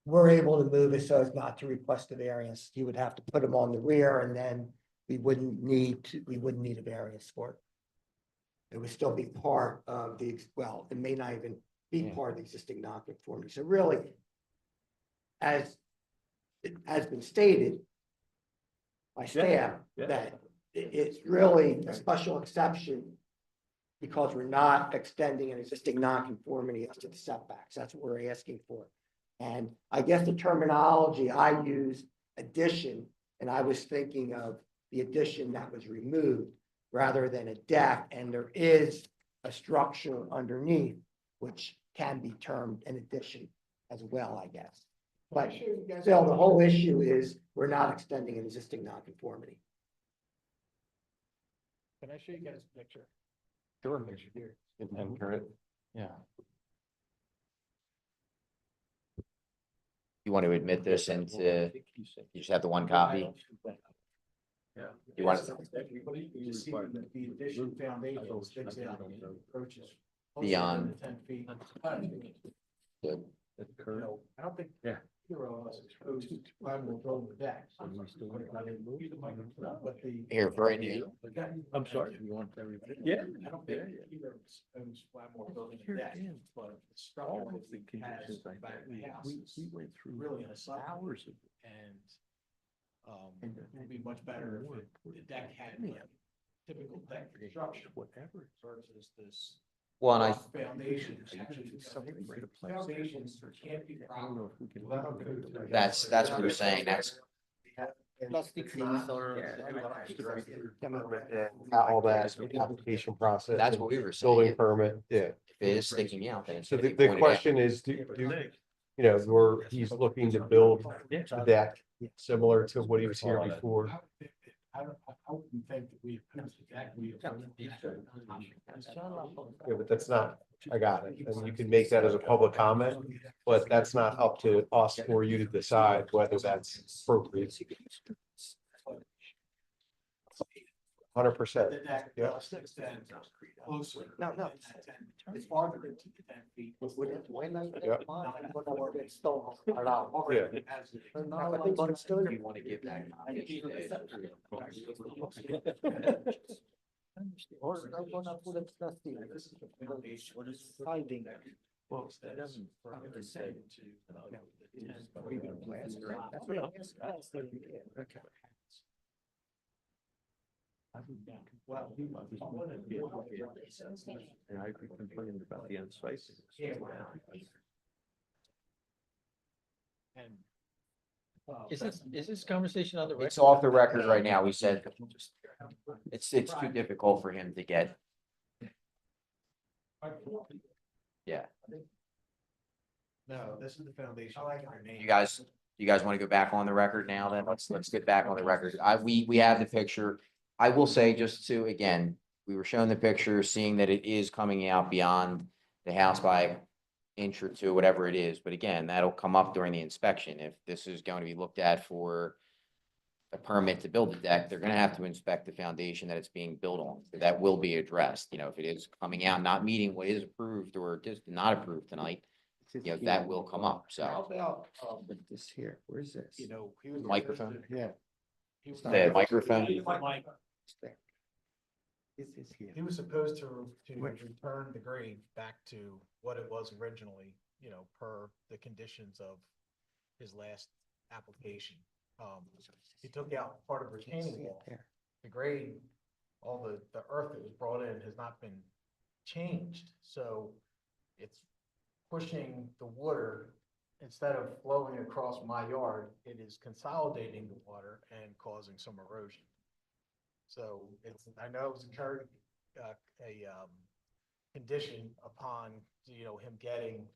We're able to move it so as not to request a variance. You would have to put them on the rear and then we wouldn't need a variance for it. It would still be part of it may not even be part of the existing non-conformity. So really, as it has been stated by staff, that it's really a special exception because we're not extending an existing non-conformity to the setbacks. That's what we're asking for. And I guess the terminology I used, addition, and I was thinking of the addition that was removed rather than a deck, and there is a structure underneath, which can be termed an addition as well, I guess. But still, the whole issue is we're not extending an existing nonconformity. Can I show you guys a picture? Sure. Here. And current, yeah. You want to admit this and you just have the one copy? You want, You see the addition foundation sticks out, approaches. Beyond. 10 feet. Good. I don't think. Yeah. Either of us exposed to will build the deck. But the. Here, Brittany. I'm sorry. You want everybody? Yeah. I don't think either of us owns Flatmore building a deck, but the structure has back of the house is went through really in a sub. hours of And it would be much better if the deck had typical deck construction. whatever. Versus this. Well, and I, Foundations. Foundations can't be proper. that's what we're saying. That's, All that application process. that's what we were saying. Building If permit, yeah. it is sticking out, then it's So gonna the, be the pointed out. question is, where he's looking to build the deck similar to what he was here before. I wouldn't think that we. Yeah, but that's not, I got it. And you can make that as a public comment, but that's not up to us or you to decide whether that's appropriate. 100%. The deck Yeah. does extend closer. No, no. It's farther than 10 feet. Yeah. Already has it. You want to give that copy. This is the foundation. What is hiding? Well, that doesn't. Well, And I agree complaining about the on-site. And. Is this conversation on the record? It's off the record right now. We said it's too difficult for him to get. Yeah. No, this is the foundation. You guys want to go back on the record now then? Let's get back on the record. We have the picture. I will say just to, again, we were shown the picture, seeing that it is coming out beyond the house by an inch or two, whatever it is. But again, that'll come up during the inspection. If this is going to be looked at for a permit to build the deck, they're gonna have to inspect the foundation that it's being built on. So that will be addressed, if it is coming out, not meeting what is approved or just not approved tonight, that will come up, How so. about, This here, where's this? he was. Microphone? Yeah. He was- The microphone? He was supposed to return the grade back to what it was originally, per the conditions of his last application. He took out part of retaining wall. The grade, all the earth that was brought in has not been changed, so it's pushing the water. Instead of flowing across my yard, it is consolidating the water and causing some erosion. So I know it was incurred, a condition upon, him getting,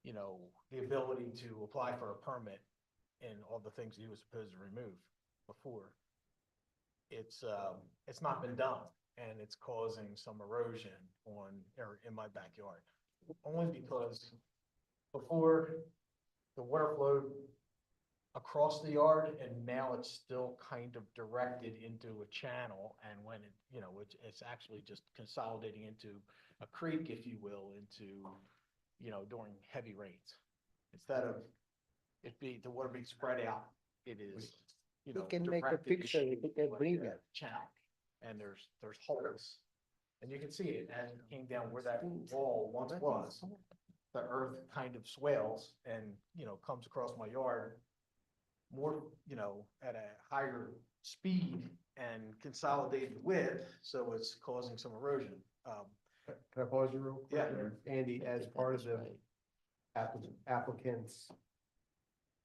the ability to apply for a permit and all the things he was supposed to remove before. It's not been done, and it's causing some erosion in my backyard. Only because before the water flowed across the yard, and now it's still kind of directed into a channel, and when it's actually just consolidating into a creek, if you will, during heavy rains. Instead of the water being spread out, it is, directed channel, and there's holes. And you can see it as it came down where that wall once was. The earth kind of swales and, comes across my yard more, at a higher speed and consolidated width, so it's causing some erosion. Can I pause you real quick? Yeah. Andy, as part of the applicant's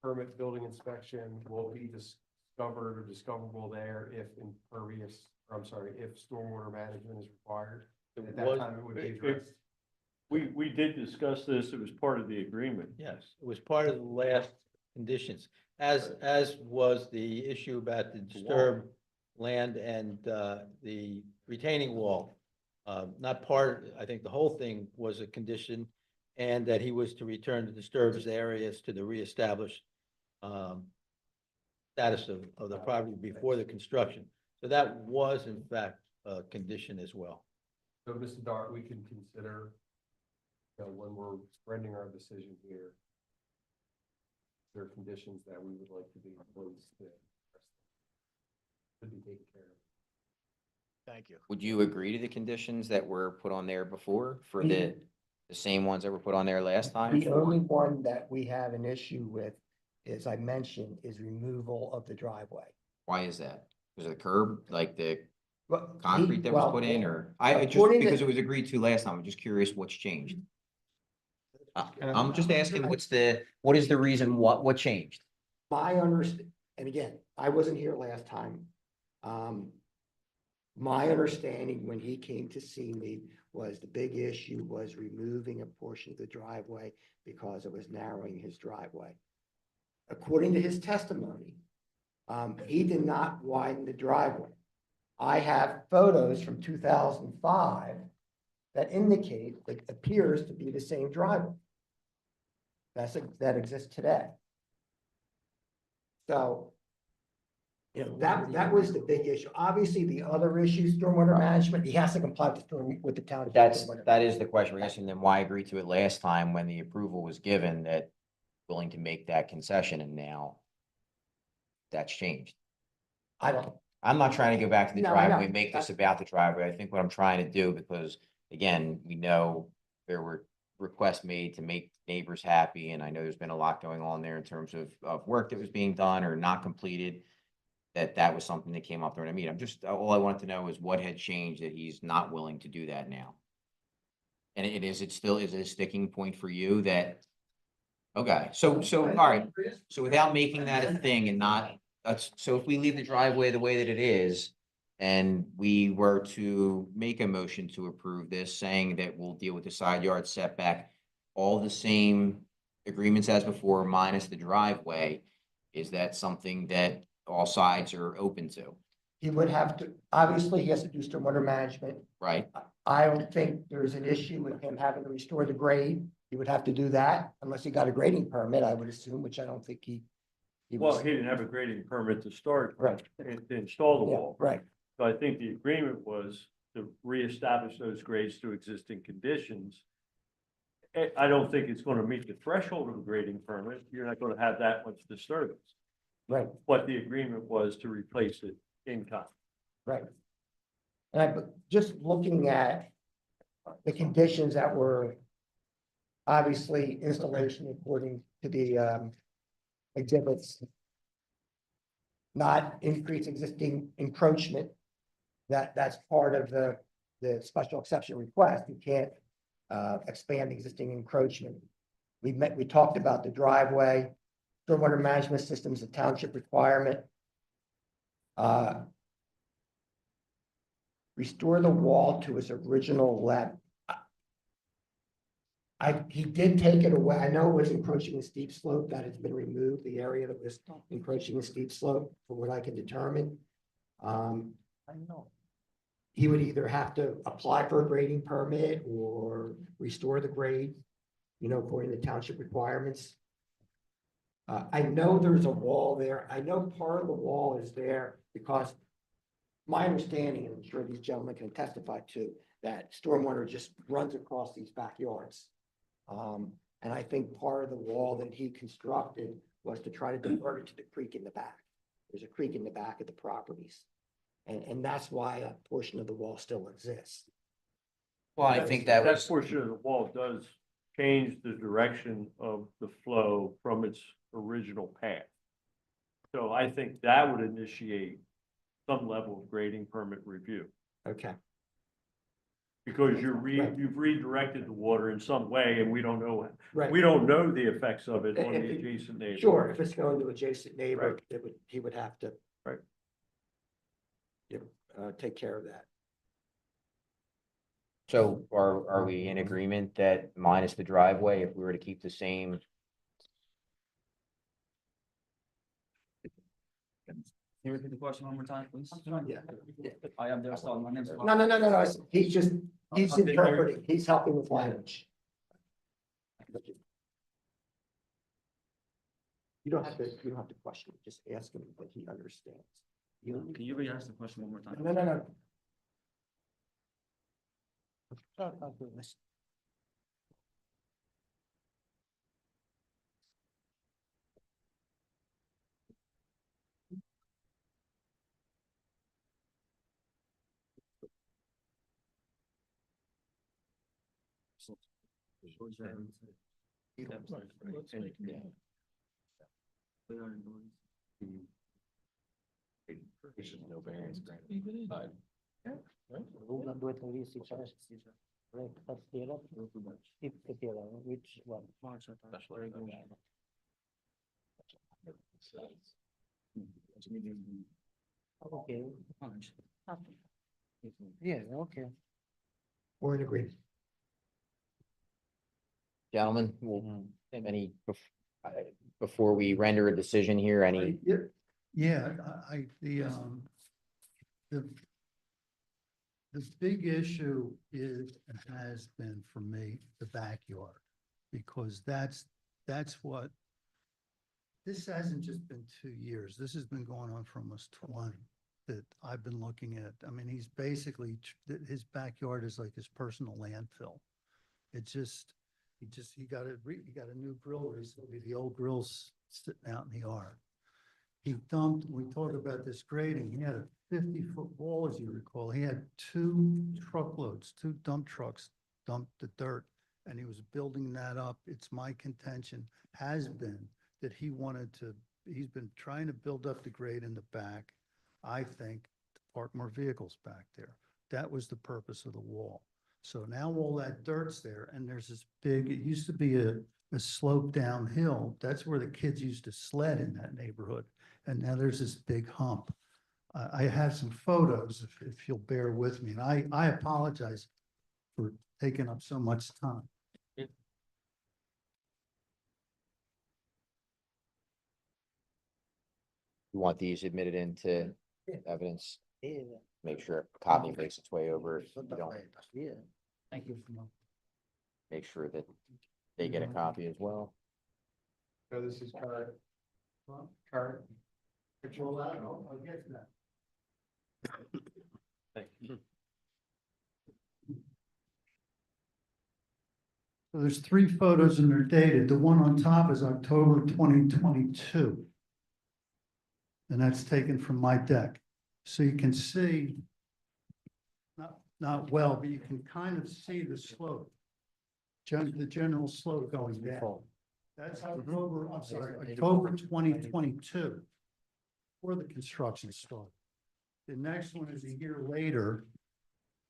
permit building inspection will be discovered or discoverable there if impervious, or I'm sorry, if stormwater management is required. And at that was- time, it would be It- addressed. We did discuss this. It was part of the agreement. Yes, it was part of the last conditions, as was the issue about the disturbed land and the retaining wall. Not part, I think the whole thing was a condition, and that he was to return the disturbed areas to the reestablished status of the property before the construction. So that was in fact a condition as well. So, Mr. Dart, we can consider, when we're rendering our decision here, there are conditions that we would like to be imposed to be taken care of. Thank you. Would you agree to the conditions that were put on there before for the same ones that were put on there last time? The only one that we have an issue with, as I mentioned, is removal of the driveway. Why is that? Was it the curb, like the Well, concrete that was well, put in, or just according to- because it was agreed to last time, I'm just curious what's changed. I'm just asking, what is the reason, what changed? My and again, I wasn't here last time. My understanding when he came to see me was the big issue was removing a portion of the driveway because it was narrowing his driveway. According to his testimony, he did not widen the driveway. I have photos from 2005 that indicate that appears to be the same driveway. That exists today. So, that was the big issue. Obviously, the other issues, stormwater management, he has to comply with the town. That is the question we're asking, then why agree to it last time when the approval was given that willing to make that concession, and now that's changed? I'm not trying to go back to the No, I know. driveway, make this about the driveway. I think what I'm trying to do, because again, we know there were requests made to make neighbors happy, and I know there's been a lot going on there in terms of work that was being done or not completed. That was something that came up during the meeting. All I wanted to know is what had changed that he's not willing to do that now? And is it a sticking point for you that, okay, so, all right, so without making that a thing and not, so if we leave the driveway the way that it is, and we were to make a motion to approve this, saying that we'll deal with the side yard setback, all the same agreements as before, minus the driveway, is that something that all sides are open to? He would have to, obviously, he has to do stormwater management. Right? I don't think there's an issue with him having to restore the grade. He would have to do that unless he got a grading permit, I would assume, which I don't think he Well, was. he didn't have a grading permit to start. Right. And to install the Yeah, wall. right. So I think the agreement was to reestablish those grades to existing conditions. I don't think it's gonna meet the threshold of a grading permit. You're not gonna have that much disturbance. Right. But the agreement was to replace it in kind. Right. And just looking at the conditions that were obviously installation according to the exhibits, not increase existing encroachment, that's part of the special exception request. You can't expand existing encroachment. We talked about the driveway, stormwater management systems, a township requirement. Restore the wall to its original level. He did take it away. I know it was encroaching a steep slope, that has been removed, the area that was encroaching a steep slope, from what I can determine. I know. He would either have to apply for a grading permit or restore the grade, according to township requirements. I know there's a wall there. I know part of the wall is there because my understanding, and I'm sure these gentlemen can testify to, that stormwater just runs across these backyards. And I think part of the wall that he constructed was to try to divert it to the creek in the back. There's a creek in the back of the properties. And that's why a portion of the wall still exists. Well, I think that was. portion of the wall does change the direction of the flow from its original path. So I think that would initiate some level of grading permit review. Okay. Because you've redirected the water in some way and we don't know, Right. we don't know the effects of it on If the it- adjacent neighbor. Sure, if it's going to adjacent neighbor, Right. he would have to. Right. Take care of that. So are we in agreement that minus the driveway, if we were to keep the same? Can you repeat the question one more time, please? Yeah. I am there, so my name's. No, he's interpreting, he's helping with language. You don't have to question, just ask him that he understands. Can you re-ask the question one more time? No. No variance granted. Okay. Yeah, okay. We're in agreement. Gentlemen, before we render a decision here, any? Yeah, the big issue is, and has been for me, the backyard. Because that's what, this hasn't just been 2 years, this has been going on for almost 20 that I've been looking at. I mean, he's basically, his backyard is like his personal landfill. It just, he got a new grill recently, the old grill's sitting out in the yard. He dumped, we talked about this grading, he had a 50-foot wall, as you recall, he had 2 truckloads, 2 dump trucks dumped the dirt, and he was building that up. It's my contention, has been, that he's been trying to build up the grade in the back, I think, to park more vehicles back there. That was the purpose of the wall. So now all that dirt's there, and there's this big, it used to be a slope downhill. That's where the kids used to sled in that neighborhood. And now there's this big hump. I have some photos, if you'll bear with me, and I apologize for taking up so much time. You want these admitted into evidence? Make sure a copy makes its way over. If you don't, Thank you. make sure that they get a copy as well. So this is current. Control that, I'll get that. Thank you. So there's 3 photos and they're dated. The one on top is October 2022. And that's taken from my deck. So you can see, not well, but you can kind of see the slope. The general slope going down. That's October 2022. Before the construction started. The next one is a year later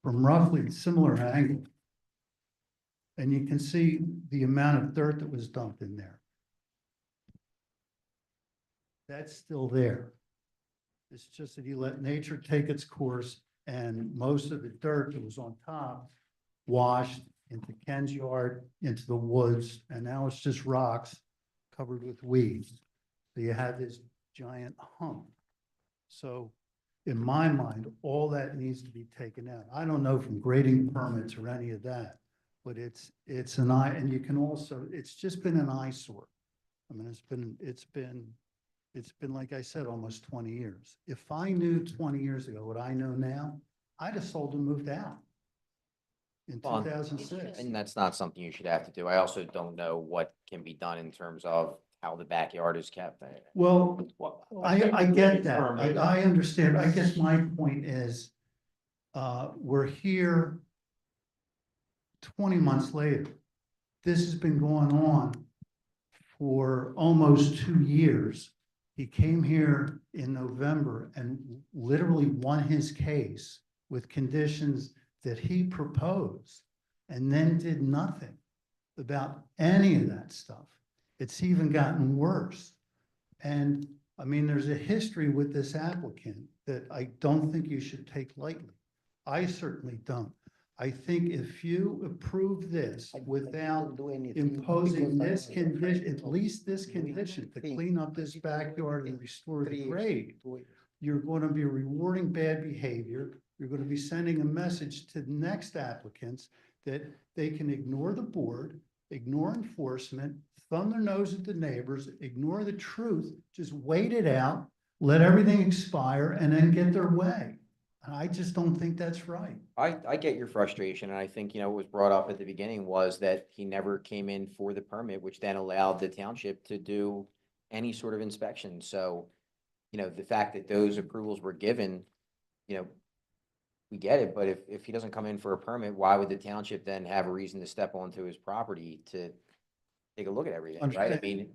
from roughly similar angle. And you can see the amount of dirt that was dumped in there. That's still there. It's just that you let nature take its course, and most of the dirt that was on top washed into Ken's yard, into the woods, and now it's just rocks covered with weeds. So you have this giant hump. So in my mind, all that needs to be taken out. I don't know from grading permits or any of that, but it's an eye, and you can also, it's just been an eyesore. I mean, it's been, like I said, almost 20 years. If I knew 20 years ago what I know now, I'd have sold and moved out in 2006. And that's not something you should have to do. I also don't know what can be done in terms of how the backyard is kept. Well, I get that. I understand. I guess my point is, we're here 20 months later. This has been going on for almost 2 years. He came here in November and literally won his case with conditions that he proposed and then did nothing about any of that stuff. It's even gotten worse. And I mean, there's a history with this applicant that I don't think you should take lightly. I certainly don't. I think if you approve this without imposing this condition, at least this condition to clean up this backyard and restore the grade, you're going to be rewarding bad behavior. You're going to be sending a message to the next applicants that they can ignore the board, ignore enforcement, thumb their nose at the neighbors, ignore the truth, just wait it out, let everything expire, and then get their way. And I just don't think that's right. I get your frustration, and I think, what was brought up at the beginning was that he never came in for the permit, which then allowed the township to do any sort of inspection. So, the fact that those approvals were given, we get it, but if he doesn't come in for a permit, why would the township then have a reason to step onto his property to take a look at everything, right? I Understand. mean,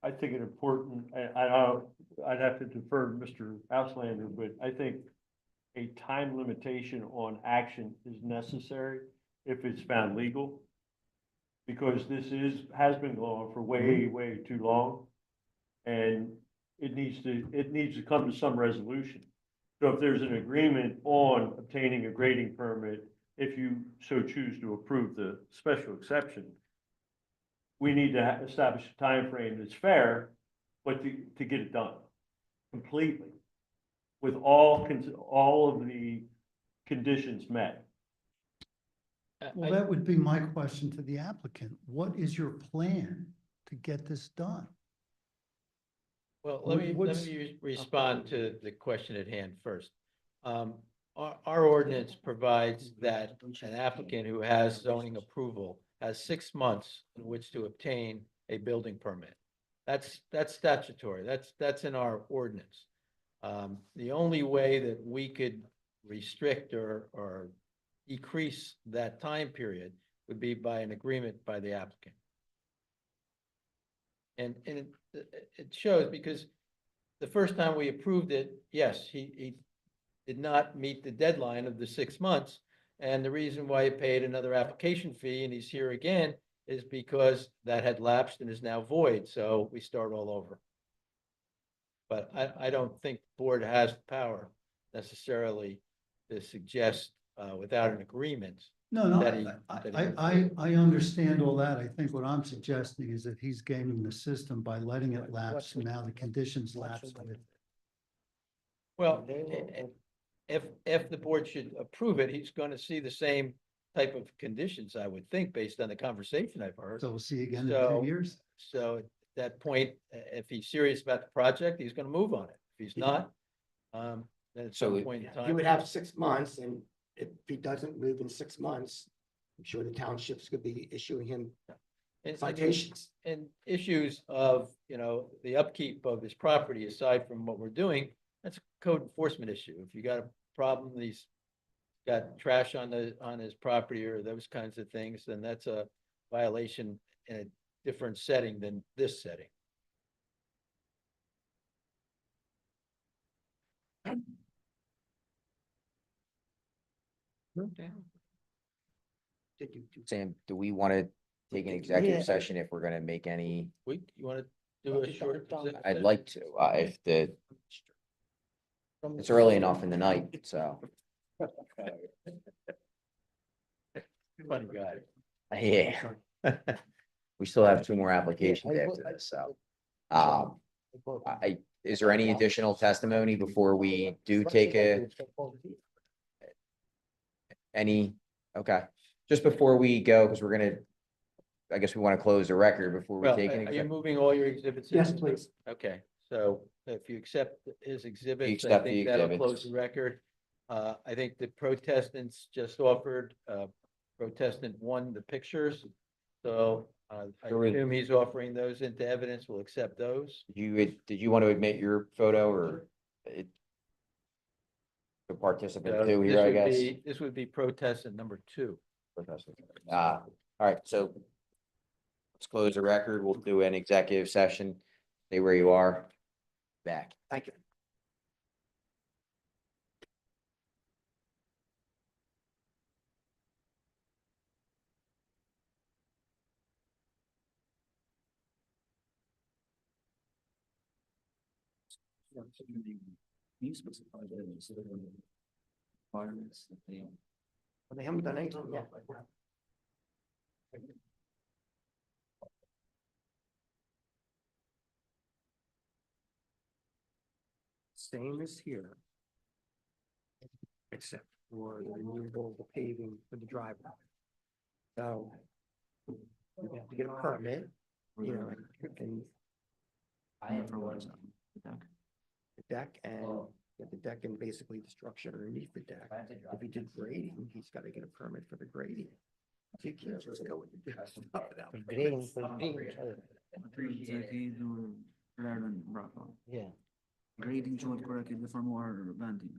I think an important, I'd have to defer to Mr. Auslander, but I think a time limitation on action is necessary if it's found legal. Because has been going on for way too long. And it needs to come to some resolution. So if there's an agreement on obtaining a grading permit, if you so choose to approve the special exception, we need to establish a time frame that's fair, but to get it done completely with all of the conditions met. Well, that would be my question to the applicant. What is your plan to get this done? Well, let me respond to the question at hand first. Our ordinance provides that an applicant who has zoning approval has 6 months in which to obtain a building permit. That's statutory. That's in our ordinance. The only way that we could restrict or decrease that time period would be by an agreement by the applicant. And it shows because the first time we approved it, yes, he did not meet the deadline of the 6 months. And the reason why he paid another application fee and he's here again is because that had lapsed and is now void. So we start all over. But I don't think the board has the power necessarily to suggest without an agreement. No, that he- I understand all that. I think what I'm suggesting is that he's gaming the system by letting it lapse, and now the conditions lapse with it. Well, if the board should approve it, he's going to see the same type of conditions, I would think, based on the conversation I've heard. So we'll see again in So- 2 years. So at that point, if he's serious about the project, he's gonna move on it. If he's not, then at some point in time. You would have 6 months, and if he doesn't move in 6 months, I'm sure the townships could be issuing him And- citations. And issues of, the upkeep of his property, aside from what we're doing, that's a code enforcement issue. If you got a problem, he's got trash on his property or those kinds of things, then that's a violation in a different setting than this setting. Sam, do we want to take an executive session if we're going to make any? You want to do a short? I'd like to, it's early enough in the night, so. Funny guy. Yeah. We still have 2 more applications after this, so. Is there any additional testimony before we do take okay, just before we go, because I guess we want to close the record before we Well, take are an you exec. moving all your exhibits? in? Yes, please. Okay, so if you accept his exhibits, I accept the think that'll exhibits. close the record. I think the protestants just offered, protestant won the pictures. So I There was- assume he's offering those into evidence. We'll accept those. Did you want to admit your photo or the participant So too this here, I would guess? This would be protestant number 2. All right, so let's close the record. We'll do an executive session. Stay where you are. Back. Thank you. you specify the requirements that they? They haven't done anything yet. Same as here. Except for the removal of the paving for the driveway. So. You have to get a permit, you know, and. For what is that? The deck? The deck and basically the structure underneath the deck. If he did grading, he's gotta get a permit for the grading. So you can't just go with the stuff without. Grading for Yeah. Grading should correct it for more banding.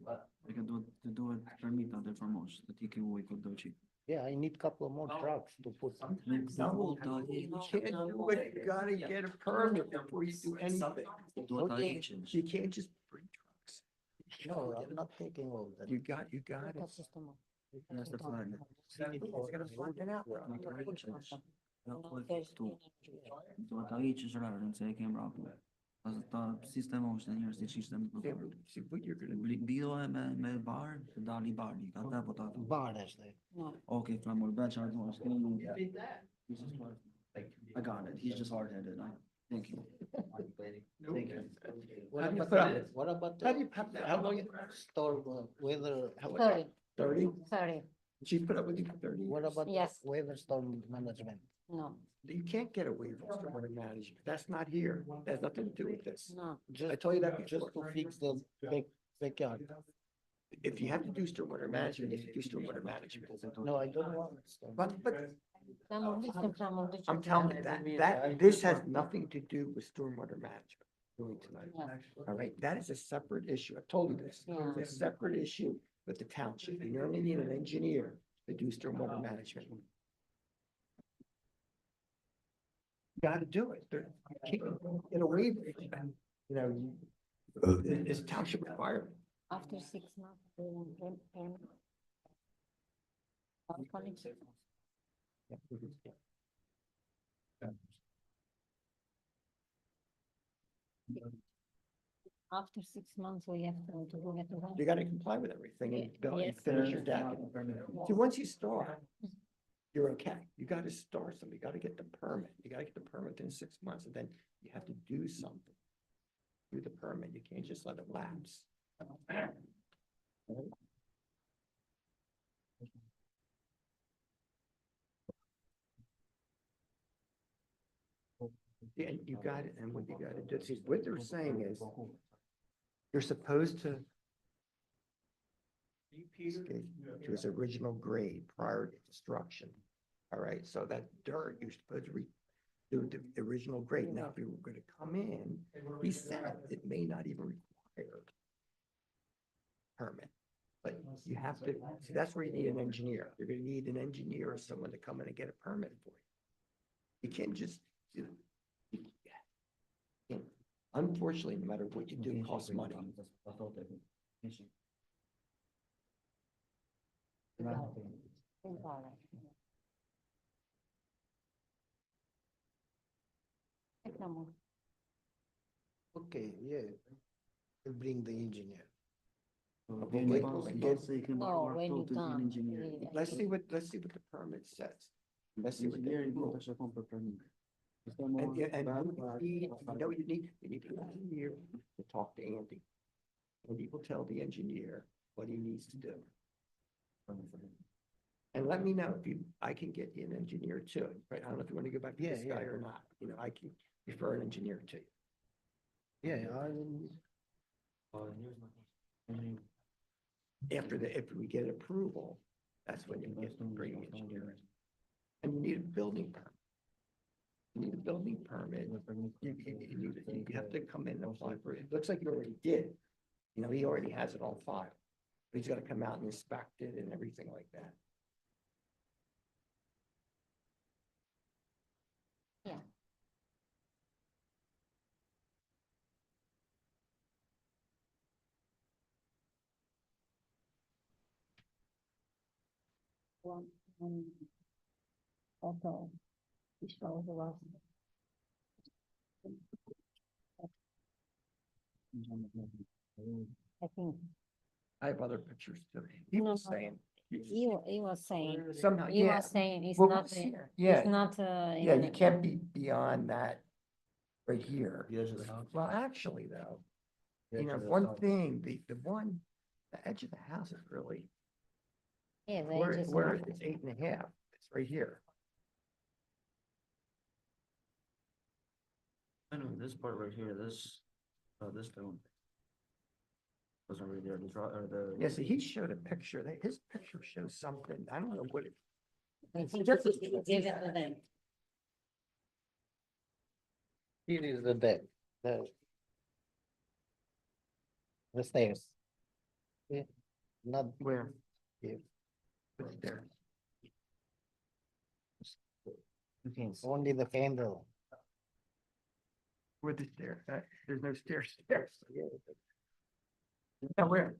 We can do it permit other for most, that you can wait with the chief. Yeah, I need couple of more trucks to put. No, you can't do it. You gotta get a permit before you do anything. You can't just bring trucks. No, I'm not taking all that. You got it. That's the flag. It's gonna flatten out. Do aici și la înțeleg că bravo. Asta sistemul ăsta este sistem. See what you're gonna do. Bio me bar, dali barni, ca ta potat. Bar este. Okay, from our batch, I don't I got it. He's just hard-headed. Thank you. Thank you. What about How do you have, how long? store weather? How long? 30? 30, She put up with you for 30? What about Yes. weather storm management? no, You can't get away from stormwater management. That's not here. That has nothing to do with this. no. I told you that Just before. to fix the backyard. If you have to do stormwater management, you have to do stormwater management. No, I don't want. storm. But I'm telling you that this has nothing to do with stormwater management doing tonight. All right, that is a separate issue. I told you this. It's a separate issue with the township. You only need an engineer to do stormwater management. You gotta do it. You can't get away with it. You know, it's township requirement. After 6 months, they won't permit. After 6 months, we have to go get the. You gotta comply with everything and go and Yes. finish your deck. See, once you start, you're okay. You gotta start something. You gotta get the permit. You gotta get the permit in 6 months and then you have to do something. Do the permit. You can't just let it lapse. Yeah, and you got it. And what you gotta do, see, what they're saying is you're supposed to to its original grade prior to construction. All right, so that dirt, you're supposed to do the original grade. Now, if you were gonna come in, he said it may not even require permit. But you have to, see, that's where you need an engineer. You're gonna need an engineer or someone to come in and get a permit for you. You can't just, you know. Unfortunately, no matter what you do, it costs money. Okay, yeah. We'll bring the engineer. Okay, No, when you come. let's see what the permit says. Let's see what the And you need, you need an engineer to talk to Andy. And he will tell the engineer what he needs to do. And let me know if I can get you an engineer too, right? I don't know if you want to go back to this guy or not, you know, I can refer an engineer to you. Yeah, If we get approval, that's when you get to bring the engineer in. And you need a building permit. You need a building permit. You have to come in and apply for it. It looks like you already did. You know, he already has it on file. But he's gotta come out and inspect it and everything like that. Yeah. Auto. Which was the last. I think, I have other pictures too. he was saying. He was saying, Somehow, he yeah. was saying it's Well, not, see, it's yeah. not, Yeah, you can't be beyond that right here. The edge of the house. Well, actually though, The you edge know, of the one house. thing, the edge of the house is really, yeah, they where, just. where it's 8.5, it's right here. I know this part right here, this stone. Wasn't really there, the draw, or the. Yeah, see, he showed a picture, his picture shows something, I don't know what it. I think give it to them. Here is the bed, the stairs. Yeah, not where. Yeah. What's there? Only the handle. Where the stair, there's no stairs there. Yeah, where?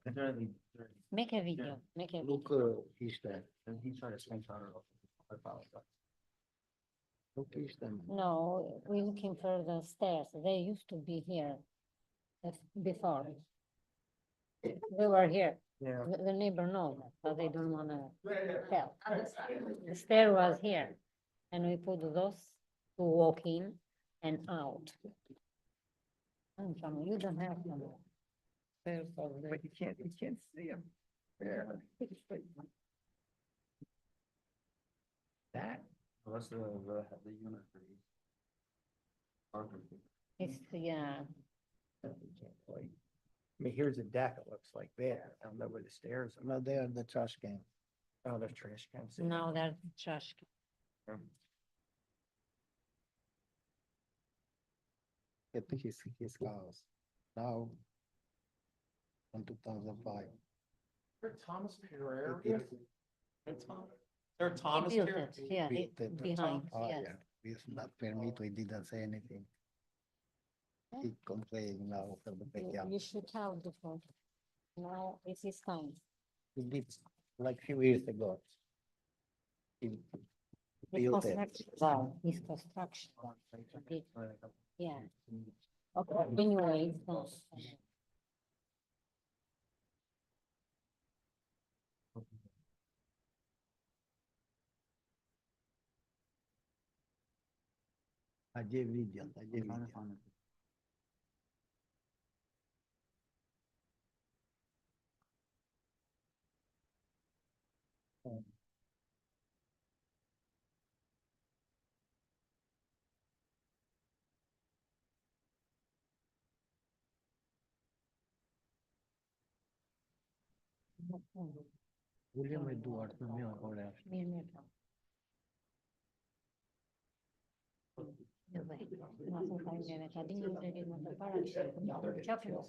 Make a video, make a. Look, he's there. And he tried to screenshot it off. Look, he's there. No, we're looking for the stairs. They used to be here before. They were here. Yeah. The neighbor knows, but they don't wanna tell. The stair was here, and we put those to walk in and out. And from you don't have them. Stairs over there. But you can't see him. There. That. Well, that's the unit for these. Parking. It's, yeah, I mean, here's a deck, it looks like there. I don't know where the stairs are. No, they are the trash can. Oh, there's trash cans. now they're trash. I think his house. Now. In 2005. Thomas Pereira. It- They're He Thomas built Pereira. it, yeah, behind, Oh, yes. yeah, we not permit, we didn't say anything. He complained now for the backyard. You should have the phone. Now it's his time. He did like few years ago. He His built it. construction, wow, his construction. Yeah. Okay, anyway, it's not. Ajay Vidyan, Ajay Vidyan. William Edward, no me acuerdo. Mira. Давай, нас выходили, один не удалил на пару, чапнул.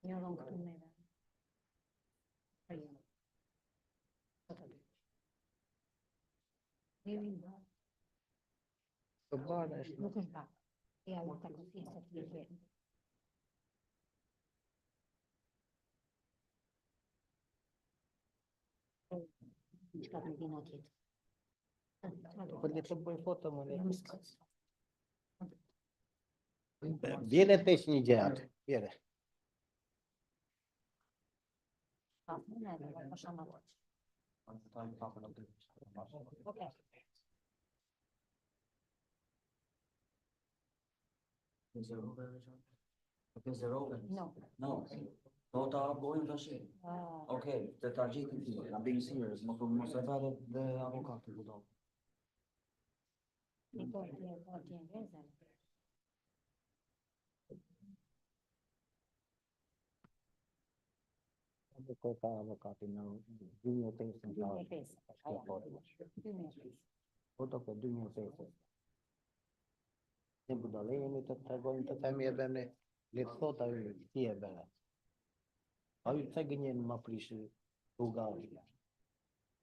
Я вам кто не да. Ну ты так. Я вот так вот есть. Как виноград. Perché c'è un po' foto, ma viene te снижать, viene. Okay. No. No. Not going to say. Okay, the Tajik, I'm being serious, most of the avocado.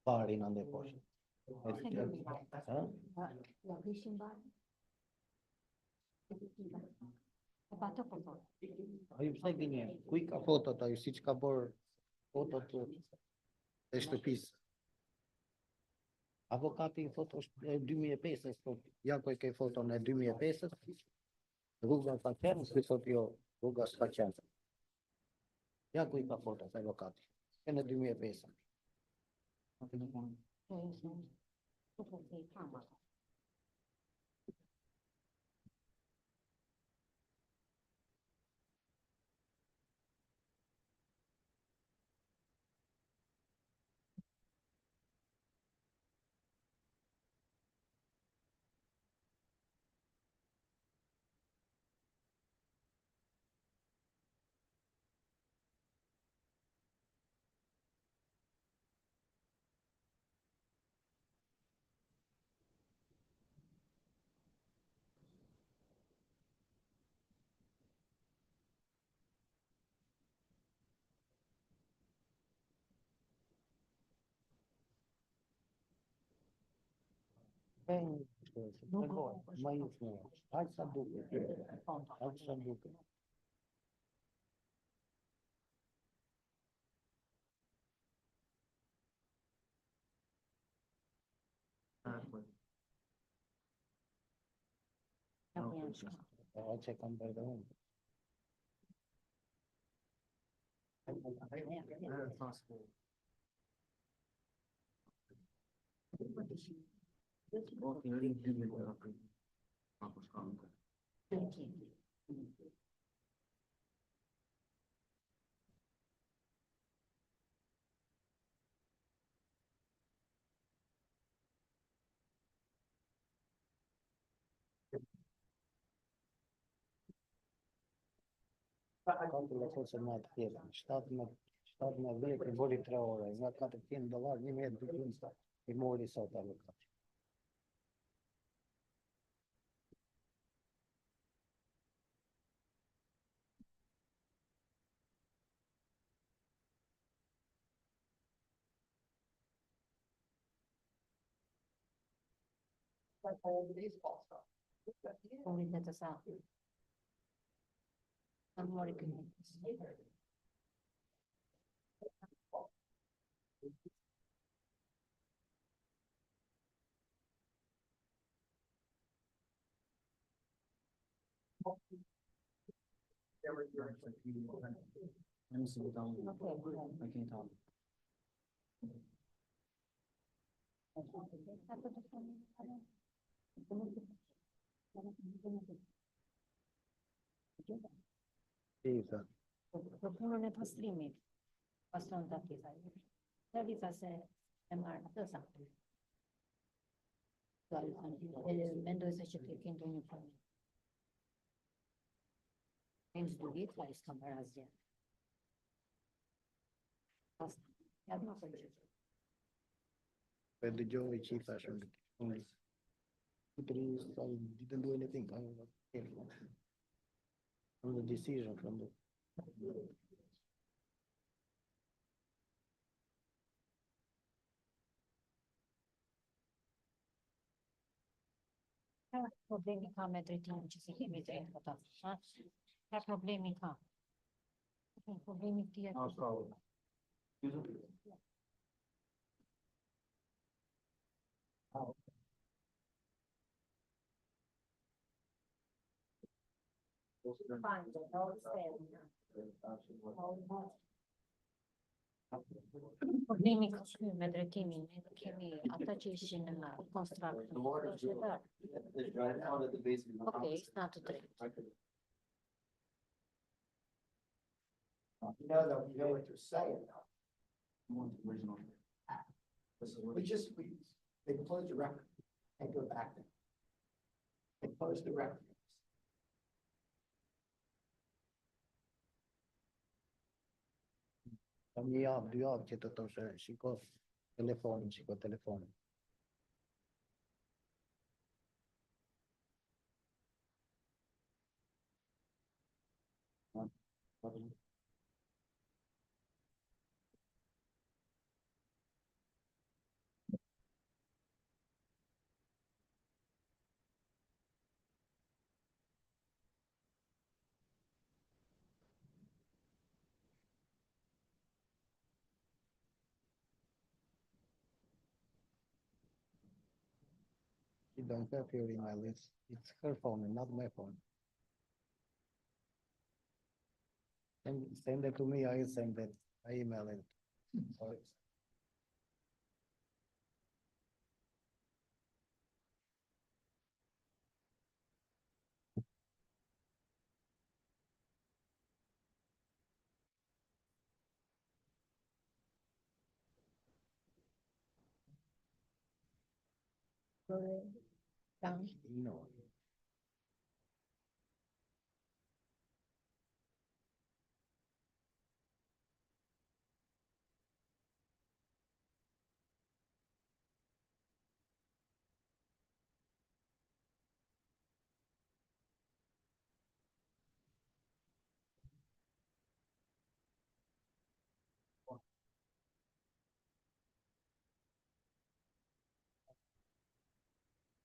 Pari non devo. Ai sai gine, quick foto to you sit kabor foto to este piece. Avocado fotos do me a peça, so ja koje foto ne do me a peça. Google facem, scris-o eu, Google facem. Ia cui pe foto, să-i locat. Când du mie pe esa. Bem, agora, mai frumos. Hai să ducă. Hai să ducă. Ce cam pe de unde? Contul a fost semnat ieri. Statul mă vine că boli 3 ore. În care $5, nimeni de când îi mori sau te alocat. Comunitatea sa. Am murit când. Nu se dau. I can't talk. Exact. Propunerea păstrimii. Păstrăm datița. Datița se marcă, ăsta. Elementul este ce trebuie în uniforme. Tens dorit la escambarație. Asta. Iar nu se zice. Pe de Joe e cifra așa. Didn't do anything. From the decision from the. Problemi ca metri timp ce se metri în total. Ca problemi ca. Problemi tie. Problemi ca și metri timp, chimie, ataci și în construct. Okay, it's not a trend. You know that we know what you're saying now. They closed the record and go back there. They closed the record. Eu ce tot așa și cu telefonul și cu telefonul. She don't have here in my list. It's her phone and not my phone. Send it to me, I send it, I email it. Sorry. Down. No.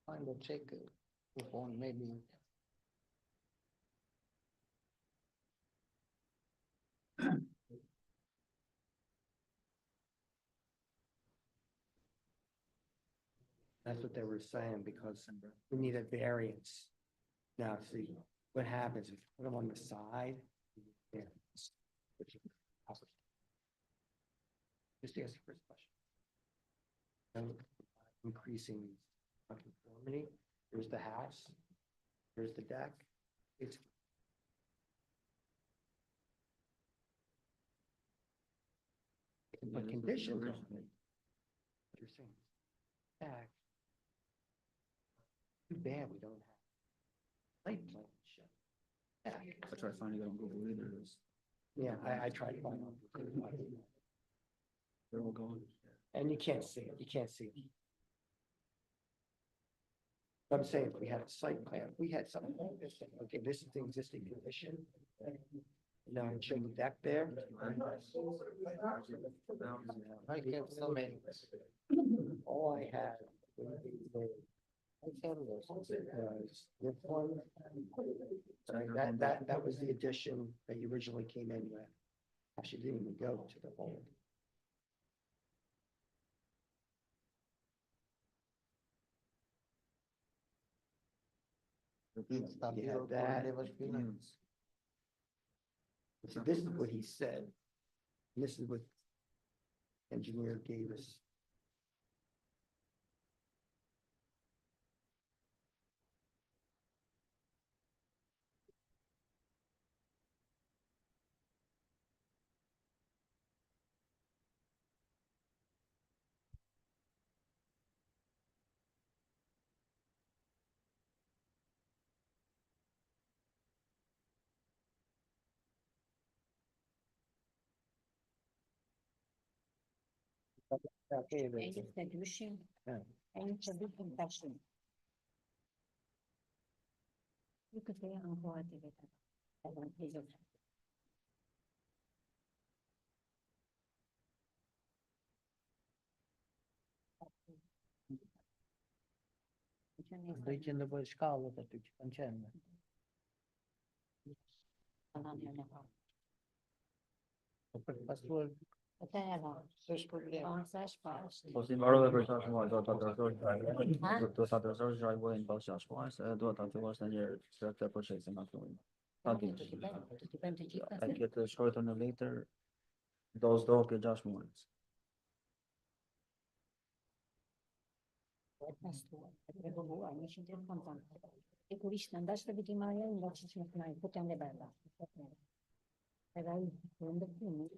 Find a check, phone maybe. That's what they were saying, because we need a variance. Now, see, what happens if you put them on the side? Yeah. Just ask the first question. And increasing conformity, there's the house, there's the deck, it's. But conditions on it. What you're saying. Back. Too bad we don't have. Site plan show. Back. I tried finding it on Google either. Yeah, I tried to find out. They're all gone. And you can't see it, you can't see it. I'm saying if we had a site plan, if we had something like this, okay, this is the existing condition. Now I'm showing the deck there. I have so many. All I had. was this one. Sorry, that was the addition that you originally came in with. Actually didn't even go to the whole. You had that. So this is what he said. This is what engineer gave us. Ele seduction, and seduction passion. You could say on what it is. Advantage of. Дойти буде шкалу, то тут конченно. Pastor, Até ela. seus problemas. Avançar as partes. Depende de a nici de contact. E cu liști, am dat să vedem mai în loc și mai putem de băia. Era unde primul.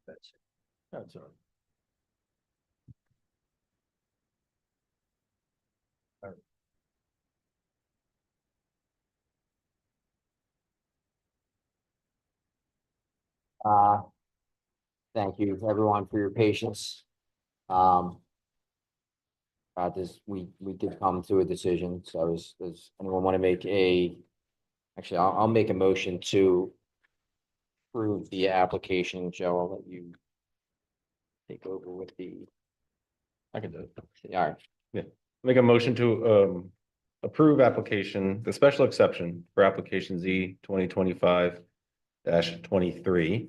That's all right. Uh, thank you everyone for your patience. We did come to a decision, so does anyone want to make actually, I'll make a motion to approve the application. Joe, I'll let you take over with I can do it. all right. Make a motion to approve application, the special exception for application Z 2025-23.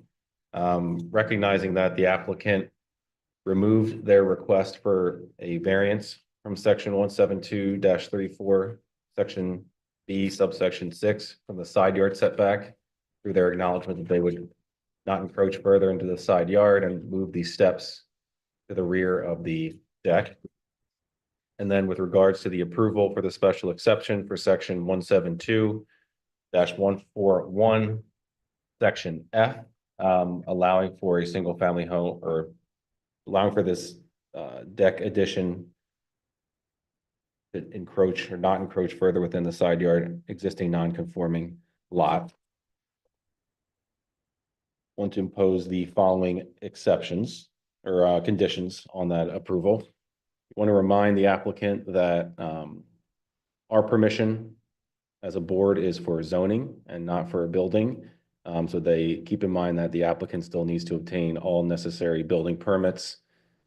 Recognizing that the applicant removed their request for a variance from section 172-34, section B subsection 6 from the side yard setback through their acknowledgement that they would not encroach further into the side yard and move these steps to the rear of the deck. And then with regards to the approval for the special exception for section 172-141, section F, allowing for a single family home or allowing for this deck addition to encroach or not encroach further within the side yard existing non-conforming lot. Want to impose the following exceptions or conditions on that approval. Want to remind the applicant that our permission as a board is for zoning and not for a building. So they keep in mind that the applicant still needs to obtain all necessary building permits.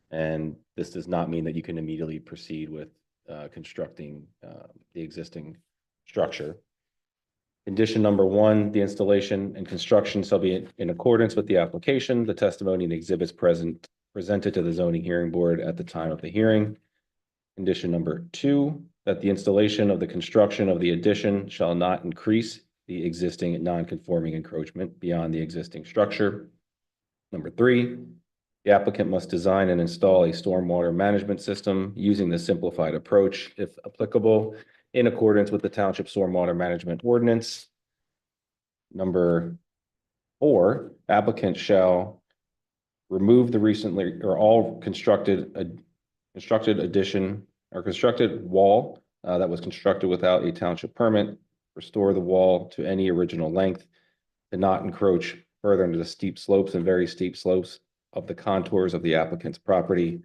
And this does not mean that you can immediately proceed with constructing the existing structure. Condition number 1, the installation and construction shall be in accordance with the application, the testimony and exhibits presented to the zoning hearing board at the time of the hearing. Condition number 2, that the installation of the construction of the addition shall not increase the existing non-conforming encroachment beyond the existing structure. Number 3, the applicant must design and install a stormwater management system using the simplified approach, if applicable, in accordance with the Township Stormwater Management Ordinance. Number 4, applicant shall remove the recently or all constructed addition or constructed wall that was constructed without a township permit, restore the wall to any original length, to not encroach further into the steep slopes and very steep slopes of the contours of the applicant's property,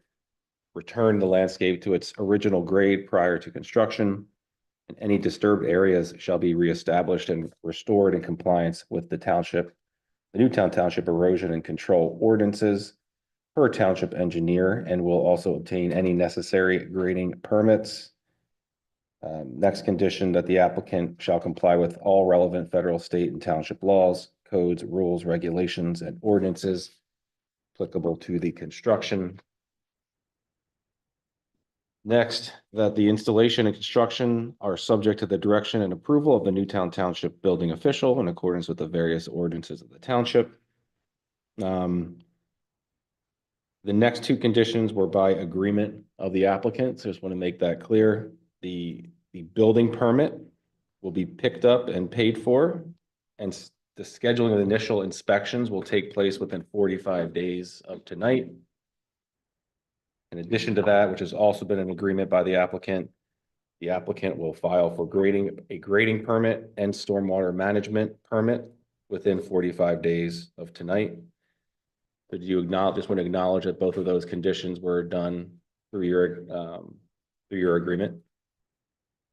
return the landscape to its original grade prior to construction, and any disturbed areas shall be reestablished and restored in compliance with the Newtown Township erosion and control ordinances per township engineer, and will also obtain any necessary grading permits. Next condition, that the applicant shall comply with all relevant federal, state, and township laws, codes, rules, regulations, and ordinances applicable to the construction. Next, that the installation and construction are subject to the direction and approval of the Newtown Township building official in accordance with the various ordinances of the township. The next 2 conditions were by agreement of the applicant, so I just want to make that clear. The building permit will be picked up and paid for, and the scheduling of initial inspections will take place within 45 days of tonight. In addition to that, which has also been an agreement by the applicant will file for a grading permit and stormwater management permit within 45 days of tonight. Did you just want to acknowledge that both of those conditions were done through your agreement?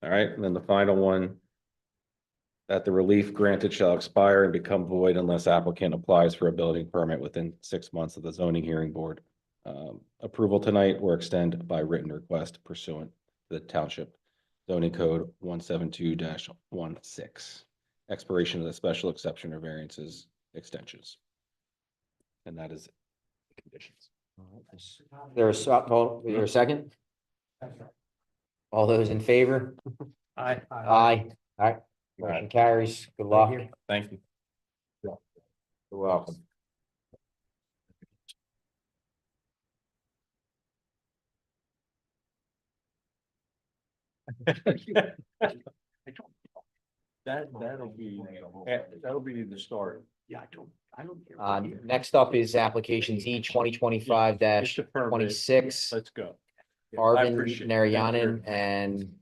All right, and then the final one, that the relief granted shall expire and become void unless applicant applies for a building permit within 6 months of the zoning hearing board approval tonight, or extend by written request pursuant to the Township Zoning Code 172-16. Expiration of the special exception or variances extensions. And that is the conditions. There's a second? All those in favor? Aye. Aye. All right, motion carries. Good luck. Thank you. You're welcome. That'll be the start. Yeah, I don't care. Next up is application Z 2025 It's a permit. 26. Let's go. Yeah, I Arvin appreciate it. Narayanan and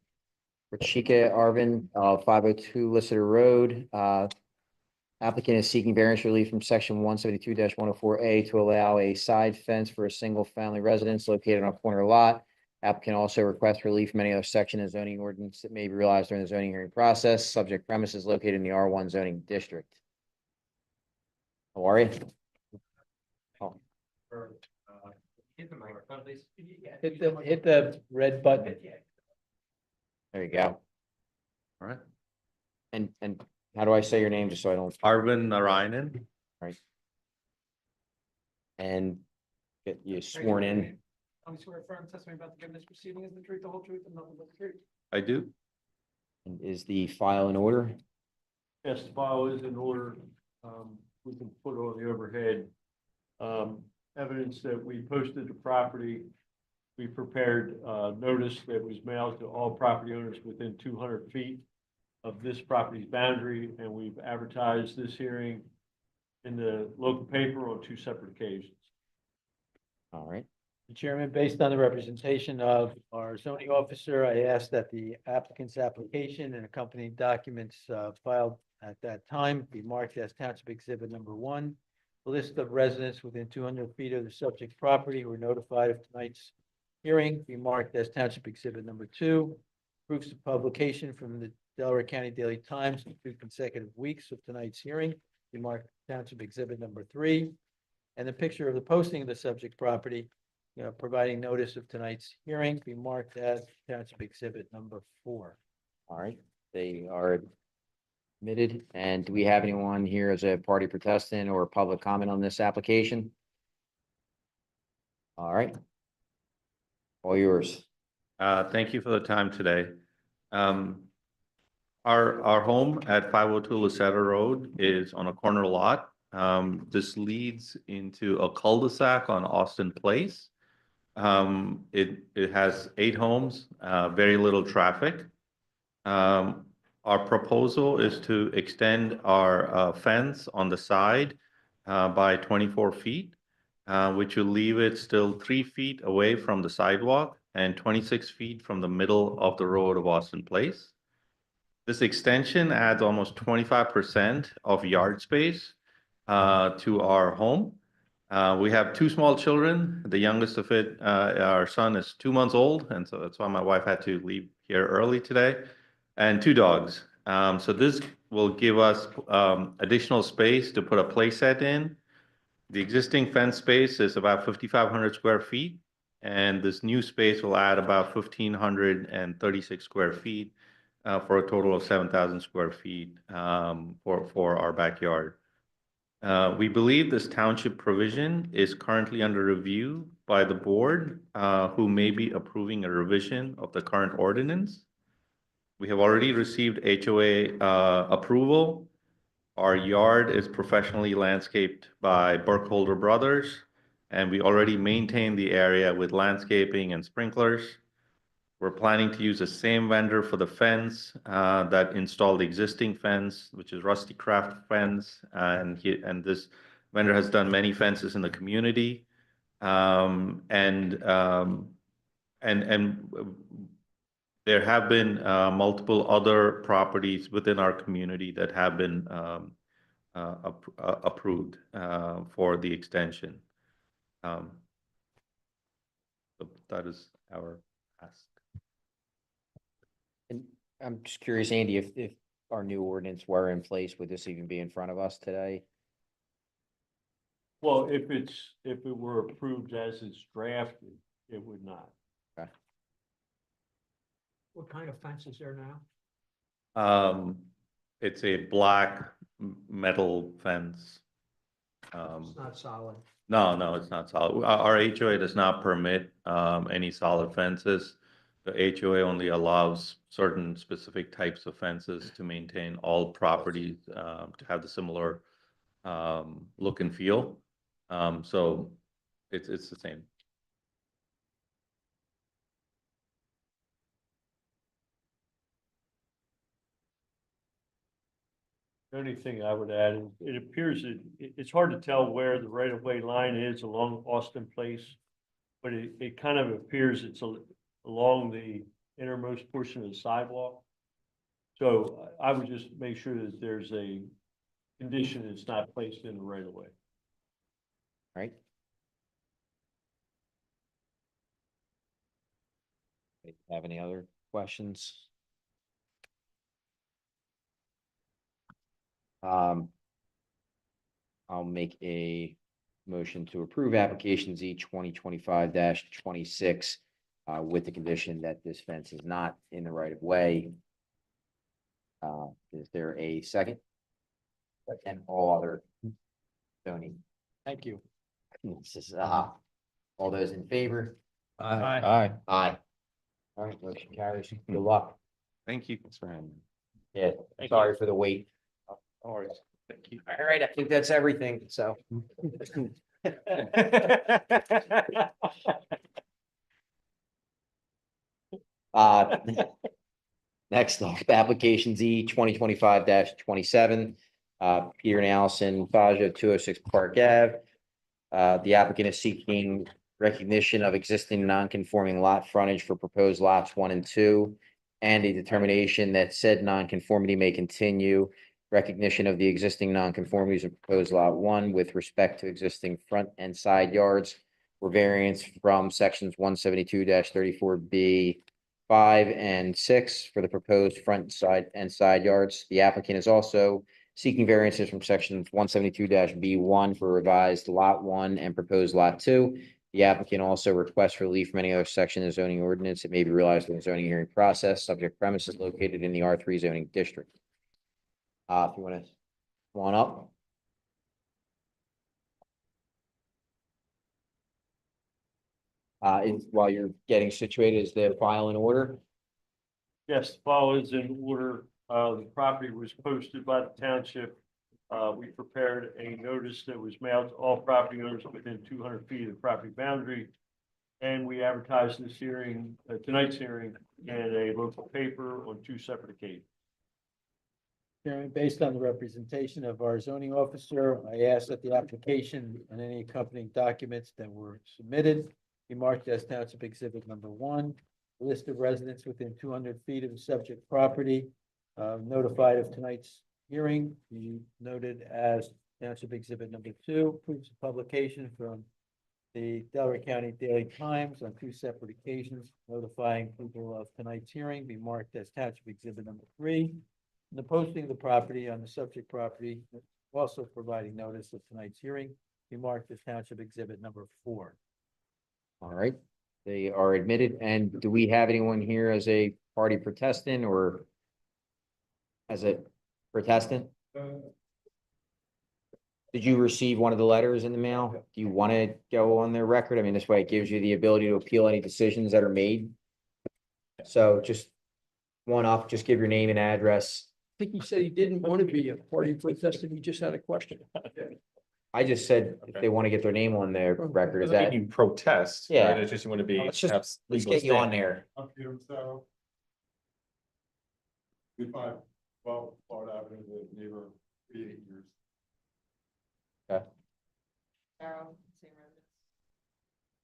Rachika Arvin, 502 Lister Road. Applicant is seeking variance relief from section 172-104A to allow a side fence for a single-family residence located on a corner lot. Applicant also requests relief from any other section of zoning ordinance that may be realized during the zoning hearing process. Subject premises located in the R1 zoning district. How are you? Oh, Hit the red button. there you go. All right. And how do I say your name just so I don't? Arvin Narayanan. Right. And get you sworn in. I'm swear affirm testimony about the given this proceeding is the truth, the whole truth, and nothing but the truth. I do. And is the file in order? Yes, the file is in order. We can put on the overhead, evidence that we posted the property. We prepared, notice that was mailed to all property owners within 200 feet of this property's boundary, and we've advertised this hearing in the local paper on 2 separate occasions. All right. Chairman, based on the representation of our zoning officer, I ask that the applicant's application and accompanying documents filed at that time be marked as Township Exhibit number 1. A list of residents within 200 feet of the subject property who were notified of tonight's hearing be marked as Township Exhibit number 2. Proofs of publication from the Delaware County Daily Times in 2 consecutive weeks of tonight's hearing be marked Township Exhibit number 3. And the picture of the posting of the subject property, providing notice of tonight's hearing, be marked as Township Exhibit number 4. All right. They are admitted. And do we have anyone here as a party protestant or public comment on this application? All right. All yours. Thank you for the time today. Our home at 502 Lucetta Road is on a corner lot. This leads into a cul-de-sac on Austin Place. It has 8 homes, very little traffic. Our proposal is to extend our fence on the side by 24 feet, which will leave it still 3 feet away from the sidewalk and 26 feet from the middle of the road of Austin Place. This extension adds almost 25% of yard space to our home. We have 2 small children. The youngest of it, our son, is 2 months old, and so that's why my wife had to leave here early today, and 2 dogs. So this will give us additional space to put a play set in. The existing fence space is about 5,500 square feet, and this new space will add about 1,536 square feet for a total of 7,000 square feet for our backyard. We believe this township provision is currently under review by the board, who may be approving a revision of the current ordinance. We have already received HOA approval. Our yard is professionally landscaped by Burkholder Brothers, and we already maintain the area with landscaping and sprinklers. We're planning to use the same vendor for the fence that installed the existing fence, which is Rusty Craft Fence, and this vendor has done many fences in the community. There have been multiple other properties within our community that have been approved for the extension. So that is our ask. And I'm just curious, Andy, if our new ordinance were in place, would this even be in front of us today? Well, if it were approved as it's drafted, it would not. Okay. What kind of fence is there now? It's a black metal fence. It's not solid. No, it's not solid. Our HOA does not permit any solid fences. The HOA only allows certain specific types of fences to maintain all properties to have the similar look and feel. So it's the same. The only thing I would add, it appears it's hard to tell where the right of way line is along Austin Place. But it kind of appears it's along the innermost portion of the sidewalk. So I would just make sure that there's a condition that's not placed in the right of way. Right? Have any other questions? I'll make a motion to approve application Z 2025-26 with the condition that this fence is not in the right of way. Is there a second? And all other zoning. Thank you. This is, all those in favor? Aye. Aye. All right, motion carries. Good luck. Thank you. Thanks for having me. Yeah, sorry for the wait. All right. Thank you. All right, I think that's everything, so. Next up, application Z 2025-27, Peter and Allison Faggio, 206 Park Ave. The applicant is seeking recognition of existing non-conforming lot frontage for proposed lots 1 and 2, and a determination that said non-conformity may continue. Recognition of the existing non-conformities of proposed lot 1 with respect to existing front and side yards for variance from sections 172-34B 5 and 6 for the proposed front, side, and side yards. The applicant is also seeking variances from sections 172-B1 for revised lot 1 and proposed lot 2. The applicant also requests relief from any other section of the zoning ordinance. It may be realized in the zoning hearing process. Subject premises located in the R3 zoning district. If you want to come on up. While you're getting situated, is the file in order? Yes, the file is in order. The property was posted by the township. We prepared a notice that was mailed to all property owners within 200 feet of the property boundary. And we advertised this hearing, tonight's hearing, in a local paper on 2 separate occasions. Chairman, based on the representation of our zoning officer, I ask that the application and any accompanying documents that were submitted be marked as Township Exhibit number 1. A list of residents within 200 feet of the subject property notified of tonight's hearing be noted as Township Exhibit number 2. Proofs of publication from the Delaware County Daily Times on 2 separate occasions notifying people of tonight's hearing be marked as Township Exhibit number 3. And the posting of the property on the subject property, also providing notice of tonight's hearing, be marked as Township Exhibit number 4. All right, they are admitted. And do we have anyone here as a party protestant or as a protestant? Did you receive one of the letters in the mail? Do you want to go on their record? I mean, this way it gives you the ability to appeal any decisions that are made. So just one up, just give your name and address. I think he said he didn't want to be a party protestant. He just had a question. I just said if they want to get their name on their record, is that? You protest. Yeah. right? It's just you want to be. Let's just, have let's legal get you on standing. there. I'm Peter Massaro. 2512 Florida Avenue, the neighbor, 38 years. Okay.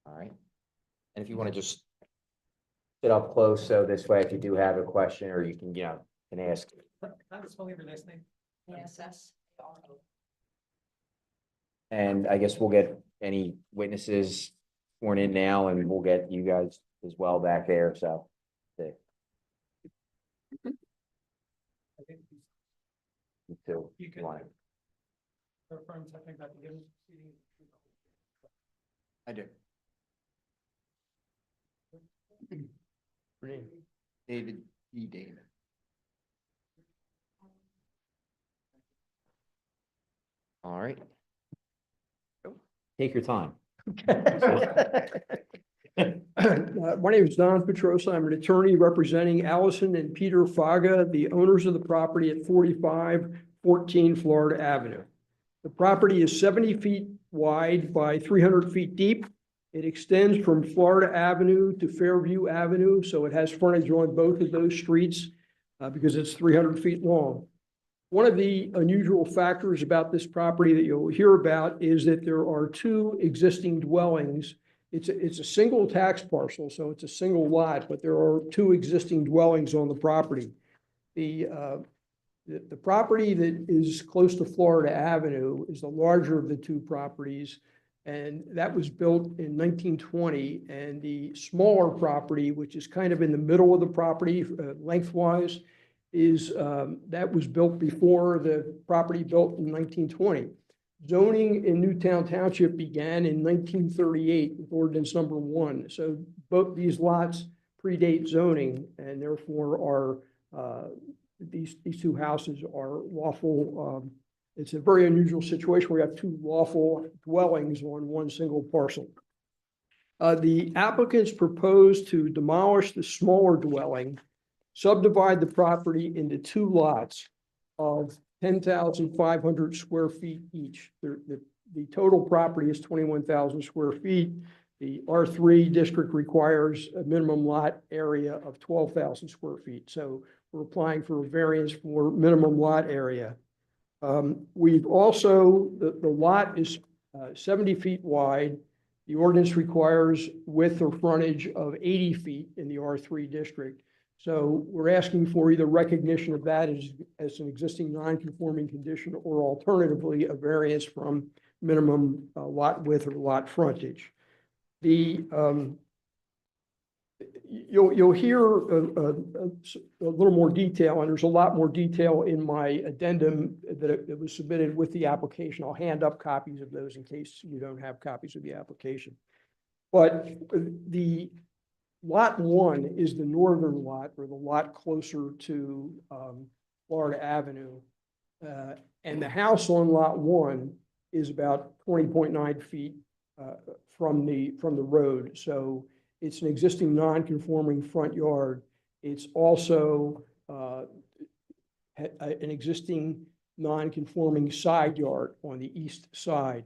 All right. And if you want to just sit up close, so this way, if you do have a question, or you can, can ask. How does spell your last name? ASS. And I guess we'll get any witnesses sworn in now, and we'll get you guys as well back there, so. You too. You can- Want it. Affirm something about the given proceeding. I do. David E. Damon. All right. Take your time. My name is Don Petrosa. I'm an attorney representing Allison and Peter Faga, the owners of the property at 4514 Florida Avenue. The property is 70 feet wide by 300 feet deep. It extends from Florida Avenue to Fairview Avenue, so it has frontage on both of those streets because it's 300 feet long. One of the unusual factors about this property that you'll hear about is that there are two existing dwellings. It's a single tax parcel, so it's a single lot, but there are two existing dwellings on the property. The property that is close to Florida Avenue is the larger of the two properties, and that was built in 1920. And the smaller property, which is kind of in the middle of the property lengthwise, is that was built before the property built in 1920. Zoning in Newtown Township began in 1938 with ordinance number 1. So both these lots predate zoning, and therefore are these two houses are lawful. It's a very unusual situation where we have two lawful dwellings on one single parcel. The applicants propose to demolish the smaller dwelling, subdivide the property into two lots of 10,500 square feet each. The total property is 21,000 square feet. The R3 district requires a minimum lot area of 12,000 square feet. So we're applying for a variance for minimum lot area. We've also, the lot is 70 feet wide. The ordinance requires width or frontage of 80 feet in the R3 district. So we're asking for either recognition of that as an existing non-conforming condition, or alternatively, a variance from minimum lot width or lot frontage. You'll hear a little more detail, and there's a lot more detail in my addendum that was submitted with the application. I'll hand up copies of those in case you don't have copies of the application. But the Lot 1 is the northern lot, or the lot closer to Florida Avenue. And the house on Lot 1 is about 20.9 feet from the road. So it's an existing non-conforming front yard. It's also an existing non-conforming side yard on the east side.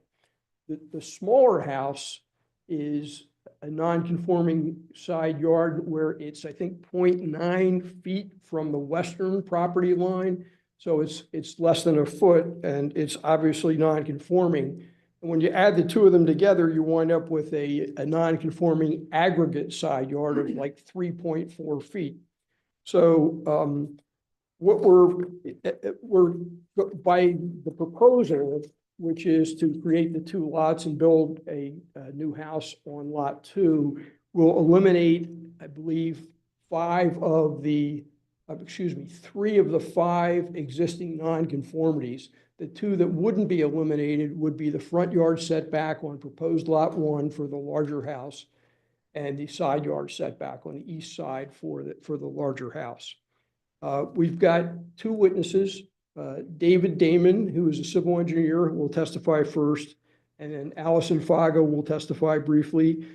The smaller house is a non-conforming side yard where it's, I think, 0.9 feet from the western property line. So it's less than a foot, and it's obviously non-conforming. And when you add the two of them together, you wind up with a non-conforming aggregate side yard of like 3.4 feet. So what we're by the proposal, which is to create the two lots and build a new house on Lot 2, will eliminate, I believe, three of the five existing nonconformities. The two that wouldn't be eliminated would be the front yard setback on proposed Lot 1 for the larger house, and the side yard setback on the east side for the larger house. We've got two witnesses. David Damon, who is a civil engineer, will testify first, and then Allison Faga will testify briefly.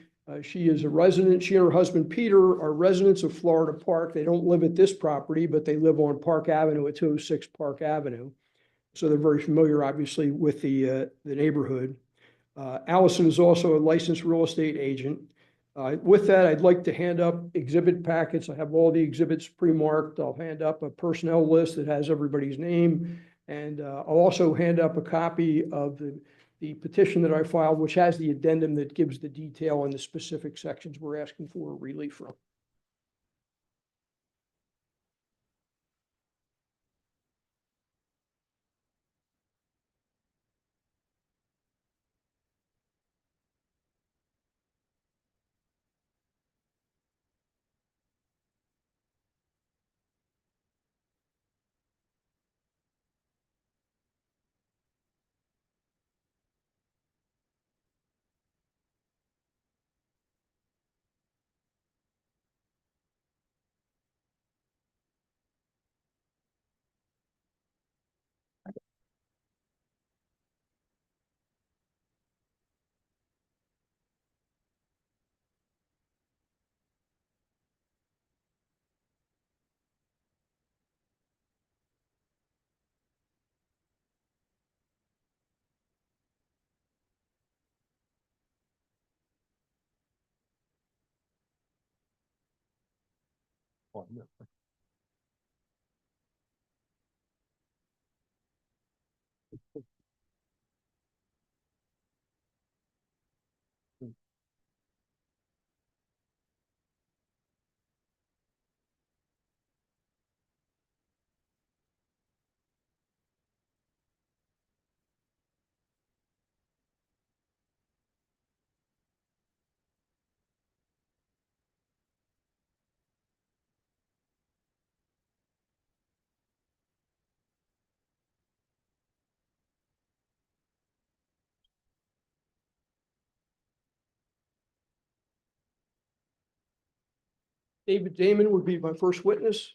She is a resident. She and her husband, Peter, are residents of Florida Park. They don't live at this property, but they live on Park Avenue at 206 Park Avenue. So they're very familiar, obviously, with the neighborhood. Allison is also a licensed real estate agent. With that, I'd like to hand up exhibit packets. I have all the exhibits pre-marked. I'll hand up a personnel list that has everybody's name. And I'll also hand up a copy of the petition that I filed, which has the addendum that gives the detail on the specific sections we're asking for relief from. David Damon would be my first witness.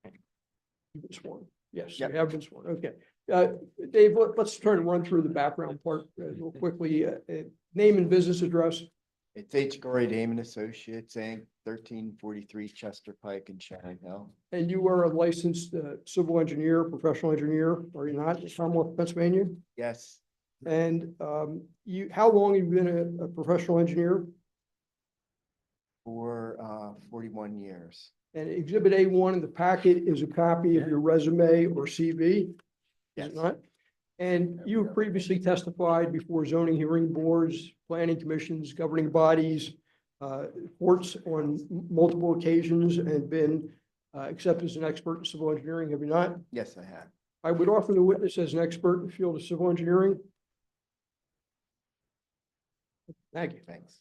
You've been sworn. Yes, you have been sworn. Okay. Dave, let's run through the background part real quickly. Name and business address. It's H. Gory Damon Associates, Inc., 1343 Chester Pike in Sharon Hill. And you are a licensed civil engineer, professional engineer, are you not, in Commonwealth, Pennsylvania? Yes, And how long have you been a professional engineer? for 41 years. And Exhibit A1 in the packet is a copy of your resume or CV? Yes. Not? And you have previously testified before zoning hearing boards, planning commissions, governing bodies, courts on multiple occasions and been accepted as an expert in civil engineering, have you not? Yes, I have. I would offer the witness as an expert in the field of civil engineering. Thank you. Thanks.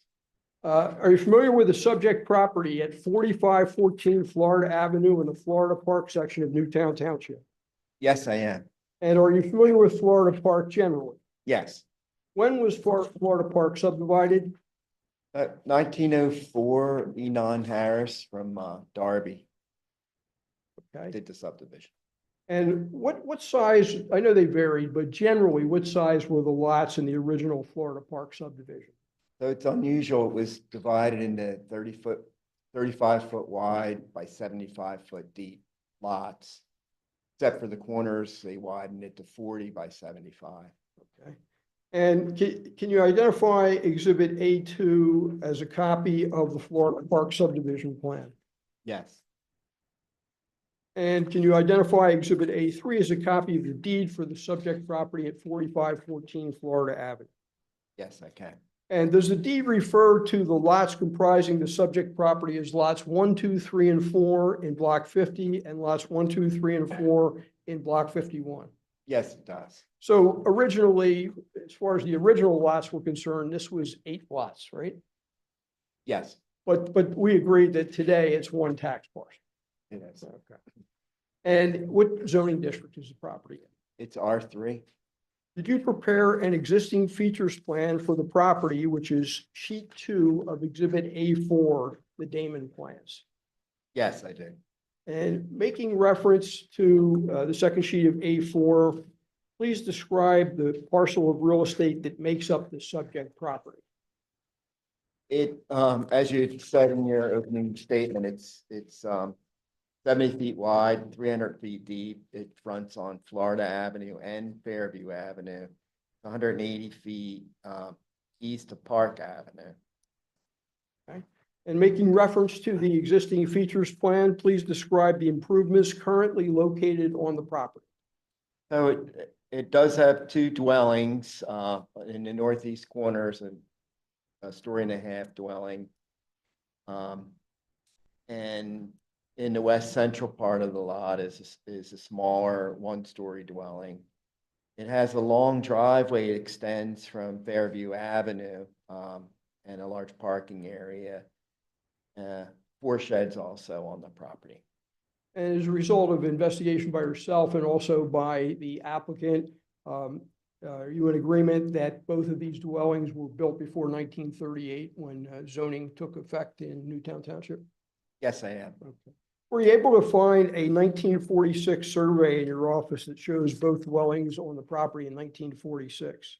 Are you familiar with the subject property at 4514 Florida Avenue in the Florida Park section of Newtown Township? Yes, I am. And are you familiar with Florida Park generally? Yes. When was Florida Park subdivided? 1904, Enon Harris from Darby Okay. did the subdivision. And what size, I know they varied, but generally, what size were the lots in the original Florida Park subdivision? So it's unusual. It was divided into 30-foot, 35-foot wide by 75-foot deep lots. Except for the corners, they widened it to 40 by 75. Okay. And can you identify Exhibit A2 as a copy of the Florida Park subdivision plan? Yes, And can you identify Exhibit A3 as a copy of the deed for the subject property at 4514 Florida Avenue? yes, I can. And does the deed refer to the lots comprising the subject property as lots 1, 2, 3, and 4 in block 50 and lots 1, 2, 3, and 4 in block 51? Yes, it does. So originally, as far as the original lots were concerned, this was 8 lots, right? Yes, But we agreed that today it's one tax parcel. it is. Okay. And what zoning district is the property in? It's R3. Did you prepare an existing features plan for the property, which is sheet 2 of Exhibit A4, the Damon plans? Yes, I did. And making reference to the second sheet of A4, please describe the parcel of real estate that makes up the subject property. It, as you said in your opening statement, it's 70 feet wide, 300 feet deep. It fronts on Florida Avenue and Fairview Avenue, 180 feet east of Park Avenue. Okay. And making reference to the existing features plan, please describe the improvements currently located on the property. So it does have 2 dwellings in the northeast corners, a 1.5-story dwelling. And in the west central part of the lot is a smaller 1-story dwelling. It has a long driveway that extends from Fairview Avenue and a large parking area. 4 sheds also on the property. And as a result of investigation by yourself and also by the applicant, are you in agreement that both of these dwellings were built before 1938 when zoning took effect in Newtown Township? Yes, I am. Okay. Were you able to find a 1946 survey in your office that shows both dwellings on the property in 1946?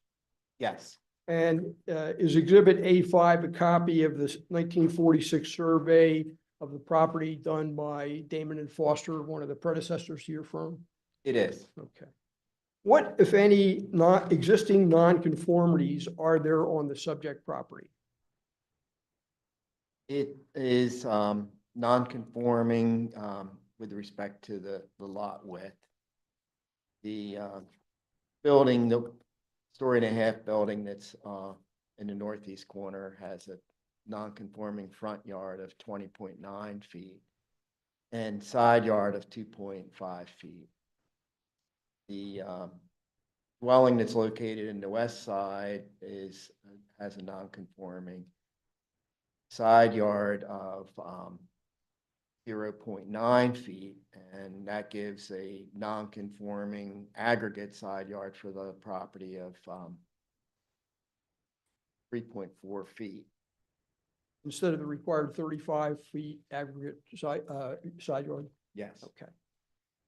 Yes, And is Exhibit A5 a copy of this 1946 survey of the property done by Damon and Foster, one of the predecessors to your firm? it is. Okay. What, if any, existing nonconformities are there on the subject property? It is non-conforming with respect to the lot width. The building, the 1.5-story building that's in the northeast corner has a non-conforming front yard of 20.9 feet and side yard of 2.5 feet. The dwelling that's located in the west side has a non-conforming side yard of 0.9 feet, and that gives a non-conforming aggregate side yard for the property of 3.4 feet. instead of the required 35 feet aggregate side yard? Yes, Okay.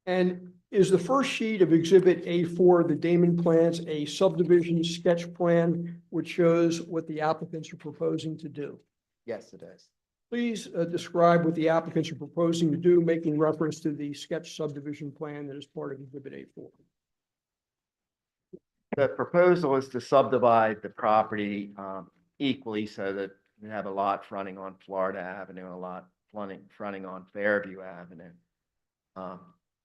And is the first sheet of Exhibit A4, the Damon plans, a subdivision sketch plan which shows what the applicants are proposing to do? yes, it is. Please describe what the applicants are proposing to do, making reference to the sketch subdivision plan that is part of Exhibit A4. The proposal is to subdivide the property equally so that we have a lot fronting on Florida Avenue, a lot fronting on Fairview Avenue.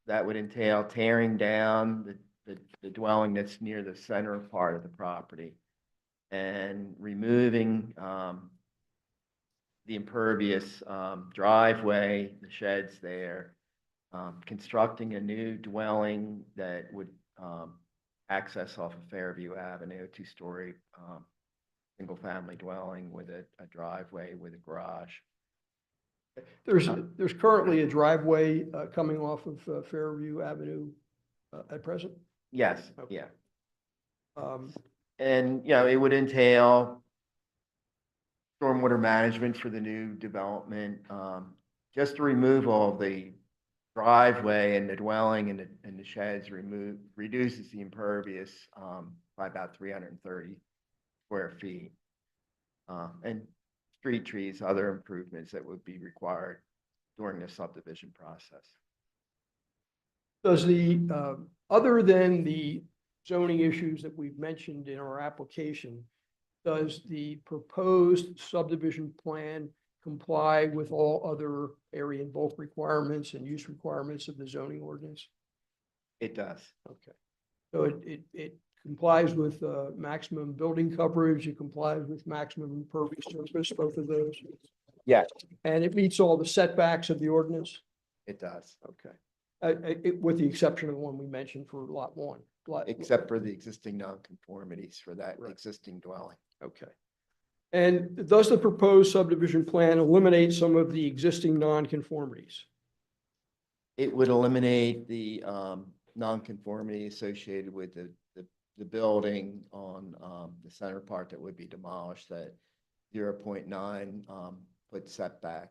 That would entail tearing down the dwelling that's near the center part of the property and removing the impervious driveway, the sheds there, constructing a new dwelling that would access off of Fairview Avenue, two-story single-family dwelling with a driveway with a garage. There's currently a driveway coming off of Fairview Avenue at present. Yes, Okay. yeah. Um, And, it would entail stormwater management for the new development, just to remove all the driveway and the dwelling and the sheds reduces the impervious, by about 330 square feet. And street trees, other improvements that would be required during the subdivision process. Does other than the zoning issues that we've mentioned in our application, does the proposed subdivision plan comply with all other area and bulk requirements and use requirements of the zoning ordinance? It does. Okay. So it complies with maximum building coverage, it complies with maximum impervious surface, both of those? Yes, And it meets all the setbacks of the ordinance? it does, Okay. With the exception of the one we mentioned for lot one. except for the existing nonconformities for that Right. existing dwelling. Okay. And does the proposed subdivision plan eliminate some of the existing nonconformities? It would eliminate the nonconformity associated with the building on the center part that would be demolished, that 0.9 foot setback.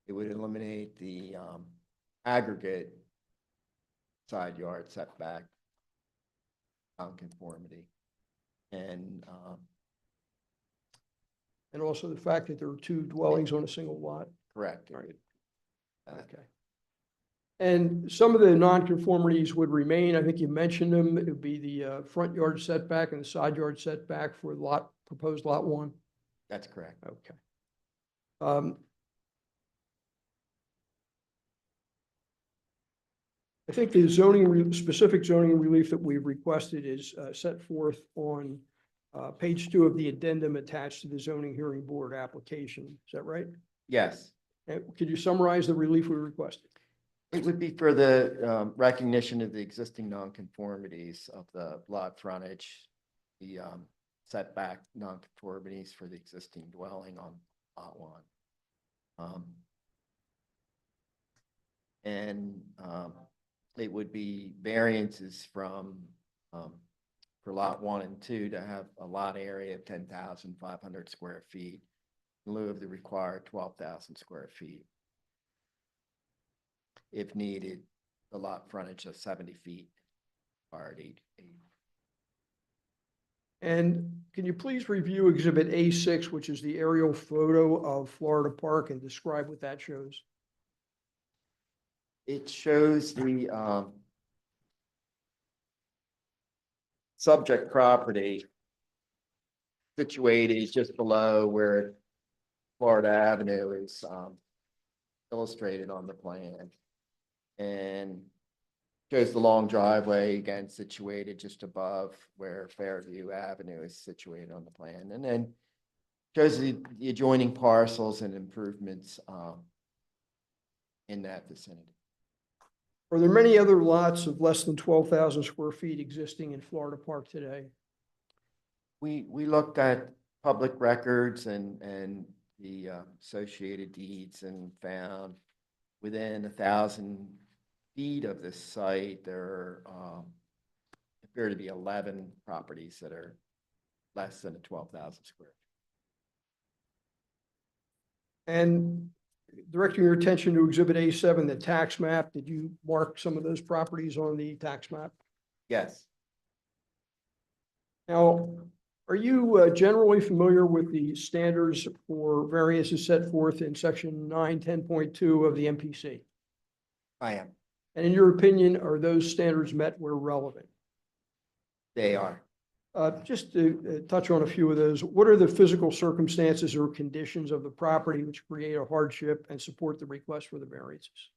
It would eliminate the aggregate side yard setback nonconformity. And Also the fact that there are two dwellings on a single lot? correct. Right. Okay. And some of the nonconformities would remain, I think you mentioned them, it would be the front yard setback and the side yard setback for proposed lot one? That's correct. Okay. I think the specific zoning relief that we've requested is set forth on page 2 of the addendum attached to the zoning hearing board application. Is that right? Yes. Could you summarize the relief we requested? It would be for the recognition of the existing nonconformities of the lot frontage, the setback nonconformities for the existing dwelling on lot one. And it would be variances from, for lot 1 and 2 to have a lot area of 10,500 square feet in lieu of the required 12,000 square feet. If needed, the lot frontage of 70 feet, required 8. And can you please review Exhibit A6, which is the aerial photo of Florida Park, and describe what that shows? It shows the subject property situated just below where Florida Avenue is illustrated on the plan. And shows the long driveway, again, situated just above where Fairview Avenue is situated on the plan. And then shows the adjoining parcels and improvements in that vicinity. Are there many other lots of less than 12,000 square feet existing in Florida Park today? We looked at public records and the associated deeds and found within 1,000 feet of this site, there appear to be 11 properties that are less than 12,000 square. And directing your attention to Exhibit A7, the tax map, did you mark some of those properties on the tax map? Yes, Now, are you generally familiar with the standards for variances set forth in section 910.2 of the MPC? I am. And in your opinion, are those standards met where relevant? They are. Just to touch on a few of those, what are the physical circumstances or conditions of the property which create a hardship and support the request for the variances?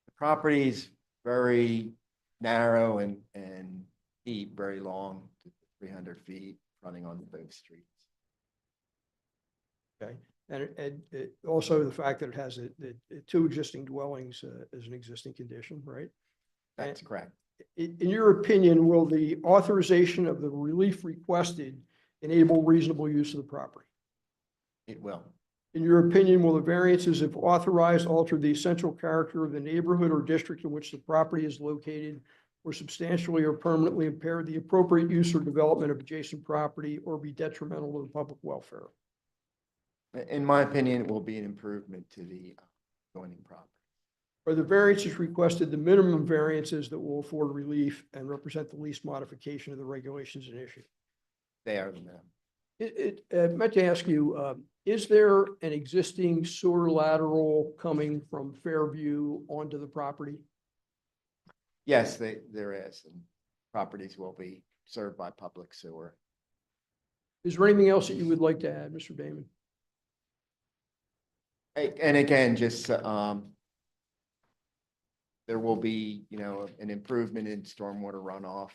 The property's very narrow and deep, very long, 300 feet, running on both streets. Okay, and also the fact that it has the two existing dwellings as an existing condition, right? That's correct. In your opinion, will the authorization of the relief requested enable reasonable use of the property? It will. In your opinion, will the variances, if authorized, alter the essential character of the neighborhood or district in which the property is located, or substantially or permanently impair the appropriate use or development of adjacent property, or be detrimental to the public welfare? In my opinion, it will be an improvement to the adjoining property. Are the variances requested the minimum variances that will afford relief and represent the least modification of the regulations in issue? They are the minimum. I meant to ask you, is there an existing sewer lateral coming from Fairview onto the property? Yes, there is, and properties will be served by public sewer. Is there anything else that you would like to add, Mr. Damon? And again, just, there will be, an improvement in stormwater runoff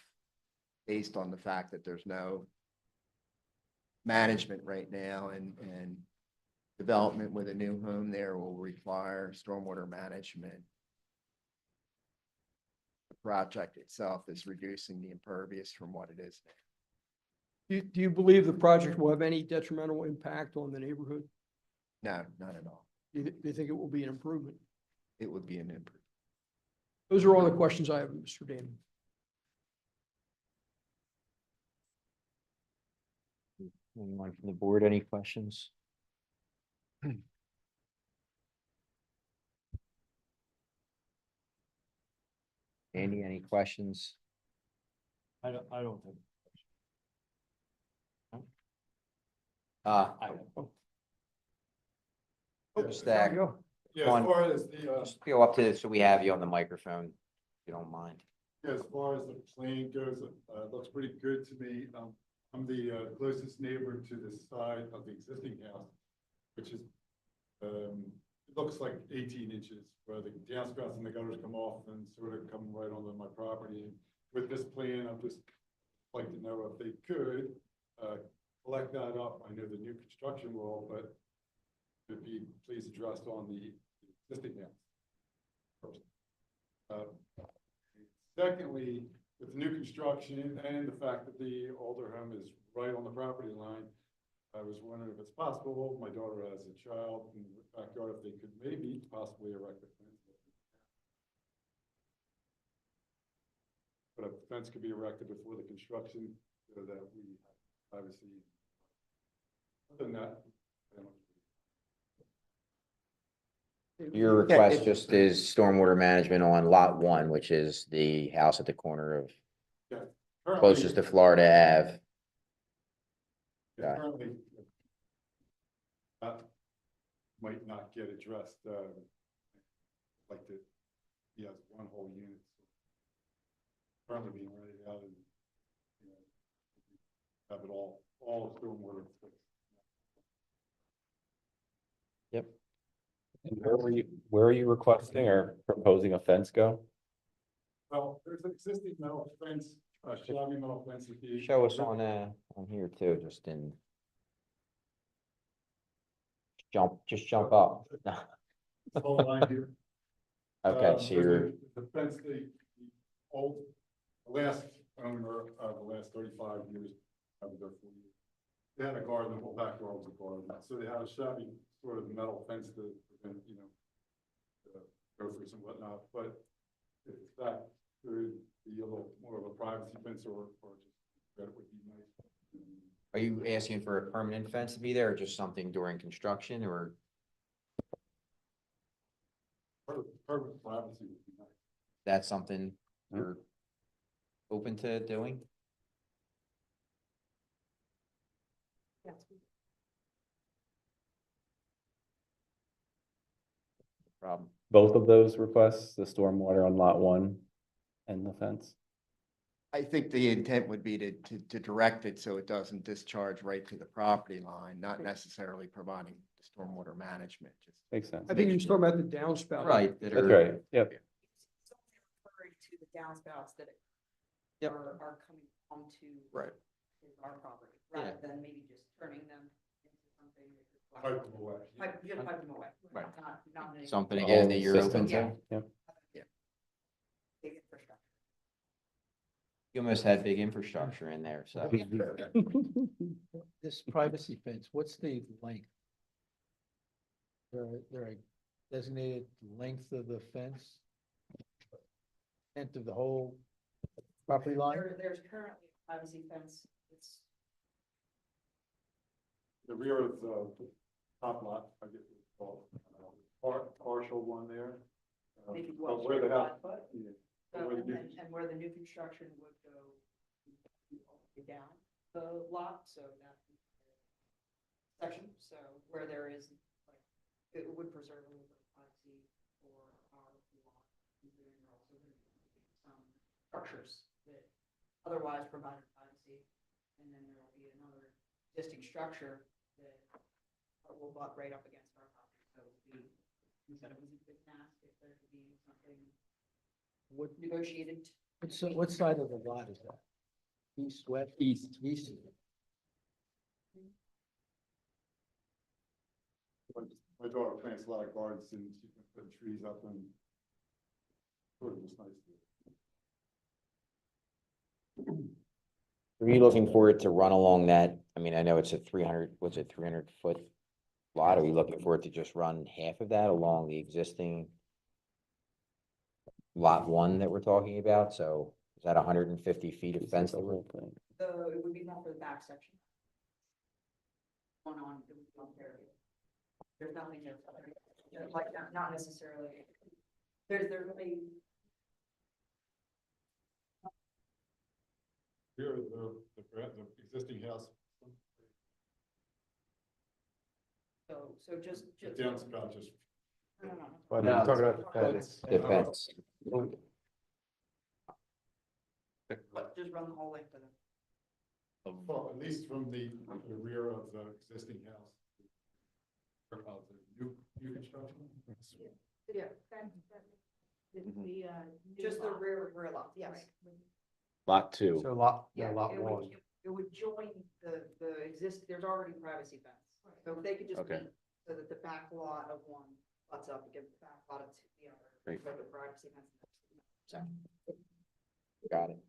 based on the fact that there's no management right now, and development with a new home there will require stormwater management. The project itself is reducing the impervious from what it is now. Do you believe the project will have any detrimental impact on the neighborhood? No, not at all. Do you think it will be an improvement? It would be an improvement. Those are all the questions I have, Mr. Damon. Anyone from the board, any questions? Andy, any questions? I don't think. Just There you go. Yeah, One. as far as the, just go up to, so we have you on the microphone, if you don't mind. yeah, as far as the plan goes, it looks pretty good to me. I'm the closest neighbor to the side of the existing house, which is, it looks like 18 inches, where the downspouts and the gutters come off and sort of come right onto my property. And with this plan, I'd just like to know if they could collect that up. I know the new construction will, but would be please addressed on the existing house first. Secondly, with the new construction and the fact that the older home is right on the property line, I was wondering if it's possible, my daughter has a child in the backyard, if they could maybe possibly erect a fence. But a fence could be erected before the construction so that we obviously, other than that, I don't know. Your request just is stormwater management on lot 1, which is the house at the corner of Yeah, currently- closest to Florida Ave. Yeah, currently, that might not get addressed, like he has one whole unit. Currently being rented out and, have it all stormwater. Yep. And where are you requesting or proposing a fence go? Well, there's an existing metal fence, shabby metal fence that the. Show us on here too, just in. Just jump up. Whole line here. Okay, so you're, The fence, the last owner of the last 35 years, I was there 4 years. They had a garden, the whole back door was a garden, so they had a shabby sort of metal fence to prevent, gophers and whatnot, but if that could be a little more of a privacy fence or just That would be nice. Are you asking for a permanent fence to be there or just something during construction or Permanent privacy would be nice. that's something you're open to doing? Problem. Both of those requests, the stormwater on lot one and the fence? I think the intent would be to direct it so it doesn't discharge right to the property line, not necessarily providing stormwater management, just. Makes sense. I think you're talking about the downspout. Right. That's right, yep. Referring to the downspouts that Yep. are coming onto Right. our property, Yeah. rather than maybe just turning them into something. Pipe them away. Just pipe them away. Right. Not any Something The again whole that you're open system. to? Yep. big infrastructure. You almost had big infrastructure in there, so. This privacy fence, what's the length? There a designated length of the fence? Length of the whole property line? There's currently a privacy fence, it's The rear of the top lot, I guess it's called, partial one there. maybe But what, where the 5 house, foot? yeah. So, Where the and new- then, and where the new construction would go all the way down the lot, so that section, so where there is, like, it would preserve a little bit of privacy for our lot. Considering there are also going to be some structures that otherwise provided privacy, and then there will be another existing structure that will butt right up against our property, so it would be, instead of a big mass, if there could be something What, negotiated. what side of the lot is that? East, west? East. East. My daughter plants a lot of gardens and she can put trees up and sort of just nice. Are you looking for it to run along that? I mean, I know it's a 300, what's it, 300-foot lot? Are we looking for it to just run half of that along the existing lot one that we're talking about? So is that 150 feet of fence? The whole thing. So it would be more for the back section. One on, it would be on there. There's nothing there, like, not necessarily. There's a, Here, the existing house. so just. The downspout just. No. But I'm talking about the fence. The fence. Just run the whole length of it. Well, at least from the rear of the existing house. Of the new construction. Yeah, just the rear lot, yes. Lot two. So lot, Yeah, lot it would, one. it would join the there's already privacy fence. So if they could just Okay. meet so that the back lot of one butts up against the back lot of the other. Great. So the privacy fence. So. Got it.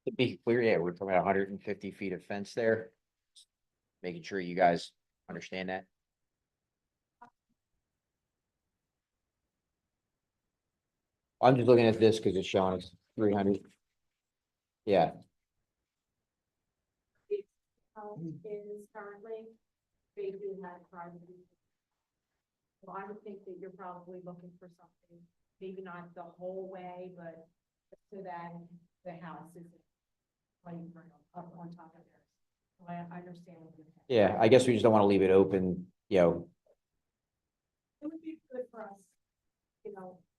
To be clear, yeah, we're talking about 150 feet of fence there. Making sure you guys understand that. I'm just looking at this because it's showing us 300. Yeah, Is currently, they do have privacy. So I would think that you're probably looking for something, maybe not the whole way, but so that the house is like up on top of theirs. So I understand what you're saying. yeah, I guess we just don't want to leave it open, you know. It would be good for us,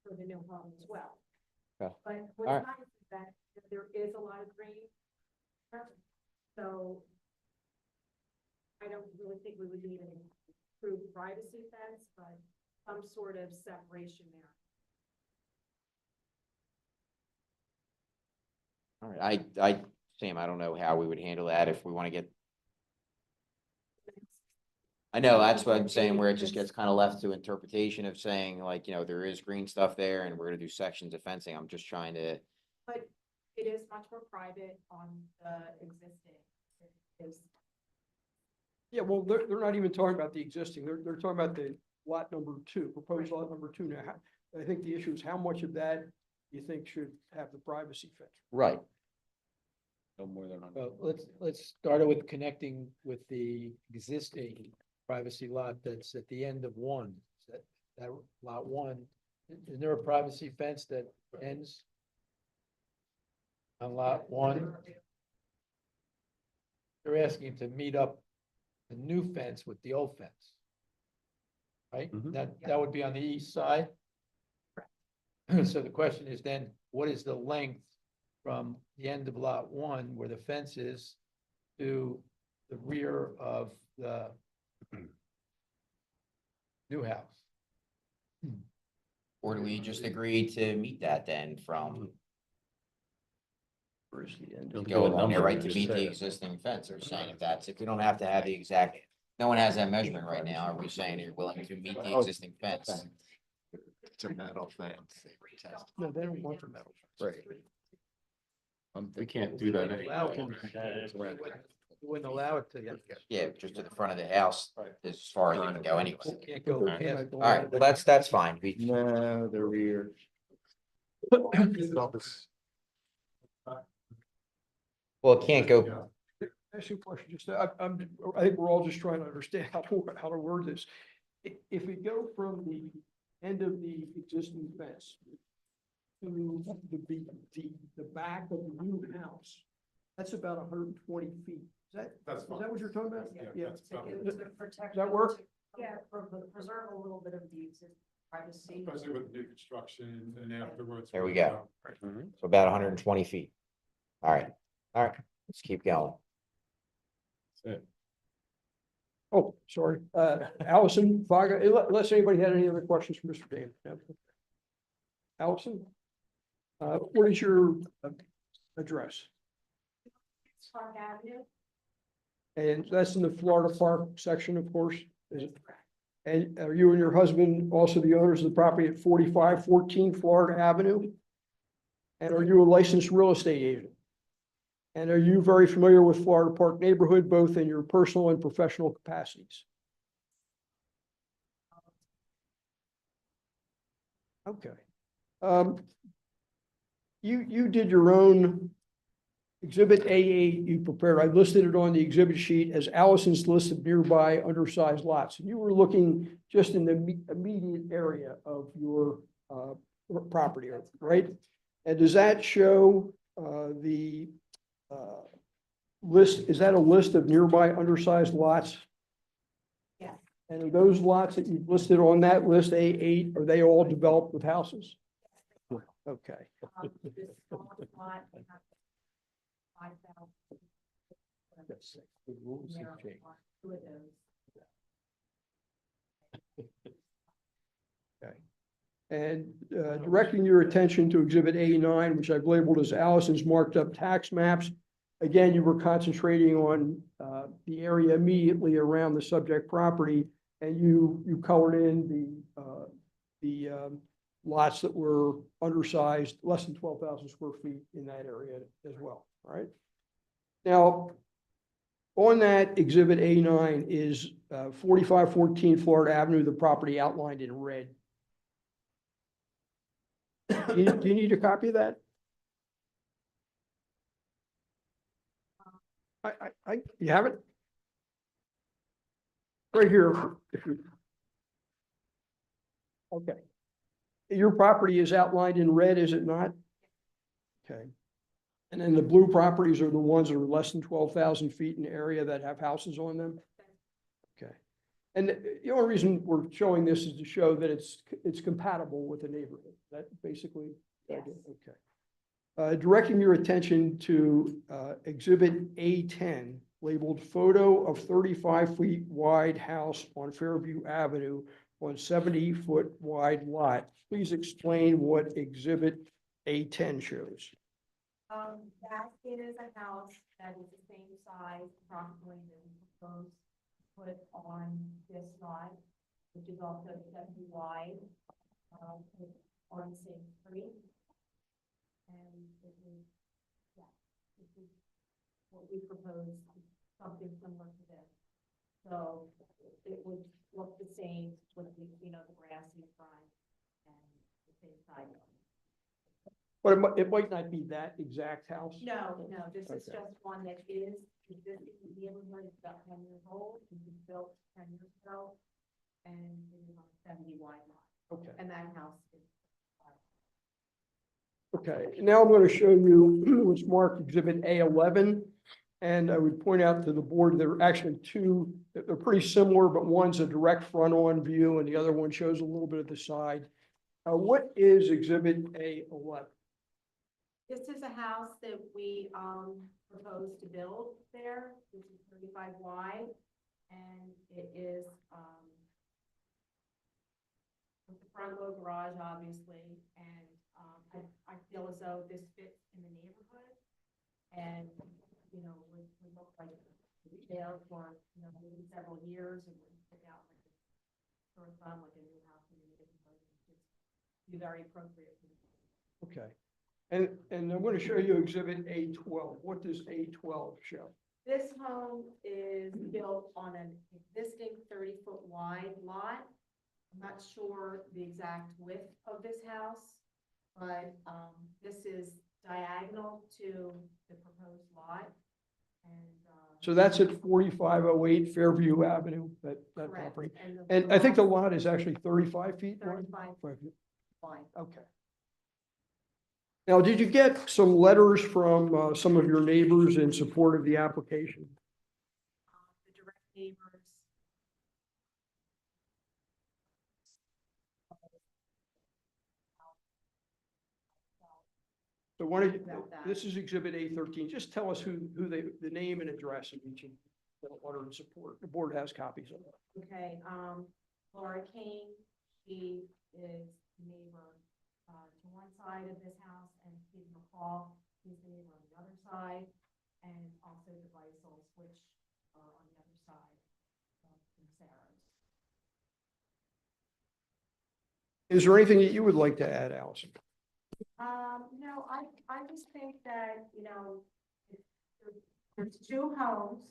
for the new home as well. Okay. But All what's right. nice is that there is a lot of green. So I don't really think we would need an improved privacy fence, but some sort of separation there. All right, Sam, I don't know how we would handle that if we want to get, I know, that's what I'm saying, where it just gets kind of left to interpretation of saying like, there is green stuff there and we're gonna do sections of fencing. I'm just trying to. But it is much more private on the existing. Yeah, well, they're not even talking about the existing, they're talking about the lot number 2, proposed lot number 2 now. I think the issue is how much of that you think should have the privacy fence? Right. No more than. Well, let's start it with connecting with the existing privacy lot that's at the end of 1. That lot 1, is there a privacy fence that ends on lot 1? They're asking to meet up the new fence with the old fence. Right? That would be on the east side. So the question is then, what is the length from the end of lot 1 where the fence is to the rear of the new house? Or do we just agree to meet that then from Where's the end? go along there, right, to meet the existing fence? Or saying if we don't have to have the exact, no one has that measurement right now. Are we saying you're willing to meet the existing fence? It's a metal fence. No, they don't want the metal. Right. We can't do that anymore. You wouldn't allow it to. Yeah, just to the front of the house, as far as you can go anyway. Can't go past. All right, well, that's fine. No, the rear. Well, it can't go, Ask you a question, just, I think we're all just trying to understand how to word this. If we go from the end of the existing fence to the back of the new house, that's about 120 feet. Is that what you're talking about? Yeah. Does that work? Yeah, preserve a little bit of the existing privacy. Especially with new construction and afterwards. there we go. So about 120 feet. All right, let's keep going. Oh, sorry. Allison Vaga, unless anybody had any other questions for Mr. David. Allison? What is your address? Park Avenue. And that's in the Florida Park section, of course, is it? And are you and your husband also the owners of the property at 4514 Florida Avenue? And are you a licensed real estate agent? And are you very familiar with Florida Park neighborhood, both in your personal and professional capacities? Okay. You did your own exhibit A8 you prepared. I listed it on the exhibit sheet as Allison's list of nearby undersized lots. And you were looking just in the immediate area of your property, right? And does that show the list, is that a list of nearby undersized lots? Yeah. And are those lots that you've listed on that list, A8, are they all developed with houses? Okay. This small lot, we have 5,000. The rules have changed. Two of those. Okay. And directing your attention to Exhibit A9, which I've labeled as Allison's marked up tax maps. Again, you were concentrating on the area immediately around the subject property, and you colored in the lots that were undersized, less than 12,000 square feet in that area as well, all right? Now, on that Exhibit A9 is 4514 Florida Avenue, the property outlined in red. Do you need a copy of that? You have it? Right here. Okay. Your property is outlined in red, is it not? Okay. And then the blue properties are the ones that are less than 12,000 feet in area that have houses on them? Okay. And the only reason we're showing this is to show that it's compatible with the neighborhood. That basically, Yes. okay. Directing your attention to Exhibit A10, labeled photo of 35 feet wide house on Fairview Avenue on 70-foot wide lot. Please explain what Exhibit A10 shows. That is a house that is the same size approximately that we proposed put on this lot, which is also 70 wide, on Same Street. And it is, yeah, this is what we proposed, something similar to this. So it would look the same with the, you know, the grassy front and the same side. But it might not be that exact house? No, this is Okay. just one that is existing in the neighborhood, it's about 10 years old, it was built 10 years ago, and it is on a 70 wide lot, Okay. and that house is. Okay, now I'm going to show you what's marked Exhibit A11. And I would point out to the board, there are actually two, they're pretty similar, but one's a direct front-on view and the other one shows a little bit of the side. What is Exhibit A11? This is a house that we proposed to build there. This is 35 wide, and it is with the front load garage, obviously, and I feel as though this fits in the neighborhood, and you know, would look like retail for maybe several years, and would stick out like a sort of like a new house in the neighborhood. Just be very appropriate for the. Okay. And I'm going to show you Exhibit A12. What does A12 show? This home is built on an existing 30-foot wide lot. I'm not sure the exact width of this house, but this is diagonal to the proposed lot. And So that's at 4508 Fairview Avenue, that correct. property. the And I think the garage lot is actually 35 feet wide? 35 wide. Okay. Now, did you get some letters from some of your neighbors in support of the application? The direct neighbors. So why don't you, About that. this is Exhibit A13. Just tell us who they, the name and address of each of the letter in support. The board has copies of it. Okay, Laura Kane, she is the neighbor to one side of this house, and Steve McCall, he's the neighbor on the other side, and also the Bisels, which are on the other side from Sarah's. Is there anything that you would like to add, Allison? No, I just think that, you know, there's two homes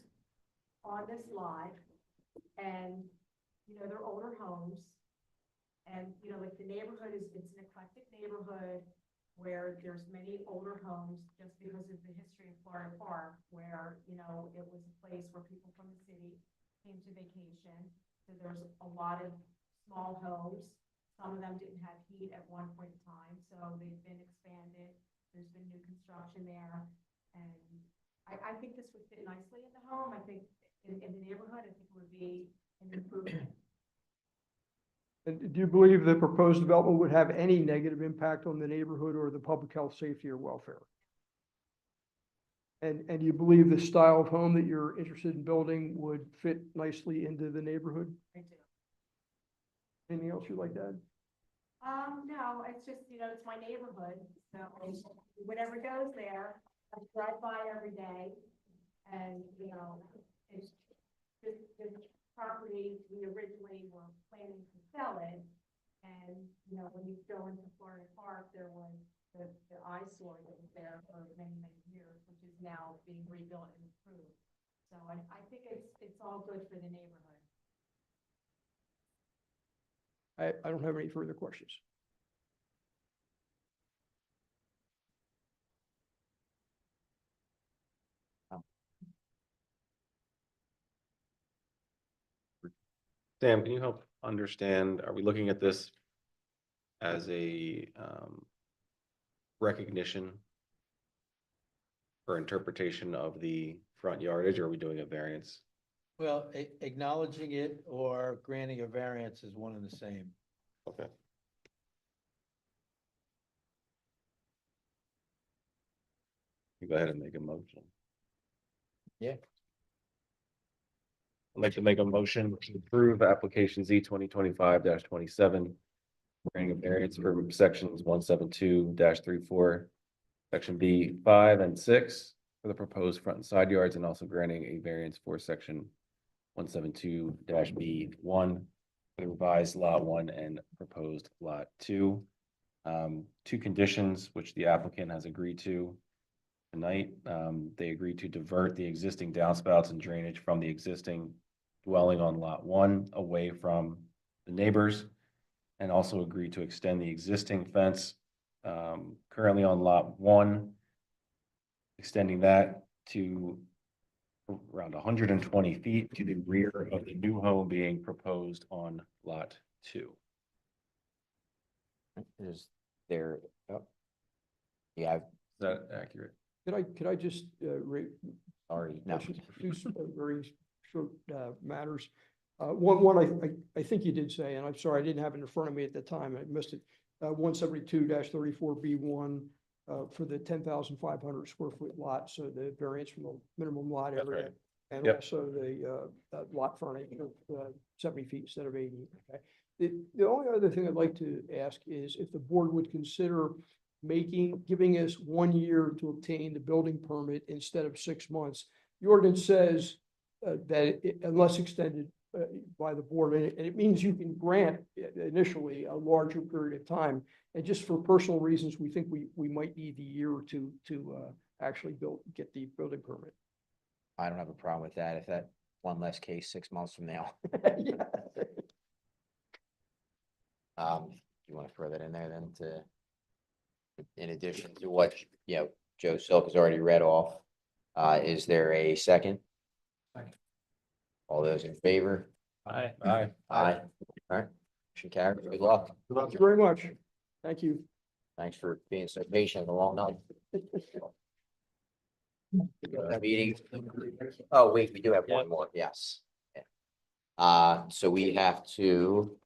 on this lot, and, you know, they're older homes. And, you know, like the neighborhood it's an eclectic neighborhood where there's many older homes just because of the history of Florida Park, where, you know, it was a place where people from the city came to vacation. So there's a lot of small homes. Some of them didn't have heat at one point in time, so they've been expanded. There's been new construction there. And I think this would fit nicely in the home. I think in the neighborhood, I think it would be an improvement. And do you believe the proposed development would have any negative impact on the neighborhood or the public health, safety, or welfare? And do you believe the style of home that you're interested in building would fit nicely into the neighborhood? I do. Anything else you'd like to add? No, it's just, you know, it's my neighborhood, so whatever goes there, I drive by every day. And, you know, it's this property, we originally were planning to sell it. And, you know, when you go into Florida Park, there was the eyesore that was there for many, many years, which is now being rebuilt and improved. So I think it's all good for the neighborhood. I don't have any further questions. Sam, can you help understand, are we looking at this as a recognition or interpretation of the front yardage, or are we doing a variance? Well, acknowledging it or granting a variance is one and the same. Okay. You go ahead and make a motion. Yeah. I'd like to make a motion to approve application Z 2025-27. Granting a variance for sections 172-34, section B 5 and 6 for the proposed front and side yards, and also granting a variance for section 172-B1 for the revised Lot 1 and proposed Lot 2. Two conditions which the applicant has agreed to tonight. They agreed to divert the existing downspouts and drainage from the existing dwelling on Lot 1 away from the neighbors, and also agreed to extend the existing fence currently on Lot 1, extending that to around 120 feet to the rear of the new home being proposed on Lot 2. Is there, oh. Yeah, Is that accurate? Could I just, sorry, no. two very short, matters. One, I think you did say, and I'm sorry, I didn't have it in front of me at the time, I missed it. 172-34B1, for the 10,500 square foot lot, so the variance from the minimum lot That's area. right. And Yep. also the, lot frontage of, 70 feet instead of 80, okay? The only other thing I'd like to ask is if the board would consider giving us 1 year to obtain the building permit instead of 6 months. The ordinance says that unless extended by the board, and it means you can grant initially a larger period of time. And just for personal reasons, we think we might need the year or two to actually get the building permit. I don't have a problem with that. If that one less case 6 months from now. Yeah. You want to throw that in there then in addition to what, Joe Silk has already read off, is there a second? All those in favor? Aye. Aye. Aye. All right, motion carries. Good luck. Thank you very much. Thank you. Thanks for being so patient a long night. Meeting. Oh, wait, we do have one more, yes. So we have to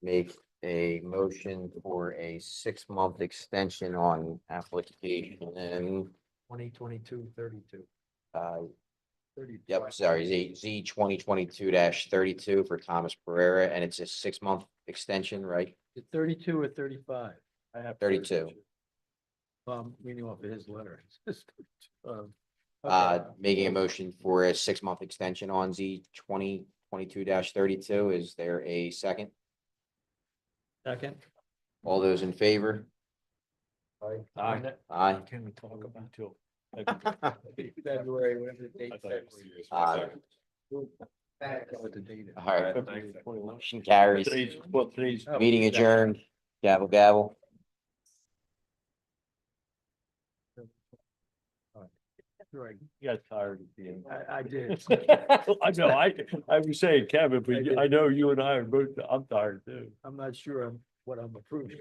make a motion for a 6-month extension on application and 2022-32. yep, sorry, Z 2022-32 for Thomas Pereira, and it's a 6-month extension, right? 32 or 35? I have 32. I'm reading off of his letter. Making a motion for a 6-month extension on Z 2022-32. Is there a second? Second. All those in favor? Aye. Aye. Can we talk about till? February, whatever the date. What the date is. All right, motion carries. Today's. Meeting adjourned. Gavel, gavel. You got tired at the end. I did. I know, I was saying, Kevin, but I know you and I are both, I'm tired too. I'm not sure what I'm approving.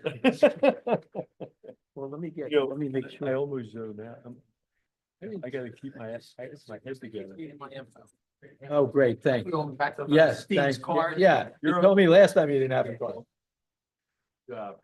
Well, let me make sure. I almost zoned out. I gotta keep my head together. Oh, great, thanks. Back to Yes, Steve's thanks. card. Yeah, you told me last time you didn't have a card. Good job.